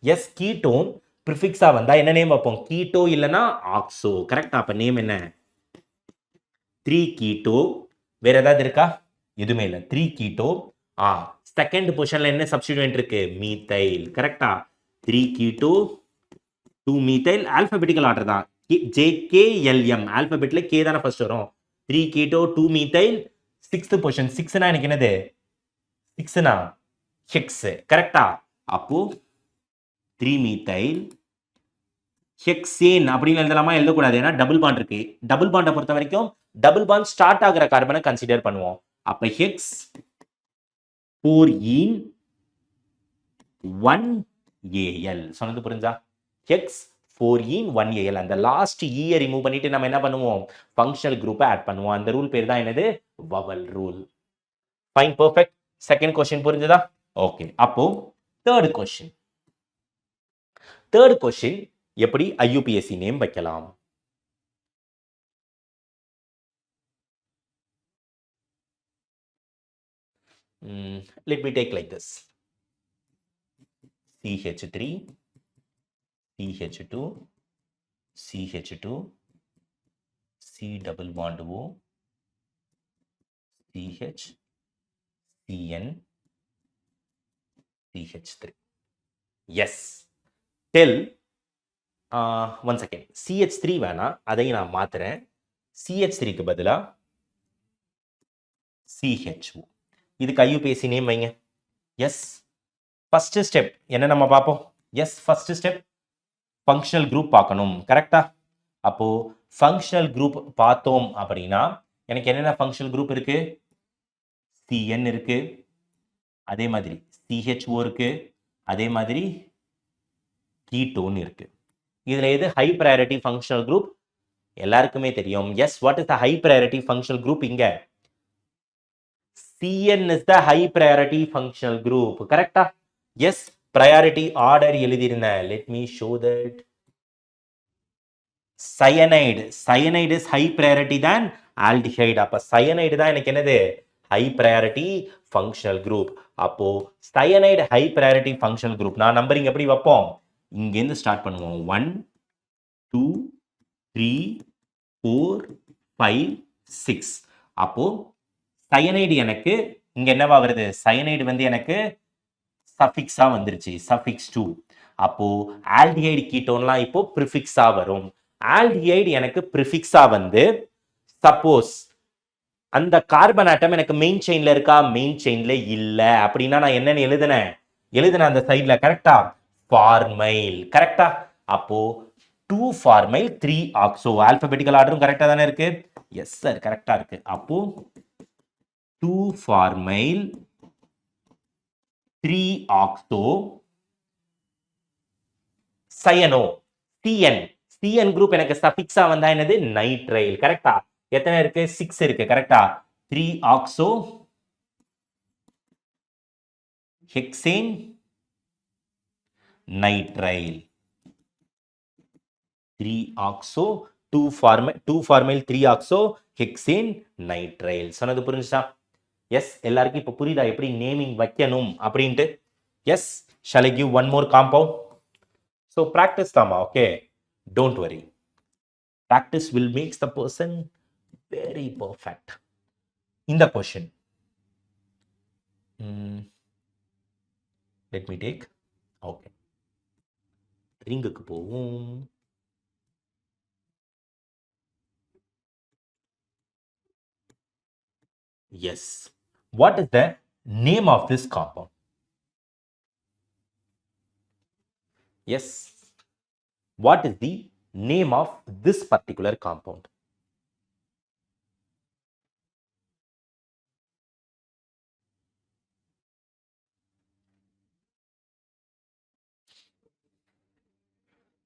எஸ் கீட்டோன் ப்ரிஃபிக்ஸா வந்தா என்ன நேம் வைப்போம்? கீட்டோ இல்லனா ஆக்சோ கரெக்டா. அப்ப நேம் என்ன? 3 கீட்டோ. வேற ஏதாவது இருக்கா? எதுவுமே இல்ல. 3 கீட்டோ. செகண்ட் பொசிஷன்ல என்ன சப்ஸ்டிட்யூயன்ட் இருக்கு? மீத்தைல் கரெக்டா. 3 கீட்டோ 2 மீத்தைல். ஆல்பபெட்டிக்கல் ஆர்டர் தான். JKLM ஆல்பபெட்ல K தான ஃபர்ஸ்ட் வரும். 3 கீட்டோ 2 மீத்தைல் 6th பொசிஷன். 6னா எனக்கு என்னது? 6னா ஹெக்ஸ் கரெக்டா. அப்போ 3 மீத்தைல் ஹெக்சேன் அப்படின்னு எழுதலாமா? எழுதக்கூடாது. ஏன்னா டபுள் பாண்ட் இருக்கு. டபுள் பாண்டை பொறுத்த வரைக்கும் டபுள் பாண்ட் ஸ்டார்ட் ஆகிற கார்பனை கன்சிடர் பண்ணுவோம். அப்ப ஹெக்ஸ் 4ஈன் 1AL சொன்னது புரிஞ்சா? ஹெக்ஸ் 4ஈன் 1AL. அந்த லாஸ்ட் ஈயை ரிமூவ் பண்ணிட்டு நம்ம என்ன பண்ணுவோம்? ஃபங்க்ஷனல் குரூப்பை ஆட் பண்ணுவோம். அந்த ரூல் பேர் தான் என்னது? Vowel rule. Fine, perfect. Second question புரிஞ்சதா? ஓகே. அப்போ தேர்ட் கொஸ்டின். தேர்ட் கொஸ்டின் எப்படி IUPAC நேம் வைக்கலாம்? Let me take like this. CH3 CH2 CH2 C double bond O CH CN CH3. Yes. Tell one second. CH3 வேணா, அதை நான் மாத்துறேன். CH3க்கு பதிலா CHO. இதுக்கு IUPAC name வைங்க. எஸ். ஃபர்ஸ்ட் ஸ்டெப் என்ன நம்ம பார்ப்போம்? Yes, first step functional group பார்க்கணும் கரெக்டா. அப்போ ஃபங்க்ஷனல் குரூப் பார்த்தோம் அப்படின்னா எனக்கு என்னென்ன ஃபங்க்ஷனல் குரூப் இருக்கு? CN இருக்கு, அதே மாதிரி CHO இருக்கு, அதே மாதிரி கீட்டோன் இருக்கு. இதுல எது ஹை ப்ரையாரிட்டி ஃபங்க்ஷனல் குரூப்? எல்லாருக்குமே தெரியும். Yes, what is the high priority functional group? இங்க CN is the high priority functional group. கரெக்டா? எஸ், priority order எழுதிருந்தேன். Let me show that. Cyanide. Cyanide is high priority than aldehyde. அப்ப cyanide தான் எனக்கு என்னது? High priority functional group. அப்போ cyanide high priority functional group. நான் numbering எப்படி வைப்போம்? இங்கேருந்து ஸ்டார்ட் பண்ணுவோம். 1 2 3 4 5 6. அப்போ சயனைடு எனக்கு இங்க என்னவா வருது, சயனைடு வந்து எனக்கு சஃபிக்ஸா வந்துருச்சு, சஃபிக்ஸ் 2. அப்போ ஆல்டிஹைடு கீட்டோன்லாம் இப்போ ப்ரிஃபிக்ஸா வரும். ஆல்டிஹைடு எனக்கு ப்ரிஃபிக்ஸா வந்து சப்போஸ் அந்த கார்பன் ஆட்டம் எனக்கு மெயின் செயின்ல இருக்கா, மெயின் செயின்ல இல்ல அப்படின்னா நான் என்னன்னு எழுதுனேன் அந்த சைட்ல, கரெக்டா, ஃபார்மைல், கரெக்டா. அப்போ 2 ஃபார்மைல் 3 ஆக்சோ, ஆல்பபெட்டிக்கல் ஆர்டரும் கரெக்டா தானே இருக்கு? எஸ் சார், கரெக்டா இருக்கு. அப்போ 2 formyl 3 oxo cyano, CN, CN group எனக்கு சஃபிக்ஸா வந்தா என்னது, நைட்ரைல், கரெக்டா. எத்தனை இருக்கு, 6 இருக்கு, கரெக்டா. 3 ஆக்சோ hexane nitrile, 3 ஆக்சோ 2 formyl 3 ஆக்சோ hexane nitrile. சொன்னது புரிஞ்சுச்சா? எஸ், எல்லாருக்கும் இப்போ புரியுதா எப்படி நேமிங் வைக்கணும் அப்படின்ட்டு? Yes, shall I give one more compound? So practice Dhama, okay, don't worry, practice will make the person very perfect. இந்த question, let me take, okay, ரிங்குக்கு போவோம். Yes, what is the name of this compound? Yes, what is the name of this particular compound?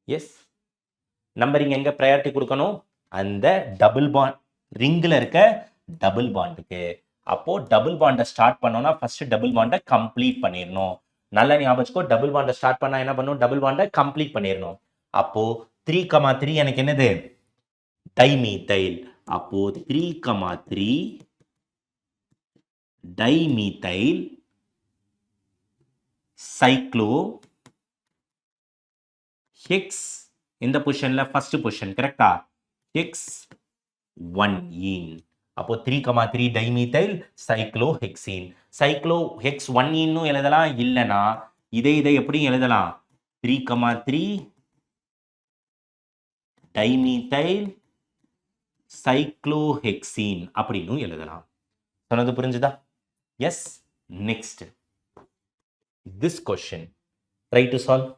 Yes, numbering எங்க priority கொடுக்கணும், அந்த double bond ரிங்ல இருக்க double பாண்டுக்கு. அப்போ double பாண்டை ஸ்டார்ட் பண்ணோம்னா ஃபர்ஸ்ட் டபுள் பாண்டை கம்ப்ளீட் பண்ணிடணும். நல்ல ஞாபகம், டபுள் பாண்டை ஸ்டார்ட் பண்ணா என்ன பண்ணும், டபுள் பாண்டை கம்ப்ளீட் பண்ணிடணும். அப்போ 3,3 எனக்கு என்னது, டைமீத்தைல். அப்போ 3,3 டைமீத்தைல் சைக்ளோ ஹெக்ஸ், இந்த பொசிஷன்ல ஃபர்ஸ்ட் பொசிஷன், கரெக்டா, ஹெக்ஸ் 1ஈன். அப்போ 3,3 டைமீத்தைல் சைக்ளோ ஹெக்சீன். சைக்ளோ ஹெக்ஸ் 1ஈன்னு எழுதலாம், இல்லனா இதை எப்படி எழுதலாம், 3,3 டைமீத்தைல் சைக்ளோஹெக்சீன் அப்படின்னு எழுதலாம். சொன்னது புரிஞ்சுதா? Yes. Next, this question try to solve.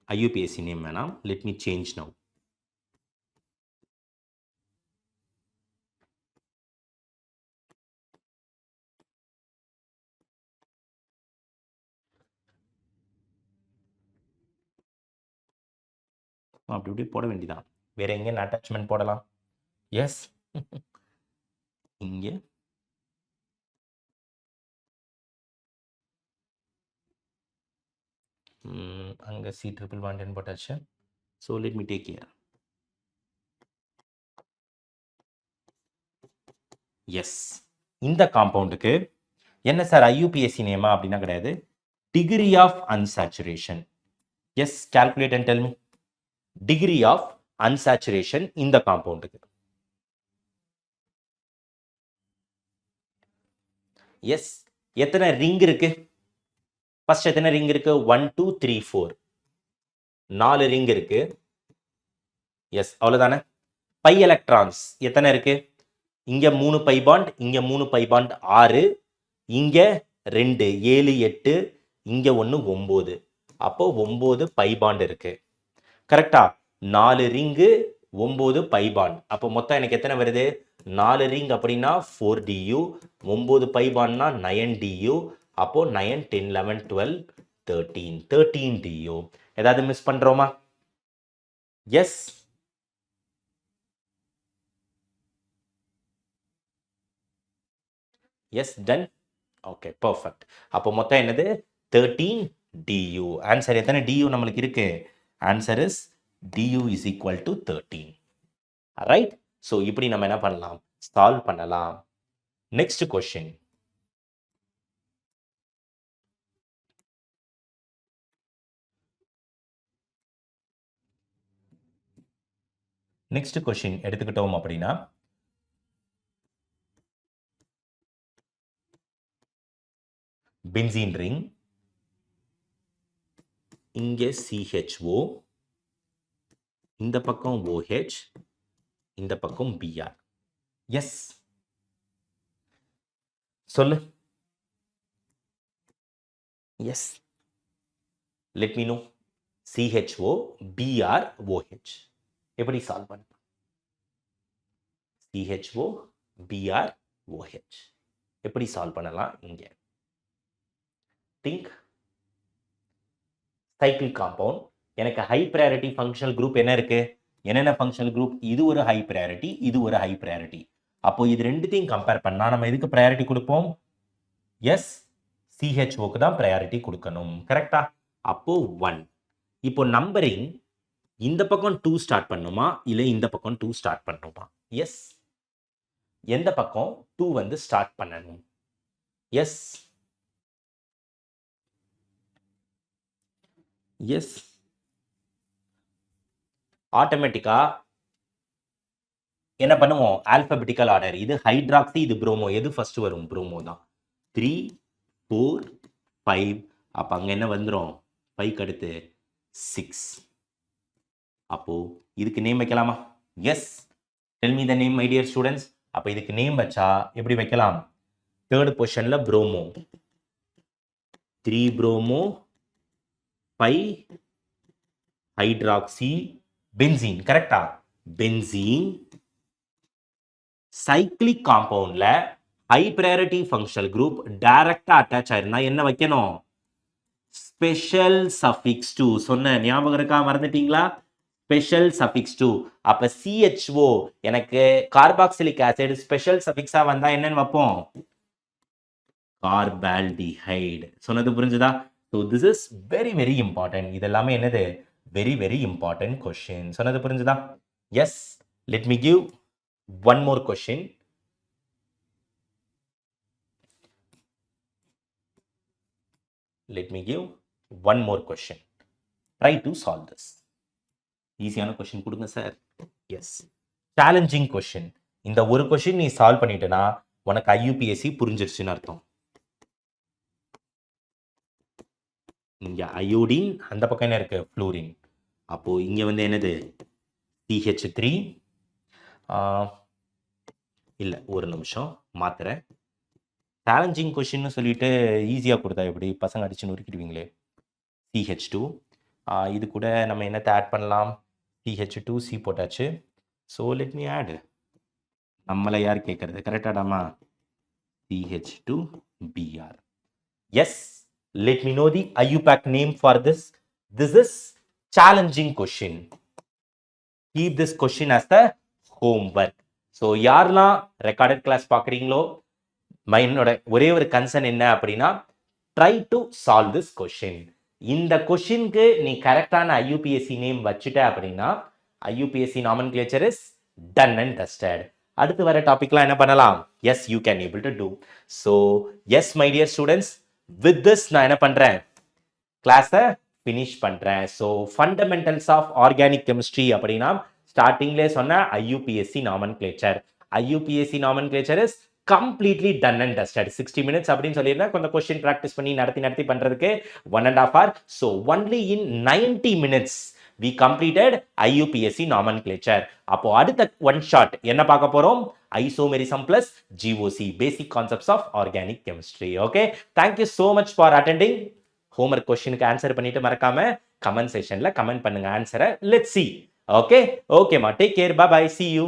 IUPAC name வேணாம், let me change now. அப்படி போட வேண்டியதான், வேற எங்க அட்டாச்மெண்ட் போடலாம்? எஸ், இங்கே அங்கே C ட்ரிபிள் பாண்ட் போட்டாச்சு. So let me take care. Yes, இந்த காம்பவுண்டுக்கு என்ன சார் IUPAC நேமா அப்படின்னா கிடையாது, degree of unsaturation. Yes, calculate and tell me degree of unsaturation இந்த காம்பவுண்டுக்கு. எஸ், எத்தனை ரிங் இருக்கு, ஃபர்ஸ்ட் எத்தனை ரிங் இருக்கு, 1 2 3 4, 4 ரிங் இருக்கு. எஸ், அவ்வளவுதானே. பை எலக்ட்ரான்ஸ் எத்தனை இருக்கு, இங்க 3 பை பாண்ட், இங்க 3 பை பாண்ட் 6, இங்க 2 7 8, இங்க 1 9. அப்போ 9 பை பாண்ட் இருக்கு, கரெக்டா. 4 ரிங்கு 9 பை பாண்ட், அப்போ மொத்தம் எனக்கு எத்தனை வருது, 4 ரிங் அப்படின்னா 4du, 9 பை பாண்ட்னா 9du. அப்போ 9 10 11 12 13du. ஏதாவது மிஸ் பண்றோமா? Yes, yes, done. Okay, perfect. அப்போ மொத்தம் என்னது, 13du. ஆன்சர் எத்தனை du நம்மளுக்கு இருக்கு, answer is du is equal to 13. Right. So இப்படி நம்ம என்ன பண்ணலாம், சால்வ் பண்ணலாம். நெக்ஸ்ட் கொஸ்டின், நெக்ஸ்ட் கொஸ்டின் எடுத்துக்கிட்டோம் அப்படின்னா பென்சீன் ரிங், இங்கே CHO, இந்த பக்கம் OH, இந்த பக்கம் Br. எஸ் சொல்லு. Yes, let me know. CHO, Br, OH. எப்படி சால்வ் பண்ண? CHO, Br, OH. எப்படி சால்வ் பண்ணலாம்? இங்க திங்க். Cycle compound. எனக்கு ஹை ப்ரையாரிட்டி ஃபங்க்ஷனல் குரூப் என்ன இருக்கு? என்னென்ன ஃபங்க்ஷனல் குரூப்? இது ஒரு ஹை ப்ரையாரிட்டி, இது ஒரு ஹை ப்ரையாரிட்டி. அப்போ இது ரெண்டுத்தையும் கம்பேர் பண்ணா நம்ம எதுக்கு ப்ரையாரிட்டி கொடுப்போம்? எஸ், CHOக்கு தான் ப்ரையாரிட்டி கொடுக்கணும். கரெக்டா? அப்போ 1. இப்போ நம்பரிங் இந்த பக்கம் 2 ஸ்டார்ட் பண்ணுமா இல்லை இந்த பக்கம் 2 ஸ்டார்ட் பண்ணுமா? எஸ், எந்த பக்கம் 2 வந்து ஸ்டார்ட் பண்ணணும்? எஸ், எஸ், ஆட்டோமேட்டிக்கா என்ன பண்ணுவோம்? Alphabetical order. இது ஹைட்ராக்சி, இது புரோமோ. எது ஃபர்ஸ்ட் வரும்? புரோமோ தான். 3, 4, 5. அப்ப அங்க என்ன வந்துரும்? 5க்கு அடுத்து 6. அப்போ இதுக்கு நேம் வைக்கலாமா? Yes, tell me the name my dear students. அப்ப இதுக்கு நேம் வச்சா எப்படி வைக்கலாம்? தேர்ட் பொசிஷன்ல புரோமோ, 3 புரோமோ, 5 ஹைட்ராக்சி, பென்சீன். கரெக்டா? பென்சீன் சைக்ளிக் காம்பவுண்ட்ல ஹை ப்ரையாரிட்டி ஃபங்க்ஷனல் குரூப் டைரக்டா அட்டாச் ஆயிருந்தா என்ன வைக்கணும்? Special suffix 2. சொன்ன ஞாபகம் இருக்கா? மறந்துட்டீங்களா? Special suffix 2. அப்ப CHO எனக்கு கார்பாக்சிலிக் ஆசிட் ஸ்பெஷல் சஃபிக்ஸா வந்தா என்னன்னு வைப்போம்? கார்பால்டிஹைடு. சொன்னது புரிஞ்சுதா? So this is very very important. இதெல்லாமே என்னது? Very very important question. சொன்னது புரிஞ்சுதா? Yes, let me give one more question. Let me give one more question. Try to solve this. ஈஸியான கொஸ்டின் கொடுங்க சார். Yes, challenging question. இந்த ஒரு question நீ solve பண்ணிட்டனா உனக்கு IUPAC புரிஞ்சிருச்சுன்னு அர்த்தம். இங்க அயோடின், அந்த பக்கம் என்ன இருக்கு? ஃப்ளூரின். அப்போ இங்க வந்து என்னது? CH3. இல்ல, ஒரு நிமிஷம் மாத்துறேன். சேலஞ்சிங் கொஸ்டின்னு சொல்லிட்டு ஈஸியா கொடுத்தா எப்படி? பசங்க அடிச்சு நொறுக்கிடுவீங்களே. CH2. இது கூட நம்ம என்னத்தை ஆட் பண்ணலாம்? CH2C போட்டாச்சு. So let me add. நம்மளை யார் கேட்கறது? கரெக்டாடாமா? CH2Br. Yes, let me know the IUPAC name for this. This is challenging question. Keep this question as the homework. So யாரெல்லாம் ரெக்கார்டட் கிளாஸ் பார்க்குறீங்களோ என்னோட ஒரே ஒரு கன்சர்ன் என்ன அப்படின்னா, try to solve this question. இந்த கொஷினுக்கு நீ கரெக்டான IUPAC நேம் வச்சுட்ட அப்படின்னா IUPAC nomenclature is done and dusted. அடுத்து வர டாபிக்லாம் என்ன பண்ணலாம்? Yes, you can able to do. So yes my dear students, with this நான் என்ன பண்றேன்? கிளாஸை ஃபினிஷ் பண்றேன். ஸோ ஃபண்டமெண்டல்ஸ் ஆஃப் ஆர்கானிக் கெமிஸ்ட்ரி அப்படின்னா ஸ்டார்டிங்லேயே சொன்ன IUPAC nomenclature. IUPAC nomenclature is completely ton and dusted. 60 minutes அப்படின்னு சொல்லியிருந்தேன். கொஞ்சம் கொஸ்டின் ப்ராக்டிஸ் பண்ணி நடத்தி பண்றதுக்கு 1.5 hour. So only in 90 minutes we completed IUPAC nomenclature. அப்போ அடுத்த ஒன் ஷாட் என்ன பார்க்க போறோம்? Isomerism plus GOC, basic concepts of organic chemistry. Okay, thank you so much for attending. Homework கொஸ்டினுக்கு ஆன்சர் பண்ணிட்டு மறக்காம கமெண்ட் செக்ஷன்ல கமெண்ட் பண்ணுங்க ஆன்சரை. Let's see. ஓகே, ஓகேமா, take care, bye bye, see you.